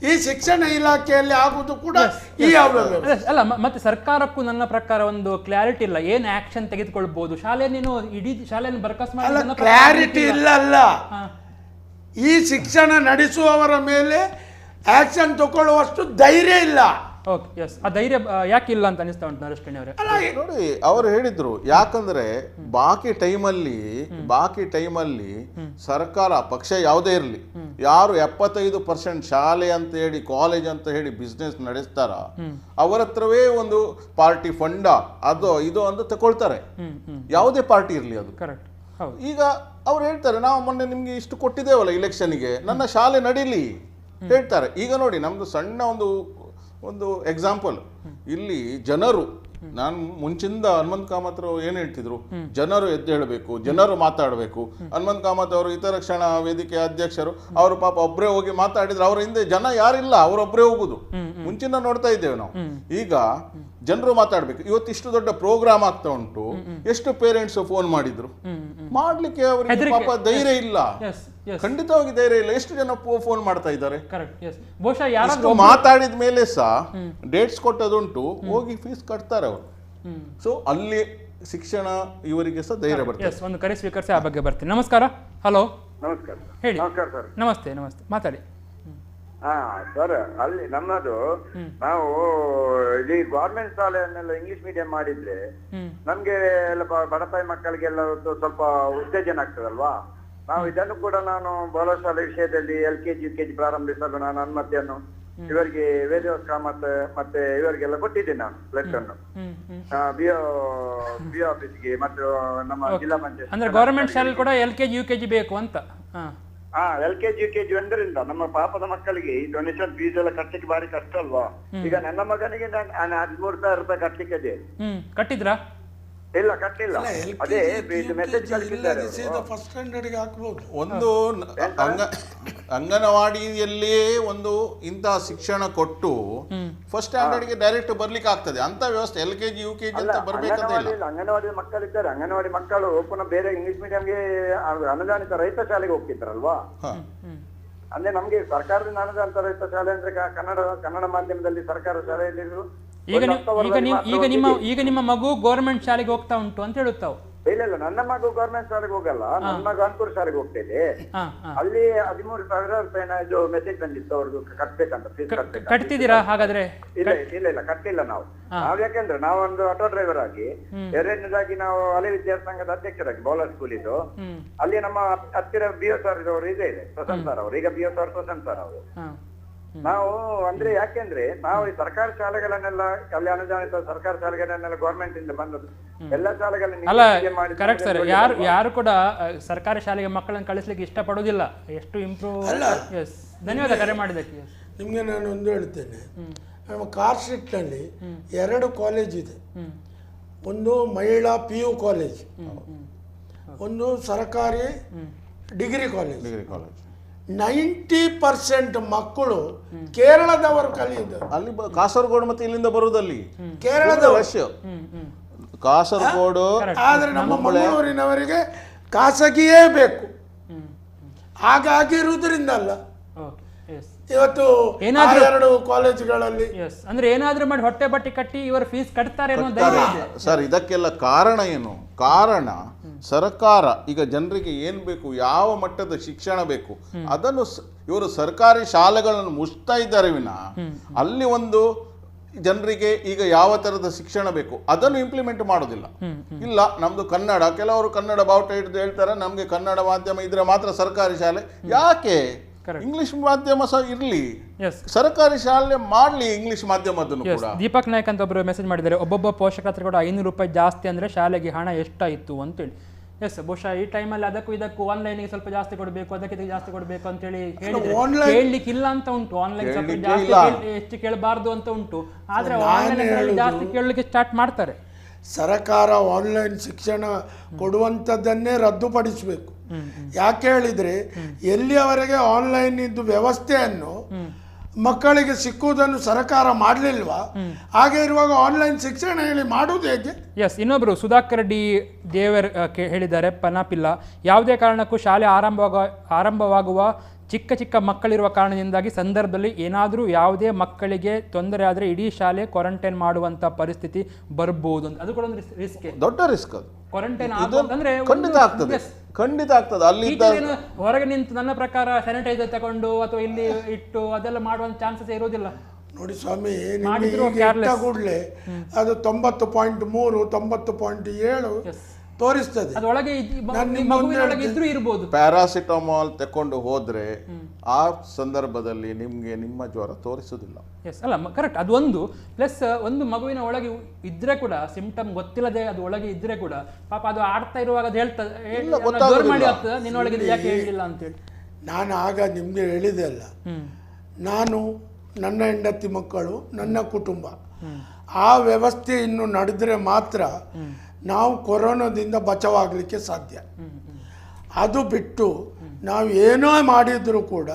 ಈ ಶಿಕ್ಷಣ ಇಲಾಖೆಯಲ್ಲಿ ಆಗುದು ಕೂಡ ಈ ಅವ್ಯವಸ್ಥೆ ಅಲ್ಲ. ಮತ್ತೆ ಸರ್ಕಾರಕ್ಕೂ ನನ್ನ ಪ್ರಕಾರ ಒಂದು ಕ್ಲಾರಿಟಿ ಇಲ್ಲ, ಏನ್ ಆಕ್ಷನ್ ತೆಗೆದುಕೊಳ್ಬಹುದು. ಶಾಲೆ ನೀನು ಇಡೀ ಶಾಲೆಯನ್ನು ಬರ್ಕಾಸ್ ಮಾಡಿ ಕ್ಲಾರಿಟಿ ಇಲ್ಲ. ಈ ಶಿಕ್ಷಣ ನಡೆಸುವವರ ಮೇಲೆ ಆಕ್ಷನ್ ತಗೊಳ್ಳುವಷ್ಟು ಧೈರ್ಯ ಇಲ್ಲ. ಆ ಧೈರ್ಯ ಯಾಕೆ ಇಲ್ಲ ಅಂತ ಅನಿಸ್ತಾ ಉಂಟು ನರೇಶ್ ಅವರೇ? ನೋಡಿ, ಅವರು ಹೇಳಿದ್ರು, ಯಾಕಂದ್ರೆ ಬಾಕಿ ಟೈಮಲ್ಲಿ ಸರ್ಕಾರ ಪಕ್ಷ ಯಾವುದೇ ಇರಲಿ, ಯಾರು 75% ಶಾಲೆ ಅಂತ ಹೇಳಿ ಕಾಲೇಜ್ ಅಂತ ಹೇಳಿ ಬಿಸ್ನೆಸ್ ನಡೆಸ್ತಾರ ಅವರ ಹತ್ರವೇ ಒಂದು ಪಾರ್ಟಿ ಫಂಡ ಅದು ಇದು ಅಂತ ತಗೊಳ್ತಾರೆ. ಯಾವುದೇ ಪಾರ್ಟಿ ಇರಲಿ ಅದು. ಈಗ ಅವ್ರು ಹೇಳ್ತಾರೆ, ನಾವು ಮೊನ್ನೆ ನಿಮ್ಗೆ ಇಷ್ಟು ಕೊಟ್ಟಿದ್ದೇವಲ್ಲ ಇಲೆಕ್ಷನ್ಗೆ, ನನ್ನ ಶಾಲೆ ನಡೀಲಿ ಹೇಳ್ತಾರೆ. ಈಗ ನೋಡಿ, ನಮ್ದು ಸಣ್ಣ ಒಂದು ಎಕ್ಸಾಂಪಲ್, ಇಲ್ಲಿ ಜನರು, ನಾನು ಮುಂಚಿಂದ ಹನುಮಂತ್ ಕಾಮತ್ ಅವರು ಏನ್ ಹೇಳ್ತಿದ್ರು, ಜನರು ಎದ್ದು ಹೇಳಬೇಕು, ಜನರು ಮಾತಾಡಬೇಕು. ಹನುಮಂತ್ ಕಾಮತ್ ಅವರು ಹಿತರಕ್ಷಣಾ ವೇದಿಕೆ ಅಧ್ಯಕ್ಷರು, ಅವರು ಪಾಪ ಒಬ್ಬರೇ ಹೋಗಿ ಮಾತಾಡಿದ್ರು, ಅವರ ಹಿಂದೆ ಜನ ಯಾರಿಲ್ಲ, ಅವರೊಬ್ಬರೇ ಹೋಗುದು. ಮುಂಚಿನ ನೋಡ್ತಾ ಇದ್ದೇವೆ ನಾವು. ಈಗ ಜನರು ಮಾತಾಡ್ಬೇಕು. ಇವತ್ತು ಇಷ್ಟು ದೊಡ್ಡ ಪ್ರೋಗ್ರಾಮ್ ಆಗ್ತಾ ಉಂಟು, ಎಷ್ಟು ಪೇರೆಂಟ್ಸ್ ಫೋನ್ ಮಾಡಿದ್ರು, ಮಾಡ್ಲಿಕ್ಕೆ ಅವರಿಗೆ ಪಾಪ ಧೈರ್ಯ ಇಲ್ಲ, ಖಂಡಿತವಾಗಿ ಧೈರ್ಯ ಇಲ್ಲ. ಎಷ್ಟು ಜನ ಫೋನ್ ಮಾಡ್ತಾ ಇದ್ದಾರೆ. ಮಾತಾಡಿದ ಮೇಲೆ ಸಹ ಡೇಟ್ಸ್ ಕೊಟ್ಟದುಂಟು, ಹೋಗಿ ಫೀಸ್ ಕಟ್ತಾರೆ ಅವರು. ಸೊ ಅಲ್ಲಿ ಶಿಕ್ಷಣ ಇವರಿಗೆ ಸಹ ಧೈರ್ಯ ಬರ್ತದೆ. ಒಂದು ಕರೆ ಸ್ವೀಕರಿಸಿ ಆ ಬಗ್ಗೆ ಬರ್ತೀನಿ. ನಮಸ್ಕಾರ. ಹಲೋ, ನಮಸ್ಕಾರ. ಹೇಳಿ. ನಮಸ್ಕಾರ ಸರ್. ನಮಸ್ತೆ ಮಾತಾಡಿ. ಸರ್, ಅಲ್ಲಿ ನಮ್ಮದು ನಾವು ಈ ಗೌರ್ಮೆಂಟ್ ಶಾಲೆಯನ್ನೆಲ್ಲ ಇಂಗ್ಲಿಷ್ ಮೀಡಿಯಂ ಮಾಡಿದ್ರೆ ನಮ್ಗೆ ಎಲ್ಲ ಬಡಪಾಯಿ ಮಕ್ಕಳಿಗೆಲ್ಲ ಸ್ವಲ್ಪ ಉತ್ತೇಜನ ಆಗ್ತದಲ್ವಾ? ನಾವು ಇದನ್ನು ಕೂಡ ನಾನು ಬಹುಶಃ ವಿಷಯದಲ್ಲಿ LKG UKG ಪ್ರಾರಂಭಿಸಲು ನಾನು ಅನುಮತಿಯನ್ನು ಇವರಿಗೆ ವೇದೋಸ್ಕ ಮತ್ತೆ ಇವರಿಗೆಲ್ಲ ಕೊಟ್ಟಿದ್ದೇನೆ ನಾನು ಲೆಟರ್ ಅನ್ನು BO ಆಫೀಸ್ಗೆ ಮತ್ತು ನಮ್ಮ ಜಿಲ್ಲಾ ಪಂಚಾಯತ್. ಅಂದ್ರೆ ಗವರ್ಮೆಂಟ್ ಶಾಲೆ ಕೂಡ LKG UKG ಬೇಕು ಅಂತ. LKG UKG ಒಂದರಿಂದ ನಮ್ಮ ಪಾಪದ ಮಕ್ಕಳಿಗೆ ಈ ಡೊನೇಷನ್ ಫೀಸ್ ಎಲ್ಲ ಕಟ್ಟಲಿಕ್ಕೆ ಬಾರಿ ಕಷ್ಟ ಅಲ್ವಾ? ಈಗ ನನ್ನ ಮಗನಿಗೆ ನಾನು 13,000 ರೂಪಾಯಿ ಕಟ್ಟಲಿಕ್ಕೆ ಇದೆ. ಕಟ್ಟಿದ್ರಾ? ಇಲ್ಲ, ಕಟ್ಟಿಲ್ಲ. ಅದೇ ಮೆಸೇಜ್ ಕಳಿಸಿದ್ದಾರೆ. ಫಸ್ಟ್ ಸ್ಟ್ಯಾಂಡರ್ಡ್ ಗೆ ಹಾಕಬಹುದು. ಒಂದು ಅಂಗನವಾಡಿಯಲ್ಲಿಯೇ ಒಂದು ಇಂತಹ ಶಿಕ್ಷಣ ಕೊಟ್ಟು ಫಸ್ಟ್ ಸ್ಟ್ಯಾಂಡರ್ಡ್ ಗೆ ಡೈರೆಕ್ಟ್ ಬರ್ಲಿಕ್ಕೆ ಆಗ್ತದೆ ಅಂತ ವ್ಯವಸ್ಥೆ. LKG UKG ಅಂತ ಬರ್ಬೇಕಂತ ಇಲ್ಲ. ಅಂಗನವಾಡಿ ಮಕ್ಕಳಿದ್ದಾರೆ. ಅಂಗನವಾಡಿ ಮಕ್ಕಳು ಪುನಃ ಬೇರೆ ಇಂಗ್ಲಿಷ್ ಮೀಡಿಯಂಗೆ ಅನುದಾನಿತ ರೈತ ಶಾಲೆಗೆ ಹೋಗ್ತಿದ್ದಾರಲ್ವಾ? ಅಂದ್ರೆ ನಮ್ಗೆ ಸರ್ಕಾರದಿಂದ ಅನುದಾನಿತ ರೈತ ಶಾಲೆ ಅಂದ್ರೆ ಕನ್ನಡ ಮಾಧ್ಯಮದಲ್ಲಿ ಸರ್ಕಾರ ಶಾಲೆಯಲ್ಲಿ ಈಗ ನಿಮ್ಮ ಮಗು ಗೌರ್ಮೆಂಟ್ ಶಾಲೆಗೆ ಹೋಗ್ತಾ ಉಂಟು ಅಂತ ಹೇಳುತ್ತಾವು. ಇಲ್ಲ ನನ್ನ ಮಗು ಗವರ್ಮೆಂಟ್ ಶಾಲೆಗೆ ಹೋಗಲ್ಲ, ನನ್ನ ಮಗ ಕಾನ್ಪುರ್ ಶಾಲೆಗೆ ಹೋಗ್ತೇನೆ. ಅಲ್ಲಿ 13,000 ರೂಪಾಯಿನ ಇದು ಮೆಸೇಜ್ ಬಂದಿತ್ತು ಅವ್ರದ್ದು ಕಟ್ಬೇಕಂತ, ಫೀಸ್ ಕಟ್ಬೇಕು. ಕಟ್ತಿದ್ದೀರಾ ಹಾಗಾದ್ರೆ? ಇಲ್ಲ ಕಟ್ಟಿಲ್ಲ ನಾವು. ಯಾಕೆಂದ್ರೆ ನಾವೊಂದು ಆಟೋ ಡ್ರೈವರ್ ಆಗಿ, ಎರಡನೇದಾಗಿ ನಾವು ಹಳೆ ವಿದ್ಯಾರ್ಥಿ ಸಂಘದ ಅಧ್ಯಕ್ಷರಾಗಿ ಬೌಲರ್ ಸ್ಕೂಲ್ ಇದು, ಅಲ್ಲಿ ನಮ್ಮ ಹತ್ತಿರ BO ಸರ್ ಅವರು ಇದೆ ಪ್ರಶಾಂತ್ ಸರ್ ಅವರು, ಈಗ BO ಸರ್ ಪ್ರಶಾಂತ್ ಸರ್ ಅವರು. ನಾವು ಅಂದ್ರೆ ಯಾಕೆಂದ್ರೆ ನಾವು ಈ ಸರ್ಕಾರಿ ಶಾಲೆಗಳನ್ನೆಲ್ಲ ಅಲ್ಲಿ ಅನುದಾನಿತ ಸರ್ಕಾರಿ ಶಾಲೆಗಳನ್ನೆಲ್ಲ ಗವರ್ಮೆಂಟ್ ಇಂದ ಬಂದದ್ದು ಎಲ್ಲ ಶಾಲೆಗಳನ್ನ ಕರೆಕ್ಟ್ ಸರ್. ಯಾರು ಕೂಡ ಸರ್ಕಾರಿ ಶಾಲೆಗೆ ಮಕ್ಕಳನ್ನು ಕಳಿಸ್ಲಿಕ್ಕೆ ಇಷ್ಟಪಡೋದಿಲ್ಲ. ಎಷ್ಟು ಇಂಪ್ರೂವ್. ಎಸ್, ಧನ್ಯವಾದ ಕರೆ ಮಾಡಿದ್ದಕ್ಕೆ. ನಿಮಗೆ ನಾನು ಒಂದು ಹೇಳ್ತೇನೆ, ನಮ್ಮ ಕಾರ್ಶಿಟ್ನಲ್ಲಿ 2 ಕಾಲೇಜ್ ಇದೆ. ಒಂದು ಮಹಿಳಾ PU ಕಾಲೇಜ್, ಒಂದು ಸರ್ಕಾರಿ ಡಿಗ್ರಿ ಕಾಲೇಜ್. 90% ಮಕ್ಕಳು ಕೇರಳದವರು ಕಲಿಯುವುದು. ಅಲ್ಲಿ ಕಾಸರಗೋಡು ಮತ್ತೆ ಇಲ್ಲಿಂದ ಬರುವುದಲ್ಲಿ ಕೇರಳದವರು, ಕಾಸರಗೋಡು. ಆದ್ರೆ ನಮ್ಮ ಮಂಗಳೂರಿನವರಿಗೆ ಖಾಸಗಿಯೇ ಬೇಕು. ಹಾಗಾಗಿರುವುದರಿಂದ ಅಲ್ಲ ಇವತ್ತು 2 ಕಾಲೇಜುಗಳಲ್ಲಿ ಅಂದ್ರೆ ಏನಾದ್ರೂ ಮಾಡಿ ಹೊಟ್ಟೆ ಬಟ್ಟೆ ಕಟ್ಟಿ ಇವರು ಫೀಸ್ ಕಟ್ತಾರೆ. ಸರ್, ಇದಕ್ಕೆಲ್ಲ ಕಾರಣ ಏನು? ಕಾರಣ ಸರ್ಕಾರ ಈಗ ಜನರಿಗೆ ಏನು ಬೇಕು, ಯಾವ ಮಟ್ಟದ ಶಿಕ್ಷಣ ಬೇಕು ಅದನ್ನು ಇವರು ಸರ್ಕಾರಿ ಶಾಲೆಗಳನ್ನು ಮುಚ್ತಾ ಇದ್ದಾರೆ ವಿನ ಅಲ್ಲಿ ಒಂದು ಜನರಿಗೆ ಈಗ ಯಾವ ತರದ ಶಿಕ್ಷಣ ಬೇಕು ಅದನ್ನು ಇಂಪ್ಲಿಮೆಂಟ್ ಮಾಡೋದಿಲ್ಲ. ಇಲ್ಲ, ನಮ್ದು ಕನ್ನಡ, ಕೆಲವರು ಕನ್ನಡ ಬಾವುಟ ಹಿಡಿದು ಹೇಳ್ತಾರೆ ನಮ್ಗೆ ಕನ್ನಡ ಮಾಧ್ಯಮ ಇದ್ರೆ ಮಾತ್ರ ಸರ್ಕಾರಿ ಶಾಲೆ. ಯಾಕೆ? ಇಂಗ್ಲಿಷ್ ಮಾಧ್ಯಮ ಸಹ ಇರ್ಲಿ, ಸರ್ಕಾರಿ ಶಾಲೆ ಮಾಡ್ಲಿ ಇಂಗ್ಲಿಷ್ ಮಾಧ್ಯಮದನ್ನು ಕೂಡ. ದೀಪಕ್ ನಾಯ್ಕ್ ಅಂತ ಒಬ್ಬರು ಮೆಸೇಜ್ ಮಾಡಿದ್ದಾರೆ, ಒಬ್ಬೊಬ್ಬ ಪೋಷಕರ ಹತ್ರ ಕೂಡ 500 ರೂಪಾಯಿ ಜಾಸ್ತಿ ಅಂದ್ರೆ ಶಾಲೆಗೆ ಹಣ ಎಷ್ಟಾಯಿತು ಅಂತೇಳಿ. ಎಸ್, ಬಹುಶಃ ಈ ಟೈಮಲ್ಲಿ ಅದಕ್ಕೂ ಇದಕ್ಕೂ ಆನ್ಲೈನ್ಗೆ ಸ್ವಲ್ಪ ಜಾಸ್ತಿ ಕೊಡಬೇಕು, ಅದಕ್ಕೆ ಜಾಸ್ತಿ ಕೊಡಬೇಕು ಅಂತ ಹೇಳಿ ಹೇಳಲಿಕ್ಕೆ ಇಲ್ಲ ಅಂತ ಉಂಟು. ಆನ್ಲೈನ್ ಸ್ವಲ್ಪ ಜಾಸ್ತಿ ಹೆಚ್ಚು ಕೇಳಬಾರ್ದು ಅಂತ ಉಂಟು, ಆದ್ರೆ ಆನ್ಲೈನ್ ಜಾಸ್ತಿ ಕೇಳಲಿಕ್ಕೆ ಸ್ಟಾರ್ಟ್ ಮಾಡ್ತಾರೆ. ಸರ್ಕಾರ ಆನ್ಲೈನ್ ಶಿಕ್ಷಣ ಕೊಡುವಂಥದ್ದನ್ನೇ ರದ್ದುಪಡಿಸಬೇಕು. ಯಾಕೆ ಹೇಳಿದ್ರೆ ಎಲ್ಲಿಯವರೆಗೆ ಆನ್ಲೈನ್ ಇದ್ದು ವ್ಯವಸ್ಥೆಯನ್ನು ಮಕ್ಕಳಿಗೆ ಸಿಕ್ಕುವುದನ್ನು ಸರ್ಕಾರ ಮಾಡಲಿಲ್ವಾ, ಹಾಗೆ ಇರುವಾಗ ಆನ್ಲೈನ್ ಶಿಕ್ಷಣ ಹೇಳಿ ಮಾಡುವುದು ಹೇಗೆ? ಎಸ್, ಇನ್ನೊಬ್ರು ಸುಧಾಕರ್ ಡಿ ದೇವರ್ ಹೇಳಿದ್ದಾರೆ, ಪನಾಪಿಲ್ಲ, ಯಾವುದೇ ಕಾರಣಕ್ಕೂ ಶಾಲೆ ಆರಂಭವಾಗುವ ಚಿಕ್ಕ ಮಕ್ಕಳಿರುವ ಕಾರಣದಿಂದಾಗಿ ಸಂದರ್ಭದಲ್ಲಿ ಏನಾದರೂ ಯಾವುದೇ ಮಕ್ಕಳಿಗೆ ತೊಂದರೆ ಆದರೆ ಇಡೀ ಶಾಲೆ ಕ್ವಾರಂಟೈನ್ ಮಾಡುವಂತ ಪರಿಸ್ಥಿತಿ ಬರ್ಬೋದು ಅಂತ. ಅದು ಕೂಡ ಒಂದು ರಿಸ್ಕ್, ದೊಡ್ಡ ರಿಸ್ಕ್. ಅದು ಕ್ವಾರಂಟೈನ್ ಅಂದ್ರೆ ಖಂಡಿತ ಆಗ್ತದೆ. ಅಲ್ಲಿ ಹೊರಗೆ ನಿಂತು ನನ್ನ ಪ್ರಕಾರ ಸ್ಯಾನಿಟೈಸರ್ ತಗೊಂಡು ಅಥವಾ ಇಲ್ಲಿ ಇಟ್ಟು ಅದೆಲ್ಲ ಮಾಡುವಂತ ಚಾನ್ಸಸ್ ಇರೋದಿಲ್ಲ. ನೋಡಿ ಸ್ವಾಮಿ, ಕೂಡಲೇ ಅದು 90.3 90.7 ತೋರಿಸ್ತದೆ. ಪ್ಯಾರಾಸಿಟಮಾಲ್ ತಕೊಂಡು ಹೋದ್ರೆ ಆ ಸಂದರ್ಭದಲ್ಲಿ ನಿಮ್ಗೆ ನಿಮ್ಮ ಜ್ವರ ತೋರಿಸುದಿಲ್ಲ. ಎಸ್, ಅಲ್ಲ ಕರೆಕ್ಟ್. ಅದು ಒಂದು ಪ್ಲಸ್ ಒಂದು ಮಗುವಿನ ಒಳಗೆ ಇದ್ರೆ ಕೂಡ ಸಿಂಪ್ಟಮ್ ಗೊತ್ತಿಲ್ಲದೆ ಅದು ಒಳಗೆ ಇದ್ರೆ ಕೂಡ ಪಾಪ ಅದು ಆಡ್ತಾ ಇರುವಾಗ ಅದು ಹೇಳ್ತದೆ ನಿನ್ನೊಳಗೆ ಯಾಕೆ ಹೇಳಿಲ್ಲ ಅಂತೇಳಿ. ನಾನು ಆಗ ನಿಮ್ಗೆ ಹೇಳಿದೆ ಅಲ್ಲ, ನಾನು ನನ್ನ ಹೆಂಡತಿ ಮಕ್ಕಳು ನನ್ನ ಕುಟುಂಬ ಆ ವ್ಯವಸ್ಥೆ ಇನ್ನು ನಡೆದ್ರೆ ಮಾತ್ರ ನಾವು ಕೊರೋನಾದಿಂದ ಬಚಾವಾಗಲಿಕ್ಕೆ ಸಾಧ್ಯ. ಅದು ಬಿಟ್ಟು ನಾವು ಏನೋ ಮಾಡಿದರೂ ಕೂಡ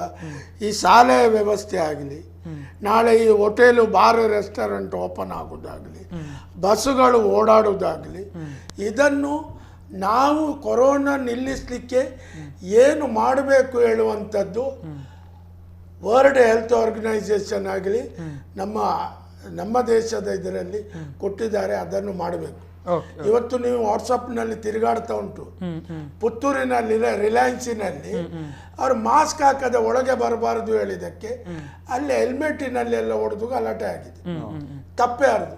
ಈ ಶಾಲೆಯ ವ್ಯವಸ್ಥೆ ಆಗಲಿ, ನಾಳೆ ಈ ಹೋಟೆಲು ಬಾರ್ ರೆಸ್ಟೋರೆಂಟ್ ಓಪನ್ ಆಗೋದಾಗಲಿ, ಬಸ್ಸುಗಳು ಓಡಾಡೋದಾಗಲಿ, ಇದನ್ನು ನಾವು ಕೊರೋನಾ ನಿಲ್ಲಿಸಲಿಕ್ಕೆ ಏನು ಮಾಡಬೇಕು ಹೇಳುವಂಥದ್ದು ವರ್ಲ್ಡ್ ಹೆಲ್ತ್ ಆರ್ಗನೈಸೇಷನ್ ಆಗಲಿ ನಮ್ಮ ದೇಶದ ಇದರಲ್ಲಿ ಕೊಟ್ಟಿದ್ದಾರೆ, ಅದನ್ನು ಮಾಡಬೇಕು. ಇವತ್ತು ನೀವು ವಾಟ್ಸಪ್ನಲ್ಲಿ ತಿರುಗಾಡ್ತಾ ಉಂಟು, ಪುತ್ತೂರಿನಲ್ಲಿ ರಿಲಯನ್ಸಿನಲ್ಲಿ ಅವ್ರು ಮಾಸ್ಕ್ ಹಾಕದೆ ಒಳಗೆ ಬರಬಾರದು ಹೇಳಿದಕ್ಕೆ ಅಲ್ಲಿ ಹೆಲ್ಮೆಟಿನಲ್ಲಿ ಎಲ್ಲ ಹೊಡೆದು ಗಲಾಟೆ ಆಗಿದೆ. ತಪ್ಪೇ ಅರ್ದು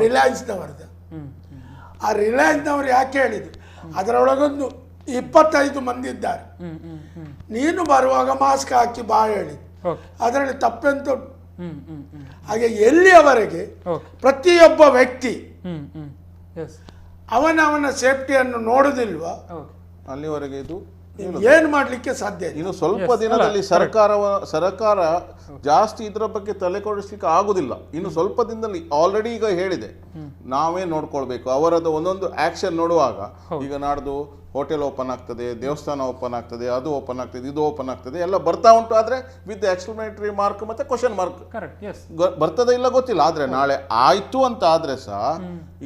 ರಿಲಯನ್ಸ್ನವರ್ದು. ಆ ರಿಲಯನ್ಸ್ನವ್ರು ಯಾಕೆ ಹೇಳಿದ್ರು, ಅದರೊಳಗೊಂದು 25 ಮಂದಿ ಇದ್ದಾರೆ, ನೀನು ಬರುವಾಗ ಮಾಸ್ಕ್ ಹಾಕಿ ಬಾ ಹೇಳಿ, ಅದರಲ್ಲಿ ತಪ್ಪೆಂತ. ಹಾಗೆ ಎಲ್ಲಿಯವರೆಗೆ ಪ್ರತಿಯೊಬ್ಬ ವ್ಯಕ್ತಿ ಅವನ ಸೇಫ್ಟಿಯನ್ನು ನೋಡುದಿಲ್ವಾ ಅಲ್ಲಿವರೆಗೆ ಇದು ಏನು ಮಾಡ್ಲಿಕ್ಕೆ ಸಾಧ್ಯ. ಇನ್ನು ಸ್ವಲ್ಪ ದಿನದಲ್ಲಿ ಸರ್ಕಾರ ಜಾಸ್ತಿ ಇದರ ಬಗ್ಗೆ ತಲೆ ಕೊಡಿಸ್ಲಿಕ್ಕೆ ಆಗುದಿಲ್ಲ. ಇನ್ನು ಸ್ವಲ್ಪ ದಿನದಲ್ಲಿ ಆಲ್ರೆಡಿ ಈಗ ಹೇಳಿದೆ ನಾವೇ ನೋಡ್ಕೊಳ್ಬೇಕು. ಅವರದ್ದು ಒಂದೊಂದು ಆಕ್ಷನ್ ನೋಡುವಾಗ ಈಗ ನಾಡ್ದು ಹೋಟೆಲ್ ಓಪನ್ ಆಗ್ತದೆ, ದೇವಸ್ಥಾನ ಓಪನ್ ಆಗ್ತದೆ, ಅದು ಓಪನ್ ಆಗ್ತದೆ, ಇದು ಓಪನ್ ಆಗ್ತದೆ, ಎಲ್ಲ ಬರ್ತಾ ಉಂಟು. ಆದರೆ ವಿತ್ ಎಕ್ಸ್ಕ್ಲಮೇಟರಿ ಮಾರ್ಕ್ ಮತ್ತೆ ಕ್ವಶನ್ ಮಾರ್ಕ್ ಬರ್ತದೆ ಇಲ್ಲ ಗೊತ್ತಿಲ್ಲ. ಆದರೆ ನಾಳೆ ಆಯ್ತು ಅಂತ ಆದರೆ ಸಹ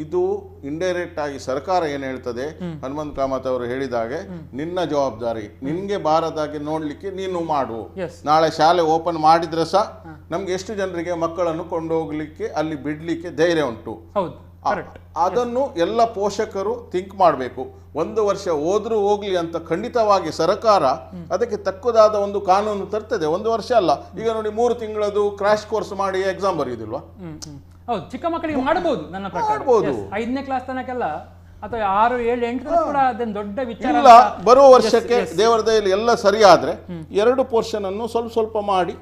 ಇದು ಇಂಡೈರೆಕ್ಟ್ ಆಗಿ ಸರ್ಕಾರ ಏನು ಹೇಳ್ತದೆ, ಹನುಮಂತ್ ಕಾಮತ್ ಅವರು ಹೇಳಿದಾಗೆ ನಿನ್ನ ಜವಾಬ್ದಾರಿ, ನಿನ್ಗೆ ಬಾರದಾಗೆ ನೋಡ್ಲಿಕ್ಕೆ ನೀನು ಮಾಡು. ನಾಳೆ ಶಾಲೆ ಓಪನ್ ಮಾಡಿದ್ರೆ ಸಹ ನಮ್ಗೆ ಎಷ್ಟು ಜನರಿಗೆ ಮಕ್ಕಳನ್ನು ಕೊಂಡೋಗ್ಲಿಕ್ಕೆ ಅಲ್ಲಿ ಬಿಡ್ಲಿಕ್ಕೆ ಧೈರ್ಯ ಉಂಟು. ಅದನ್ನು ಎಲ್ಲ ಪೋಷಕರು ಥಿಂಕ್ ಮಾಡಬೇಕು. ಒಂದು ವರ್ಷ ಹೋದ್ರೂ ಹೋಗ್ಲಿ ಅಂತ ಖಂಡಿತವಾಗಿ ಸರ್ಕಾರ ಅದಕ್ಕೆ ತಕ್ಕದಾದ ಒಂದು ಕಾನೂನು ತರ್ತದೆ. ಒಂದು ವರ್ಷ ಅಲ್ಲ, ಈಗ ನೋಡಿ 3 ತಿಂಗಳದು ಕ್ರಾಶ್ ಕೋರ್ಸ್ ಮಾಡಿ ಎಕ್ಸಾಮ್ ಬರೆಯುವುದಿಲ್ವಾ? ಹೌದು, ಚಿಕ್ಕ ಮಕ್ಕಳಿಗೆ ಮಾಡಬಹುದು. ನನ್ನ ಪ್ರಕಾರ 5ನೇ ಕ್ಲಾಸ್ ತನಕೆಲ್ಲ ಅಥವಾ 6, 7, 8 ಕೂಡ ಅದೇನು ದೊಡ್ಡ ವಿಚಾರ ಇಲ್ಲ. ಬರುವ ವರ್ಷಕ್ಕೆ ದೇವರ ದಯೆಯಲ್ಲಿ ಎಲ್ಲ ಸರಿ ಆದ್ರೆ 2 ಪೋರ್ಷನ್ ಅನ್ನು ಸ್ವಲ್ಪ ಮಾಡಿ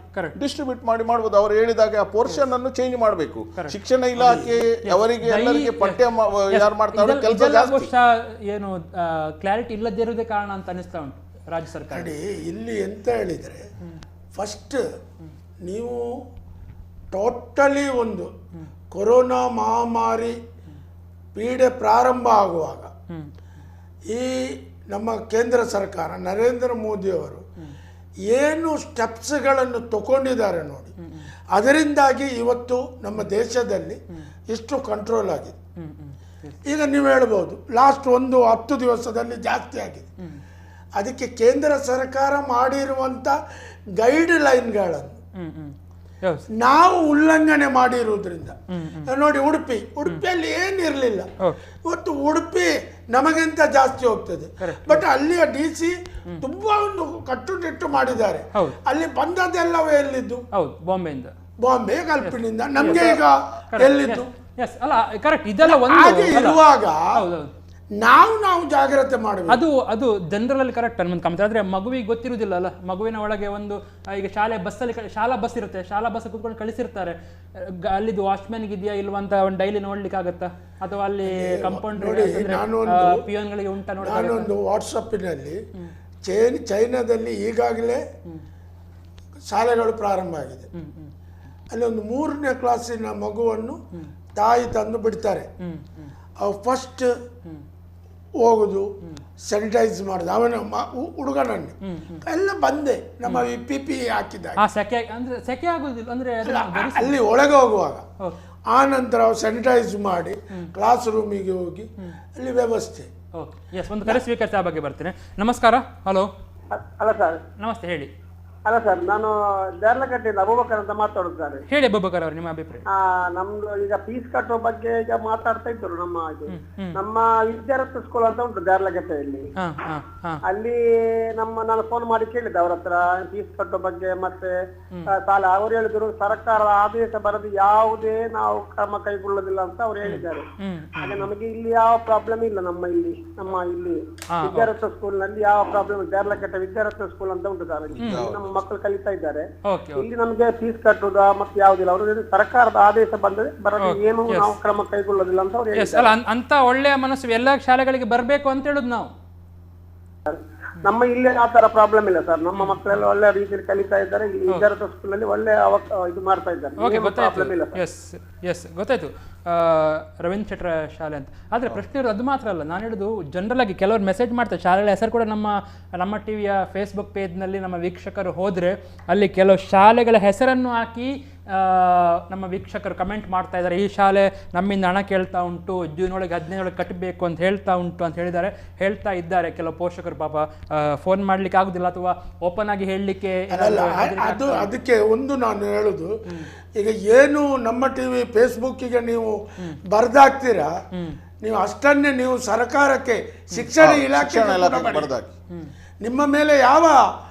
ಡಿಸ್ಟ್ರಿಬ್ಯೂಟ್ ಮಾಡಬಹುದು. ಅವರು ಹೇಳಿದಾಗ ಆ ಪೋರ್ಷನ್ ಅನ್ನು ಚೇಂಜ್ ಮಾಡಬೇಕು. ಶಿಕ್ಷಣ ಇಲಾಖೆ ಅವರಿಗೆ ಎಲ್ಲರಿಗೆ ಪಠ್ಯ ಯಾರು ಮಾಡ್ತಾರೆ ಕೆಲಸ ಜಾಸ್ತಿ. ಏನು ಕ್ಲಾರಿಟಿ ಇಲ್ಲದೇ ಇರೋದೇ ಕಾರಣ ಅಂತ ಅನಿಸ್ತಾ ಉಂಟು ರಾಜ್ಯ ಸರ್ಕಾರ. ಇಲ್ಲಿ ಎಂತ ಹೇಳಿದ್ರೆ, ಫಸ್ಟ್ ನೀವು ಟೋಟಲಿ ಒಂದು ಕೊರೋನಾ ಮಹಾಮಾರಿ ಪೀಡೆ ಪ್ರಾರಂಭ ಆಗುವಾಗ ಈ ನಮ್ಮ ಕೇಂದ್ರ ಸರ್ಕಾರ ನರೇಂದ್ರ ಮೋದಿಯವರು ಏನು ಸ್ಟೆಪ್ಸ್ಗಳನ್ನು ತಗೊಂಡಿದ್ದಾರೆ ನೋಡಿ, ಅದರಿಂದಾಗಿ ಇವತ್ತು ನಮ್ಮ ದೇಶದಲ್ಲಿ ಇಷ್ಟು ಕಂಟ್ರೋಲ್ ಆಗಿದೆ. ಈಗ ನೀವು ಹೇಳ್ಬೋದು ಲಾಸ್ಟ್ 10 ದಿವಸದಲ್ಲಿ ಜಾಸ್ತಿ ಆಗಿದೆ. ಅದಕ್ಕೆ ಕೇಂದ್ರ ಸರ್ಕಾರ ಮಾಡಿರುವಂಥ ಗೈಡ್ ಲೈನ್ಗಳನ್ನು ನಾವು ಉಲ್ಲಂಘನೆ ಮಾಡಿರುವುದರಿಂದ ನೋಡಿ, ಉಡುಪಿಯಲ್ಲಿ ಏನಿರಲಿಲ್ಲ, ಇವತ್ತು ಉಡುಪಿ ನಮಗಿಂತ ಜಾಸ್ತಿ ಹೋಗ್ತದೆ. ಬಟ್ ಅಲ್ಲಿಯ DC ತುಂಬಾ ಒಂದು ಕಟ್ಟುನಿಟ್ಟು ಮಾಡಿದ್ದಾರೆ. ಅಲ್ಲಿ ಬಂದದ್ದೆಲ್ಲವೇ ಎಲ್ಲಿದ್ದು? ಬಾಂಬೆ ಕಲ್ಪಿನಿಂದ. ನಮ್ಗೆ ಈಗ ಎಲ್ಲಿದ್ದು? ಹಾಗೆ ಇರುವಾಗ ನಾವು ಜಾಗ್ರತೆ ಮಾಡಬೇಕು. ಅದು ಜನರಲ್ ಅಲ್ಲಿ ಕರೆಕ್ಟ್ ಅನ್ಕೊಂತ. ಆದ್ರೆ ಮಗುವಿಗೆ ಗೊತ್ತಿರುವುದಿಲ್ಲ ಅಲ್ಲ, ಮಗುವಿನ ಒಳಗೆ ಒಂದು ಈಗ ಶಾಲಾ ಬಸ್ ಇರುತ್ತೆ, ಶಾಲಾ ಬಸ್ ಕೂತ್ಕೊಂಡು ಕಳಿಸಿರ್ತಾರೆ. ಅಲ್ಲಿದ್ದು ವಾಚ್ಮ್ಯಾನ್ ಇದೆಯಾ ಇಲ್ವಾ ಅಂತ ಒಂದು ಡೈಲಿ ನೋಡ್ಲಿಕ್ಕೆ ಆಗತ್ತಾ? ಅಥವಾ ಅಲ್ಲಿ ಕಂಪೌಂಡರ್ ಪಿಯೋನ್ಗಳಿಗೆ ಉಂಟಾ ನೋಡಿ. ನಾನೊಂದು ವಾಟ್ಸಪ್ಪಿನಲ್ಲಿ ಚೈನಾದಲ್ಲಿ ಈಗಾಗಲೇ ಶಾಲೆಗಳು ಪ್ರಾರಂಭ ಆಗಿದೆ. ಅಲ್ಲಿ ಒಂದು 3ನೇ ಕ್ಲಾಸಿನ ಮಗುವನ್ನು ತಾಯಿ ತಂದು ಬಿಡ್ತಾರೆ. ಅವು ಫಸ್ಟ್ ಹೋಗುದು, ಸ್ಯಾನಿಟೈಸ್ ಮಾಡುದು, ಅವನ ಹುಡುಗನನ್ನು ಎಲ್ಲ ಬಂದೆ ನಮ್ಮ PPE ಹಾಕಿದಾಗ ಅಲ್ಲಿ ಒಳಗೆ ಹೋಗುವಾಗ ಆ ನಂತರ ಸ್ಯಾನಿಟೈಸ್ ಮಾಡಿ ಕ್ಲಾಸ್ ರೂಮಿಗೆ ಹೋಗಿ ಅಲ್ಲಿ ವ್ಯವಸ್ಥೆ. ಒಂದು ಕರೆ ಸ್ವೀಕರಿಸಿ ಆ ಬಗ್ಗೆ ಬರ್ತೇನೆ. ನಮಸ್ಕಾರ. ಹಲೋ. ಅಲ್ಲ ಸರ್, ನಮಸ್ತೆ, ಹೇಳಿ. ಅಲ್ಲ ಸರ್, ನಾನು ದೇರ್ಲಕಟ್ಟೆಯಿಂದ ಅಬೂಬಕರ್ ಅಂತ ಮಾತಾಡುದು ಸರ್. ಹೇಳಿ ಅಬೂಬಕರ್ ಅವರು, ನಿಮ್ಮ ಅಭಿಪ್ರಾಯ. ನಮ್ದು ಈಗ ಫೀಸ್ ಕಟ್ಟುವ ಬಗ್ಗೆ ಈಗ ಮಾತಾಡ್ತಾ ಇದ್ರು. ನಮ್ಮ ವಿದ್ಯಾರತ್ನ ಸ್ಕೂಲ್ ಅಂತ ಉಂಟು ದೇರ್ಲಕಟ್ಟೆಯಲ್ಲಿ. ಅಲ್ಲಿ ನಾನು ಫೋನ್ ಮಾಡಿ ಕೇಳಿದ್ದೆ ಅವ್ರ ಹತ್ರ ಫೀಸ್ ಕಟ್ಟುವ ಬಗ್ಗೆ ಮತ್ತೆ ಸಾಲ. ಅವ್ರು ಹೇಳಿದ್ರು ಸರ್ಕಾರದ ಆದೇಶ ಬರದು ಯಾವುದೇ ನಾವು ಕ್ರಮ ಕೈಗೊಳ್ಳೋದಿಲ್ಲ ಅಂತ ಅವ್ರು ಹೇಳಿದ್ದಾರೆ. ಹಾಗೆ ನಮಗೆ ಇಲ್ಲಿ ಯಾವ ಪ್ರಾಬ್ಲಮ್ ಇಲ್ಲ. ನಮ್ಮ ಇಲ್ಲಿ ವಿದ್ಯಾರತ್ನ ಸ್ಕೂಲ್ ನಲ್ಲಿ ಯಾವ ಪ್ರಾಬ್ಲಮ್. ದೇರ್ಲಕಟ್ಟೆ ವಿದ್ಯಾರತ್ನ ಸ್ಕೂಲ್ ಅಂತ ಉಂಟು ಸರ್. ನಮ್ಮ ಮಕ್ಕಳು ಕಲಿತಾ ಇದ್ದಾರೆ. ಇಲ್ಲಿ ನಮಗೆ ಫೀಸ್ ಕಟ್ಟುದ ಮತ್ತೆ ಯಾವುದಿಲ್ಲ. ಅವರು ಸರ್ಕಾರದ ಆದೇಶ ಬರದು ಏನು ನಾವು ಕ್ರಮ ಕೈಗೊಳ್ಳೋದಿಲ್ಲ ಅಂತ ಅವ್ರು ಹೇಳಿದ್ದಾರೆ. ಅಂತ ಒಳ್ಳೆಯ ಮನಸ್ಸು ಎಲ್ಲ ಶಾಲೆಗಳಿಗೆ ಬರಬೇಕು ಅಂತ ಹೇಳುದು ನಾವು. ನಮ್ಮ ಇಲ್ಲಿ ಆ ತರ ಪ್ರಾಬ್ಲಮ್ ಇಲ್ಲ ಸರ್. ನಮ್ಮ ಮಕ್ಕಳೆಲ್ಲ ಒಳ್ಳೆ ರೀತಿಯಲ್ಲಿ ಕಲಿತಾ ಇದ್ದಾರೆ. ಇಲ್ಲಿ ವಿದ್ಯಾರ್ಥಿ ಸ್ಕೂಲ್ ಅಲ್ಲಿ ಒಳ್ಳೆ ಇದು ಮಾಡ್ತಾ ಇದ್ದಾರೆ. ಗೊತ್ತಾಯ್ತು. ರವೀಂದ್ರ ಶೆಟ್ಟರ ಶಾಲೆ ಅಂತ. ಆದರೆ ಪ್ರಶ್ನೆ ಇರೋದು ಅದು ಮಾತ್ರ ಅಲ್ಲ. ನಾನು ಹೇಳೋದು ಜನರಲ್ ಆಗಿ ಕೆಲವರು ಮೆಸೇಜ್ ಮಾಡ್ತಾರೆ. ಶಾಲೆಗಳ ಹೆಸರು ಕೂಡ ನಮ್ಮ ಟಿವಿಯ ಫೇಸ್ಬುಕ್ ಪೇಜ್ನಲ್ಲಿ ನಮ್ಮ ವೀಕ್ಷಕರು ಹೋದರೆ ಅಲ್ಲಿ ಕೆಲವು ಶಾಲೆಗಳ ಹೆಸರನ್ನು ಹಾಕಿ ನಮ್ಮ ವೀಕ್ಷಕರು ಕಮೆಂಟ್ ಮಾಡ್ತಾ ಇದ್ದಾರೆ. ಈ ಶಾಲೆ ನಮ್ಮಿಂದ ಹಣ ಕೇಳ್ತಾ ಉಂಟು, ಜೂನ್ ಒಳಗೆ 15 ಕಟ್ಟಬೇಕು ಅಂತ ಹೇಳ್ತಾ ಇದ್ದಾರೆ ಕೆಲವು ಪೋಷಕರು. ಪಾಪ ಫೋನ್ ಮಾಡ್ಲಿಕ್ಕೆ ಆಗುದಿಲ್ಲ ಅಥವಾ ಓಪನ್ ಆಗಿ ಹೇಳಲಿಕ್ಕೆ. ಅದಕ್ಕೆ ಒಂದು ನಾನು ಹೇಳುದು, ಈಗ ಏನು ನಮ್ಮ ಟಿವಿ ಫೇಸ್ಬುಕ್ಕಿಗೆ ನೀವು ಬರ್ದಾಕ್ತೀರಾ, ನೀವು ಅಷ್ಟನ್ನೇ ನೀವು ಸರ್ಕಾರಕ್ಕೆ ಶಿಕ್ಷಣ ಇಲಾಖೆ ನಿಮ್ಮ ಮೇಲೆ ಯಾವ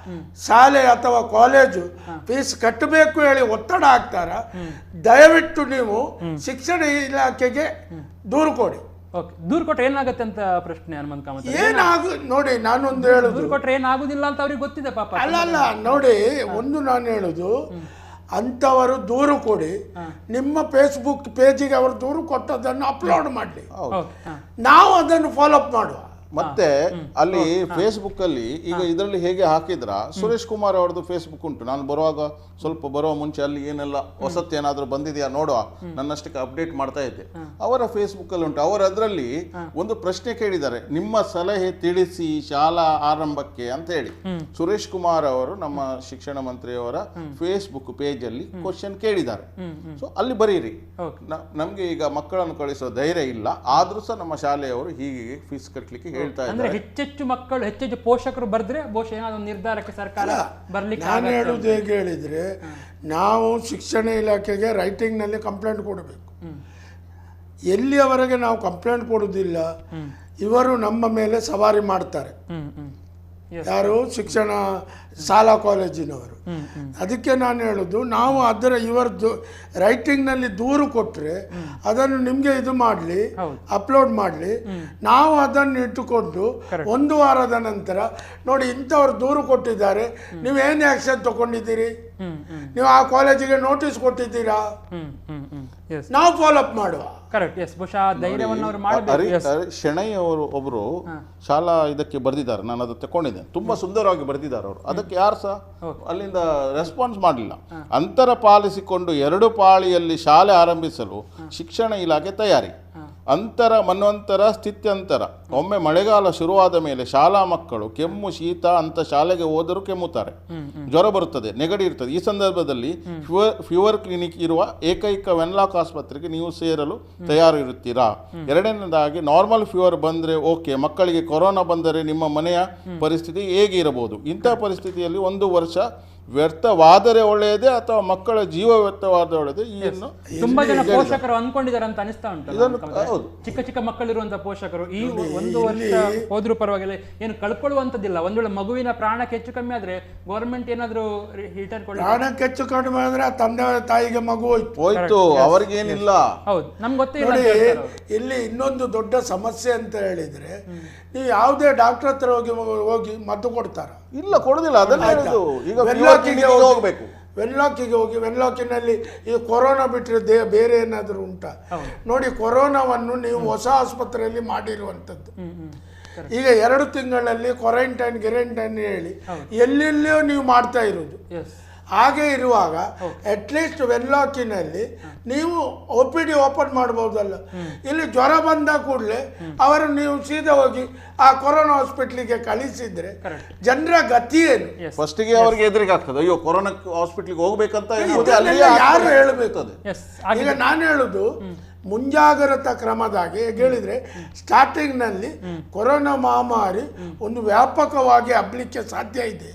ಶಾಲೆ ಅಥವಾ ಕಾಲೇಜು ಫೀಸ್ ಕಟ್ಟಬೇಕು ಹೇಳಿ ಒತ್ತಡ ಹಾಕ್ತಾರ, ದಯವಿಟ್ಟು ನೀವು ಶಿಕ್ಷಣ ಇಲಾಖೆಗೆ ದೂರು ಕೊಡಿ. ದೂರು ಕೊಟ್ರೆ ಏನಾಗುತ್ತೆ ಅಂತ ಪ್ರಶ್ನೆ ಹನುಮಂತ್ ಕಾಮತ್. ನೋಡಿ ನಾನೊಂದು ಹೇಳುದು, ದೂರು ಕೊಟ್ರೆ ಏನಾಗುದಿಲ್ಲ ಅಂತ ಅವ್ರಿಗೆ ಗೊತ್ತಿದೆ ಪಾಪ. ಅಲ್ಲ ನೋಡಿ, ಒಂದು ನಾನು ಹೇಳುದು, ಅಂಥವರು ದೂರು ಕೊಡಿ. ನಿಮ್ಮ ಫೇಸ್ಬುಕ್ ಪೇಜಿಗೆ ಅವರು ದೂರು ಕೊಟ್ಟದನ್ನು ಅಪ್ಲೋಡ್ ಮಾಡಲಿ, ನಾವು ಅದನ್ನು ಫಾಲೋ ಅಪ್ ಮಾಡುವ. ಮತ್ತೆ ಅಲ್ಲಿ ಫೇಸ್ಬುಕ್ ಅಲ್ಲಿ ಈಗ ಇದರಲ್ಲಿ ಹೇಗೆ ಹಾಕಿದ್ರ ಸುರೇಶ್ ಕುಮಾರ್ ಅವ್ರದ್ದು ಫೇಸ್ಬುಕ್ ಉಂಟು. ನಾನು ಬರುವ ಮುಂಚೆ ಅಲ್ಲಿ ಏನೆಲ್ಲ ಹೊಸತ್ತು ಏನಾದ್ರು ಬಂದಿದೆಯಾ ನೋಡುವ ನನ್ನಷ್ಟಕ್ಕೆ ಅಪ್ಡೇಟ್ ಮಾಡ್ತಾ ಇದ್ದೆ. ಅವರ ಫೇಸ್ಬುಕ್ ಅಲ್ಲಿ ಉಂಟು. ಅವರು ಅದರಲ್ಲಿ ಒಂದು ಪ್ರಶ್ನೆ ಕೇಳಿದ್ದಾರೆ, ನಿಮ್ಮ ಸಲಹೆ ತಿಳಿಸಿ ಶಾಲಾ ಆರಂಭಕ್ಕೆ ಅಂತ ಹೇಳಿ. ಸುರೇಶ್ ಕುಮಾರ್ ಅವರು ನಮ್ಮ ಶಿಕ್ಷಣ ಮಂತ್ರಿಯವರ ಫೇಸ್ಬುಕ್ ಪೇಜ್ ಅಲ್ಲಿ ಕ್ವಶನ್ ಕೇಳಿದ್ದಾರೆ. ಸೊ ಅಲ್ಲಿ ಬರೀರಿ. ನಮ್ಗೆ ಈಗ ಮಕ್ಕಳನ್ನು ಕಳಿಸೋ ಧೈರ್ಯ ಇಲ್ಲ, ಆದ್ರೂ ಸಹ ನಮ್ಮ ಶಾಲೆಯವರು ಹೀಗೆ ಫೀಸ್ ಕಟ್ಟಲಿಕ್ಕೆ ಹೇಳ್ತಾ ಇದ್ದಾರೆ. ಹೆಚ್ಚೆಚ್ಚು ಮಕ್ಕಳು ಹೆಚ್ಚೆಚ್ಚು ಪೋಷಕರು ಬರೆದ್ರೆ ಬಹುಶಃ ಏನಾದ್ರು ನಿರ್ಧಾರಕ್ಕೆ ಸರ್ಕಾರ ಬರ್ಲಿಕ್ಕೆ. ನಾನು ಹೇಳುದು ಹೇಗೆ ಹೇಳಿದ್ರೆ, ನಾವು ಶಿಕ್ಷಣ ಇಲಾಖೆಗೆ ರೈಟಿಂಗ್ ನಲ್ಲಿ ಕಂಪ್ಲೇಂಟ್ ಕೊಡಬೇಕು. ಎಲ್ಲಿಯವರೆಗೆ ನಾವು ಕಂಪ್ಲೇಂಟ್ ಕೊಡುವುದಿಲ್ಲ, ಇವರು ನಮ್ಮ ಮೇಲೆ ಸವಾರಿ ಮಾಡ್ತಾರೆ. ಯಾರು ಶಿಕ್ಷಣ ಶಾಲಾ ಕಾಲೇಜಿನವರು. ಅದಕ್ಕೆ ನಾನು ಹೇಳುದು, ನಾವು ಇವರದ್ದು ರೈಟಿಂಗ್ನಲ್ಲಿ ದೂರು ಕೊಟ್ಟರೆ ಅದನ್ನು ನಿಮಗೆ ಇದು ಮಾಡಲಿ, ಅಪ್ಲೋಡ್ ಮಾಡಲಿ. ನಾವು ಅದನ್ನು ಇಟ್ಟುಕೊಂಡು 1 ವಾರದ ನಂತರ ನೋಡಿ ಇಂಥವ್ರು ದೂರು ಕೊಟ್ಟಿದ್ದಾರೆ, ನೀವೇನು ಆಕ್ಷನ್ ತಗೊಂಡಿದ್ದೀರಿ, ನೀವು ಆ ಕಾಲೇಜಿಗೆ ನೋಟಿಸ್ ಕೊಟ್ಟಿದ್ದೀರಾ, ನಾವು ಫಾಲೋಅಪ್ ಮಾಡುವ. ಶೆಣೈ ಅವರು ಒಬ್ರು ಶಾಲಾ ಇದಕ್ಕೆ ಬರೆದಿದ್ದಾರೆ, ನಾನು ಅದು ತಗೊಂಡಿದ್ದೇನೆ, ತುಂಬಾ ಸುಂದರವಾಗಿ ಬರೆದಿದ್ದಾರೆ ಅವರು. ಅದಕ್ಕೆ ಯಾರು ಸಹ ಅಲ್ಲಿಂದ ರೆಸ್ಪಾನ್ಸ್ ಮಾಡಲಿಲ್ಲ. ಅಂತರ ಪಾಲಿಸಿಕೊಂಡು 2 ಪಾಳಿಯಲ್ಲಿ ಶಾಲೆ ಆರಂಭಿಸಲು ಶಿಕ್ಷಣ ಇಲಾಖೆ ತಯಾರಿ. ಮನ್ವಂತರ ಸ್ಥಿತ್ಯಂತರ. ಒಮ್ಮೆ ಮಳೆಗಾಲ ಶುರುವಾದ ಮೇಲೆ ಶಾಲಾ ಮಕ್ಕಳು ಕೆಮ್ಮು ಶೀತ ಅಂತ ಶಾಲೆಗೆ ಹೋದರೂ ಕೆಮ್ಮುತ್ತಾರೆ, ಜ್ವರ ಬರುತ್ತದೆ, ನೆಗಡಿ ಇರ್ತದೆ. ಈ ಸಂದರ್ಭದಲ್ಲಿ ಫೀವರ್ ಕ್ಲಿನಿಕ್ ಇರುವ ಏಕೈಕ ವೆನ್ಲಾಕ್ ಆಸ್ಪತ್ರೆಗೆ ನೀವು ಸೇರಲು ತಯಾರಿರುತ್ತೀರಾ? ಎರಡನೇದಾಗಿ, ನಾರ್ಮಲ್ ಫೀವರ್ ಬಂದರೆ ಓಕೆ, ಮಕ್ಕಳಿಗೆ ಕೊರೋನಾ ಬಂದರೆ ನಿಮ್ಮ ಮನೆಯ ಪರಿಸ್ಥಿತಿ ಹೇಗೆ ಇರಬಹುದು? ಇಂಥ ಪರಿಸ್ಥಿತಿಯಲ್ಲಿ 1 ವರ್ಷ ವ್ಯರ್ಥವಾದರೆ ಒಳ್ಳೆಯದೇ ಅಥವಾ ಮಕ್ಕಳ ಜೀವ ವ್ಯರ್ಥವಾದರೆ ಒಳ್ಳೆಯದೇ? ಇದನ್ನು ತುಂಬಾ ಜನ ಪೋಷಕರು ಅನ್ಕೊಂಡಿದ್ದಾರೆ ಅಂತ ಅನಿಸ್ತಾ ಉಂಟು. ಚಿಕ್ಕ ಮಕ್ಕಳಿರುವಂತಹ ಪೋಷಕರು ಈ 1 ವರ್ಷ ಹೋದ್ರೂ ಪರವಾಗಿಲ್ಲ, ಏನು ಕಳ್ಕೊಳ್ಳುವಂತದ್ದಿಲ್ಲ. ಒಂದ್ ವೇಳೆ ಮಗುವಿನ ಪ್ರಾಣಕ್ಕೆ ಹೆಚ್ಚು ಕಮ್ಮಿ ಆದ್ರೆ ಗವರ್ಮೆಂಟ್ ಏನಾದ್ರು ರಿಟರ್ನ್ ಕೊಡ, ಪ್ರಾಣಕ್ಕೆ ಹೆಚ್ಚು ಕಡಿಮೆ ಆದ್ರೆ ತಂದೆ ತಾಯಿಗೆ ಮಗು ಹೋಯ್ತು, ಅವ್ರಿಗೇನಿಲ್ಲ. ಹೌದು, ನಮ್ಗೆ ಗೊತ್ತಿಲ್ಲ. ಇಲ್ಲಿ ಇನ್ನೊಂದು ದೊಡ್ಡ ಸಮಸ್ಯೆ ಅಂತ ಹೇಳಿದ್ರೆ, ನೀವು ಯಾವುದೇ ಡಾಕ್ಟರ್ ಹತ್ರ ಹೋಗಿ ಮದ್ದು ಕೊಡ್ತಾರ? ಇಲ್ಲ, ಕೊಡುದಿಲ್ಲ. ಅದನ್ನ ಈಗ ಹೋಗ್ಬೇಕು, ವೆನ್ಲಾಕಿಗೆ ಹೋಗಿ, ವೆನ್ಲಾಕಿನಲ್ಲಿ ಈ ಕೊರೋನಾ ಬಿಟ್ಟರೆ ಬೇರೆ ಏನಾದರೂ ಉಂಟಾ ನೋಡಿ. ಕೊರೋನಾವನ್ನು ನೀವು ಹೊಸ ಆಸ್ಪತ್ರೆಯಲ್ಲಿ ಮಾಡಿರುವಂಥದ್ದು. ಈಗ 2 ತಿಂಗಳಲ್ಲಿ ಕ್ವಾರಂಟೈನ್ ಹೇಳಿ ಎಲ್ಲೆಲ್ಲಿಯೋ ನೀವು ಮಾಡ್ತಾ ಇರೋದು. ಹಾಗೆ ಇರುವಾಗ ಅಟ್ಲೀಸ್ಟ್ ವೆನ್ಲಾಕಿನಲ್ಲಿ ನೀವು OPD ಓಪನ್ ಮಾಡ್ಬೋದಲ್ಲ. ಇಲ್ಲಿ ಜ್ವರ ಬಂದ ಕೂಡಲೇ ಅವರು ನೀವು ಸೀದಾ ಹೋಗಿ ಆ ಕೊರೋನಾ ಹಾಸ್ಪಿಟ್ಲಿಗೆ ಕಳಿಸಿದ್ರೆ ಜನರ ಗತಿ ಏನು? ಫಸ್ಟಿಗೆ ಅವರಿಗೆ ಹೆದರಿಕೆ ಆಗ್ತದೆ, ಅಯ್ಯೋ ಕೊರೋನಾ ಹಾಸ್ಪಿಟ್ಲಿಗೆ ಹೋಗ್ಬೇಕಂತ ಯಾರು ಹೇಳಬೇಕು? ಈಗ ನಾನು ಹೇಳುದು ಮುಂಜಾಗ್ರತಾ ಕ್ರಮದಾಗಿ ಹೇಳಿದ್ರೆ, ಸ್ಟಾರ್ಟಿಂಗ್ನಲ್ಲಿ ಕೊರೋನಾ ಮಹಾಮಾರಿ ಒಂದು ವ್ಯಾಪಕವಾಗಿ ಹಬ್ಬಲಿಕ್ಕೆ ಸಾಧ್ಯ ಇದೆ.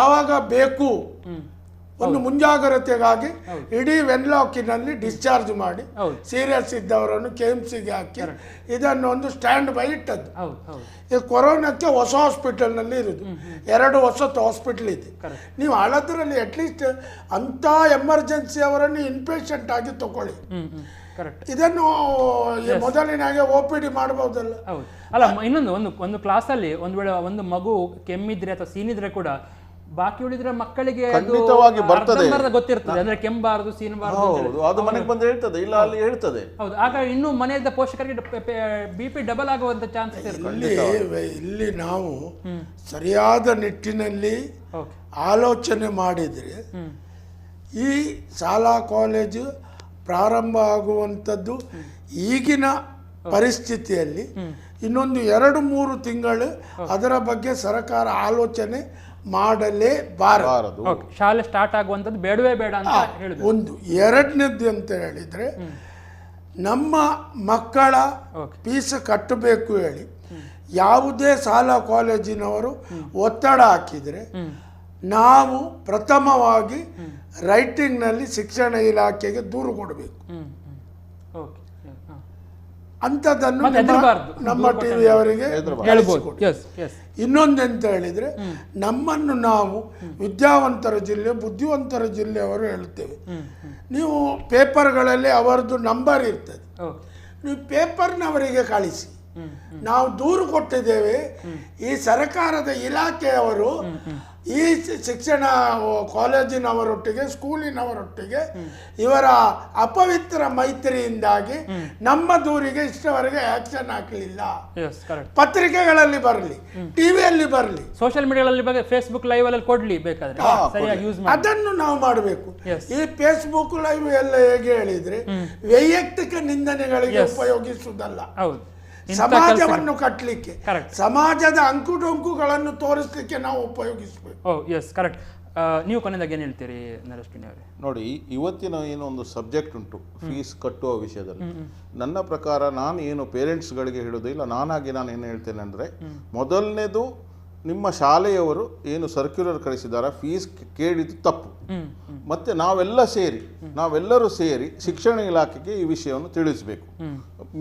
ಆವಾಗ ಬೇಕು ಒಂದು ಮುಂಜಾಗ್ರತೆಗಾಗಿ ಇಡೀ ವೆನ್ಲಾಕಿನಲ್ಲಿ ಡಿಸ್ಚಾರ್ಜ್ ಮಾಡಿ ಸೀರಿಯಸ್ ಇದ್ದವರನ್ನು KMCಗೆ ಹಾಕಿ ಇದನ್ನು ಒಂದು ಸ್ಟ್ಯಾಂಡ್ ಬೈ ಇಟ್ಟದ್ದು. ಈ ಕೊರೋನಾಕ್ಕೆ ಹೊಸ ಹಾಸ್ಪಿಟಲ್ನಲ್ಲಿ ಇರುವುದು, 2 ಹೊಸತ್ತು ಹಾಸ್ಪಿಟಲ್ ಇದೆ. ನೀವು ಹಳದ್ರಲ್ಲಿ ಅಟ್ಲೀಸ್ಟ್ ಅಂಥ ಎಮರ್ಜೆನ್ಸಿ ಅವರನ್ನು ಇನ್ಪೇಷಂಟ್ ಆಗಿ ತಗೊಳ್ಳಿ. ಇದನ್ನು ಮೊದಲಿನಾಗೆ OPD ಮಾಡಬಹುದಲ್ಲ? ಅಲ್ಲ, ಒಂದು ಕ್ಲಾಸಲ್ಲಿ ಒಂದು ವೇಳೆ ಒಂದು ಮಗು ಕೆಮ್ಮಿದ್ರೆ ಅಥವಾ ಸೀನಿದ್ರೆ ಕೂಡ ಬಾಕಿ ಉಳಿದ್ರೆ ಮಕ್ಕಳಿಗೆ ಗೊತ್ತಿರ್ತದೆ, ಅಂದ್ರೆ ಕೆಮ್ಮಬಾರದು ಸೀನಬಾರದು, ಅದು ಮನೆಗೆ ಬಂದು ಹೇಳ್ತದೆ, ಇಲ್ಲ ಅಲ್ಲಿ ಹೇಳ್ತದೆ. ಹೌದು, ಆಗ ಇನ್ನು ಮನೆಯಿಂದ ಪೋಷಕರಿಗೆ BP ಡಬಲ್ ಆಗುವಂತ ಚಾನ್ಸಸ್ ಇರ್ತದೆ. ಇಲ್ಲಿ ನಾವು ಸರಿಯಾದ ನಿಟ್ಟಿನಲ್ಲಿ ಆಲೋಚನೆ ಮಾಡಿದ್ರೆ ಈ ಶಾಲಾ ಕಾಲೇಜು ಪ್ರಾರಂಭ ಆಗುವಂಥದ್ದು ಈಗಿನ ಪರಿಸ್ಥಿತಿಯಲ್ಲಿ ಇನ್ನೊಂದು 2-3 ತಿಂಗಳು ಅದರ ಬಗ್ಗೆ ಸರ್ಕಾರ ಆಲೋಚನೆ ಮಾಡಲೇಬಾರದು. ಶಾಲೆ ಸ್ಟಾರ್ಟ್ ಆಗುವಂಥದ್ದು ಬೇಡವೇ ಬೇಡ ಅಂತ ಹೇಳಿದ್ರು. ಒಂದು. ಎರಡನೇದ್ದು ಅಂತ ಹೇಳಿದ್ರೆ, ನಮ್ಮ ಮಕ್ಕಳ ಫೀಸ್ ಕಟ್ಟಬೇಕು ಹೇಳಿ ಯಾವುದೇ ಶಾಲಾ ಕಾಲೇಜಿನವರು ಒತ್ತಡ ಹಾಕಿದರೆ ನಾವು ಪ್ರಥಮವಾಗಿ ರೈಟಿಂಗ್ನಲ್ಲಿ ಶಿಕ್ಷಣ ಇಲಾಖೆಗೆ ದೂರು ಕೊಡಬೇಕು. ಅಂಥದ್ದನ್ನು ನಮ್ಮ TV ಅವರಿಗೆ ಇನ್ನೊಂದೆಂತ ಹೇಳಿದ್ರೆ, ನಮ್ಮನ್ನು ನಾವು ವಿದ್ಯಾವಂತರ ಜಿಲ್ಲೆ, ಬುದ್ಧಿವಂತರ ಜಿಲ್ಲೆಯವರು ಹೇಳ್ತೇವೆ. ನೀವು ಪೇಪರ್ಗಳಲ್ಲಿ ಅವರದ್ದು ನಂಬರ್ ಇರ್ತದೆ, ನೀವು ಪೇಪರ್ನವರಿಗೆ ಕಳಿಸಿ. ನಾವು ದೂರು ಕೊಟ್ಟಿದ್ದೇವೆ. ಈ ಸರ್ಕಾರದ ಇಲಾಖೆಯವರು ಈ ಶಿಕ್ಷಣ ಕಾಲೇಜಿನವರೊಟ್ಟಿಗೆ ಸ್ಕೂಲಿನವರೊಟ್ಟಿಗೆ ಇವರ ಅಪವಿತ್ರ ಮೈತ್ರಿಯಿಂದಾಗಿ ನಮ್ಮ ದೂರಿಗೆ ಇಷ್ಟವರೆಗೆ ಆಕ್ಷನ್ ಹಾಕಲಿಲ್ಲ. ಪತ್ರಿಕೆಗಳಲ್ಲಿ ಬರಲಿ, ಟಿವಿಯಲ್ಲಿ ಬರಲಿ, ಸೋಷಿಯಲ್ ಮೀಡಿಯಾದಲ್ಲಿ ಬಗ್ಗೆ ಫೇಸ್ಬುಕ್ ಲೈವ್ ಅಲ್ಲಿ ಕೊಡ್ಲಿ ಬೇಕಾದ್ರೆ ಸರಿಯಾಗಿ ಯೂಸ್ ಮಾಡಿ ಅದನ್ನು ನಾವು ಮಾಡಬೇಕು. ಈ ಫೇಸ್ಬುಕ್ ಲೈವ್ ಎಲ್ಲ ಹೇಗೆ ಹೇಳಿದ್ರೆ ವೈಯಕ್ತಿಕ ನಿಂದನೆಗಳಿಗೆ ಉಪಯೋಗಿಸುವುದಲ್ಲ, ಸಮಾಜವನ್ನು ಕಟ್ಟಲಿಕ್ಕೆ, ಸಮಾಜದ ಅಂಕುಡೊಂಕುಗಳನ್ನು ತೋರಿಸಲಿಕ್ಕೆ ನಾವು ಉಪಯೋಗಿಸಬೇಕು. Yes correct. ನೀವು ಕೊನೆಯದಾಗಿ ಏನು ಹೇಳ್ತೀರಿ ನರೇಶ್ ಕಿಣಿ ಅವರೇ? ನೋಡಿ, ಇವತ್ತಿನ ಏನೋ ಒಂದು ಸಬ್ಜೆಕ್ಟ್ ಉಂಟು ಫೀಸ್ ಕಟ್ಟುವ ವಿಷಯದಲ್ಲಿ. ನನ್ನ ಪ್ರಕಾರ ನಾನು ಏನು ಪೇರೆಂಟ್ಸ್ಗಳಿಗೆ ಹೇಳೋದು ಇಲ್ಲ, ನಾನಾಗಿ ನಾನು ಏನು ಹೇಳ್ತೇನೆ ಅಂದರೆ, ಮೊದಲನೇದು ನಿಮ್ಮ ಶಾಲೆಯವರು ಏನು ಸರ್ಕ್ಯುಲರ್ ಕಳಿಸಿದ್ದಾರೆ ಫೀಸ್ ಕೇಳಿದ್ದು ತಪ್ಪು. ಮತ್ತೆ ನಾವೆಲ್ಲರೂ ಸೇರಿ ಶಿಕ್ಷಣ ಇಲಾಖೆಗೆ ಈ ವಿಷಯವನ್ನು ತಿಳಿಸಬೇಕು,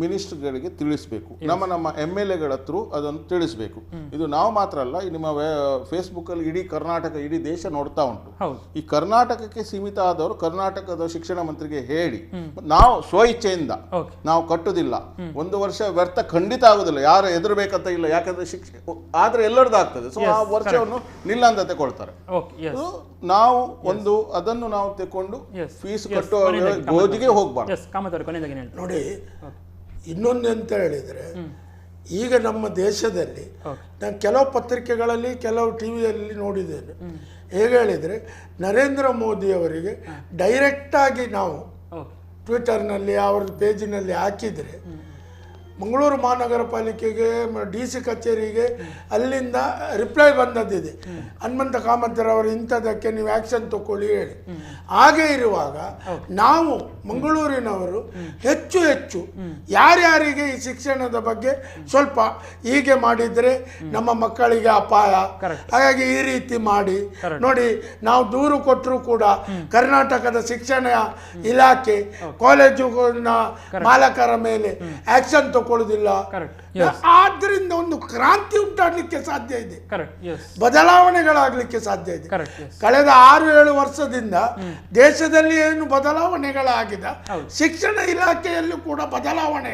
ಮಿನಿಸ್ಟರ್ಗಳಿಗೆ ತಿಳಿಸಬೇಕು, ನಮ್ಮ MLA ಥ್ರೂ ಅದನ್ನು ತಿಳಿಸಬೇಕು. ಇದು ನಾವು ಮಾತ್ರ ಅಲ್ಲ, ನಿಮ್ಮ ಫೇಸ್ಬುಕ್ಕಲ್ಲಿ ಇಡೀ ಕರ್ನಾಟಕ, ಇಡೀ ದೇಶ ನೋಡ್ತಾ ಉಂಟು. ಈ ಕರ್ನಾಟಕಕ್ಕೆ ಸೀಮಿತ ಆದವರು ಕರ್ನಾಟಕದ ಶಿಕ್ಷಣ ಮಂತ್ರಿಗೆ ಹೇಳಿ, ನಾವು ಸ್ವಇಚ್ಛೆಯಿಂದ ನಾವು ಕಟ್ಟುದಿಲ್ಲ, 1 ವರ್ಷ ವ್ಯರ್ಥ ಖಂಡಿತ ಆಗುದಿಲ್ಲ, ಯಾರು ಹೆದರ್ಬೇಕಂತ ಇಲ್ಲ, ಯಾಕಂದ್ರೆ ಆದ್ರೆ ಎಲ್ಲರದ್ದು ಆಗ್ತದೆ. ಸೊ ಆ ವರ್ಷವನ್ನು ನಿಲ್ಲಂತ ತಗೊಳ್ತಾರೆ. ನಾವು ಅದನ್ನು ನಾವು ತಕೊಂಡು ಫೀಸ್ ಕಟ್ಟುವ ಗೋಜಿಗೆ ಹೋಗ್ಬಾರ್ದು. ನೋಡಿ, ಇನ್ನೊಂದು ಅಂತ ಹೇಳಿದ್ರೆ, ಈಗ ನಮ್ಮ ದೇಶದಲ್ಲಿ ನಾನು ಕೆಲವು ಪತ್ರಿಕೆಗಳಲ್ಲಿ ಕೆಲವು ಟಿವಿಯಲ್ಲಿ ನೋಡಿದ್ದೇನೆ. ಹೇಗೆ ಹೇಳಿದರೆ, ನರೇಂದ್ರ ಮೋದಿ ಅವರಿಗೆ ಡೈರೆಕ್ಟಾಗಿ ನಾವು ಟ್ವಿಟರ್ನಲ್ಲಿ ಅವ್ರ ಪೇಜಿನಲ್ಲಿ ಹಾಕಿದರೆ ಮಂಗಳೂರು ಮಹಾನಗರ ಪಾಲಿಕೆಗೆ DC ಕಚೇರಿಗೆ ಅಲ್ಲಿಂದ ರಿಪ್ಲೈ ಬಂದದ್ದಿದೆ, ಹನುಮಂತ ಕಾಮತ್ರವರು ಇಂಥದಕ್ಕೆ ನೀವು ಆ್ಯಕ್ಷನ್ ತಗೊಳ್ಳಿ ಹೇಳಿ. ಹಾಗೆ ಇರುವಾಗ ನಾವು ಮಂಗಳೂರಿನವರು ಹೆಚ್ಚು ಯಾರ್ಯಾರಿಗೆ ಈ ಶಿಕ್ಷಣದ ಬಗ್ಗೆ ಸ್ವಲ್ಪ ಹೀಗೆ ಮಾಡಿದರೆ ನಮ್ಮ ಮಕ್ಕಳಿಗೆ ಅಪಾಯ, ಹಾಗಾಗಿ ಈ ರೀತಿ ಮಾಡಿ ನೋಡಿ, ನಾವು ದೂರು ಕೊಟ್ಟರು ಕೂಡ ಕರ್ನಾಟಕದ ಶಿಕ್ಷಣ ಇಲಾಖೆ ಕಾಲೇಜು ಮಾಲಕರ ಮೇಲೆ ಆಕ್ಷನ್ ತಗೊಳ್ಳುವುದಿಲ್ಲ. ಆದ್ರಿಂದ ಒಂದು ಕ್ರಾಂತಿ ಉಂಟಾಗಲಿಕ್ಕೆ ಸಾಧ್ಯ ಇದೆ, ಬದಲಾವಣೆಗಳಾಗಲಿಕ್ಕೆ ಸಾಧ್ಯ ಇದೆ. ಕಳೆದ 6-7 ವರ್ಷದಿಂದ ದೇಶದಲ್ಲಿ ಏನು ಬದಲಾವಣೆಗಳಾಗಿದೆ, ಶಿಕ್ಷಣ ಇಲಾಖೆಯಲ್ಲೂ ಕೂಡ ಬದಲಾವಣೆ,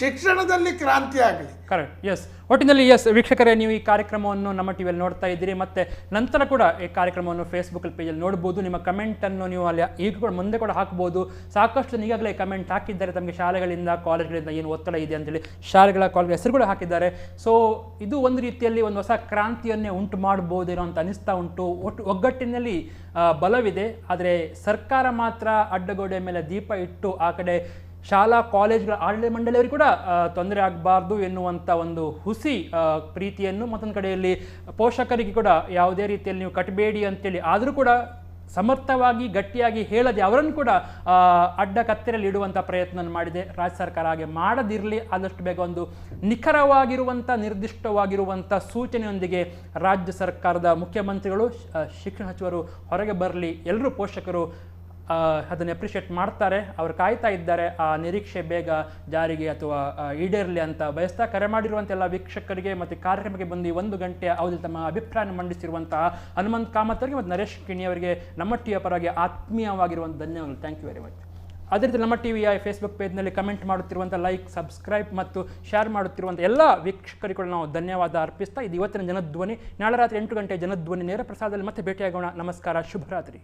ಶಿಕ್ಷಣದಲ್ಲಿ ಕ್ರಾಂತಿ ಆಗಲಿ. ಕರೆಕ್ಟ್. ಎಸ್, ಒಟ್ಟಿನಲ್ಲಿ ಎಸ್ ವೀಕ್ಷಕರೇ, ನೀವು ಈ ಕಾರ್ಯಕ್ರಮವನ್ನು ನಮ್ಮ ಟಿವಿಯಲ್ಲಿ ನೋಡ್ತಾ ಇದ್ದೀರಿ. ಮತ್ತೆ ನಂತರ ಕೂಡ ಈ ಕಾರ್ಯಕ್ರಮವನ್ನು ಫೇಸ್ಬುಕ್ ಪೇಜಲ್ಲಿ ನೋಡ್ಬೋದು. ನಿಮ್ಮ ಕಮೆಂಟನ್ನು ನೀವು ಅಲ್ಲಿ ಈಗ ಕೂಡ ಮುಂದೆ ಕೂಡ ಹಾಕ್ಬೋದು. ಸಾಕಷ್ಟು ಈಗಾಗಲೇ ಕಮೆಂಟ್ ಹಾಕಿದ್ದಾರೆ, ತಮಗೆ ಶಾಲೆಗಳಿಂದ ಕಾಲೇಜ್ಗಳಿಂದ ಏನು ಒತ್ತಡ ಇದೆ ಅಂತೇಳಿ ಶಾಲೆಗಳ ಕಾಲೇಜ್ ಹೆಸರು ಕೂಡ ಹಾಕಿದ್ದಾರೆ. ಸೊ ಇದು ಒಂದು ರೀತಿಯಲ್ಲಿ ಒಂದು ಹೊಸ ಕ್ರಾಂತಿಯನ್ನೇ ಉಂಟು ಮಾಡ್ಬೋದೇನೋ ಅಂತ ಅನಿಸ್ತಾ ಉಂಟು. ಒಗ್ಗಟ್ಟಿನಲ್ಲಿ ಬಲವಿದೆ, ಆದರೆ ಸರ್ಕಾರ ಮಾತ್ರ ಅಡ್ಡಗೋಡೆ ಮೇಲೆ ದೀಪ ಇಟ್ಟು ಆ ಕಡೆ ಶಾಲಾ ಕಾಲೇಜ್ಗಳ ಆಡಳಿತ ಮಂಡಳಿಯವರಿಗೆ ಕೂಡ ತೊಂದರೆ ಆಗಬಾರ್ದು ಎನ್ನುವಂಥ ಒಂದು ಹುಸಿ ಪ್ರೀತಿಯನ್ನು, ಮತ್ತೊಂದು ಕಡೆಯಲ್ಲಿ ಪೋಷಕರಿಗೆ ಕೂಡ ಯಾವುದೇ ರೀತಿಯಲ್ಲಿ ನೀವು ಕಟ್ಟಬೇಡಿ ಅಂತೇಳಿ ಆದರೂ ಕೂಡ ಸಮರ್ಥವಾಗಿ ಗಟ್ಟಿಯಾಗಿ ಹೇಳದೆ ಅವರನ್ನು ಕೂಡ ಅಡ್ಡ ಕತ್ತರಲ್ಲಿ ಇಡುವಂಥ ಪ್ರಯತ್ನ ಮಾಡಿದೆ ರಾಜ್ಯ ಸರ್ಕಾರ. ಹಾಗೆ ಮಾಡದಿರಲಿ, ಆದಷ್ಟು ಬೇಗ ಒಂದು ನಿಖರವಾಗಿರುವಂಥ ನಿರ್ದಿಷ್ಟವಾಗಿರುವಂಥ ಸೂಚನೆಯೊಂದಿಗೆ ರಾಜ್ಯ ಸರ್ಕಾರದ ಮುಖ್ಯಮಂತ್ರಿಗಳು, ಶಿಕ್ಷಣ ಸಚಿವರು ಹೊರಗೆ ಬರಲಿ. ಎಲ್ಲರೂ ಪೋಷಕರು ಅದನ್ನು ಅಪ್ರಿಷಿಯೇಟ್ ಮಾಡ್ತಾರೆ, ಅವರು ಕಾಯ್ತಾ ಇದ್ದಾರೆ. ಆ ನಿರೀಕ್ಷೆ ಬೇಗ ಜಾರಿಗೆ ಅಥವಾ ಈಡೇರಲಿ ಅಂತ ಬಯಸ್ತಾ, ಕರೆ ಮಾಡಿರುವಂಥ ಎಲ್ಲ ವೀಕ್ಷಕರಿಗೆ ಮತ್ತು ಕಾರ್ಯಕ್ರಮಕ್ಕೆ ಬಂದು 1 ಗಂಟೆ ಅವಧಿಯಲ್ಲಿ ತಮ್ಮ ಅಭಿಪ್ರಾಯ ಮಂಡಿಸಿರುವಂತಹ ಹನುಮಂತ್ ಕಾಮತ್ ಅವರಿಗೆ ಮತ್ತು ನರೇಶ್ ಕಿಣಿ ಅವರಿಗೆ ನಮ್ಮ ಟಿವಿಯ ಪರವಾಗಿ ಆತ್ಮೀಯವಾಗಿರುವಂಥ ಧನ್ಯವಾದಗಳು. Thank you very much. ಅದೇ ರೀತಿ ನಮ್ಮ ಟಿವಿಯ ಫೇಸ್ಬುಕ್ ಪೇಜ್ನಲ್ಲಿ ಕಮೆಂಟ್ ಮಾಡುತ್ತಿರುವಂಥ, ಲೈಕ್, ಸಬ್ಸ್ಕ್ರೈಬ್ ಮತ್ತು ಶೇರ್ ಮಾಡುತ್ತಿರುವಂಥ ಎಲ್ಲ ವೀಕ್ಷಕರಿಗೂ ನಾವು ಧನ್ಯವಾದ ಅರ್ಪಿಸ್ತಾ, ಇದು ಇವತ್ತಿನ ಜನಧ್ವನಿ. ನಾಳೆ ರಾತ್ರಿ 8 ಗಂಟೆ ಜನಧ್ವನಿ ನೇರ ಪ್ರಸಾರದಲ್ಲಿ ಮತ್ತೆ ಭೇಟಿಯಾಗೋಣ. ನಮಸ್ಕಾರ, ಶುಭರಾತ್ರಿ.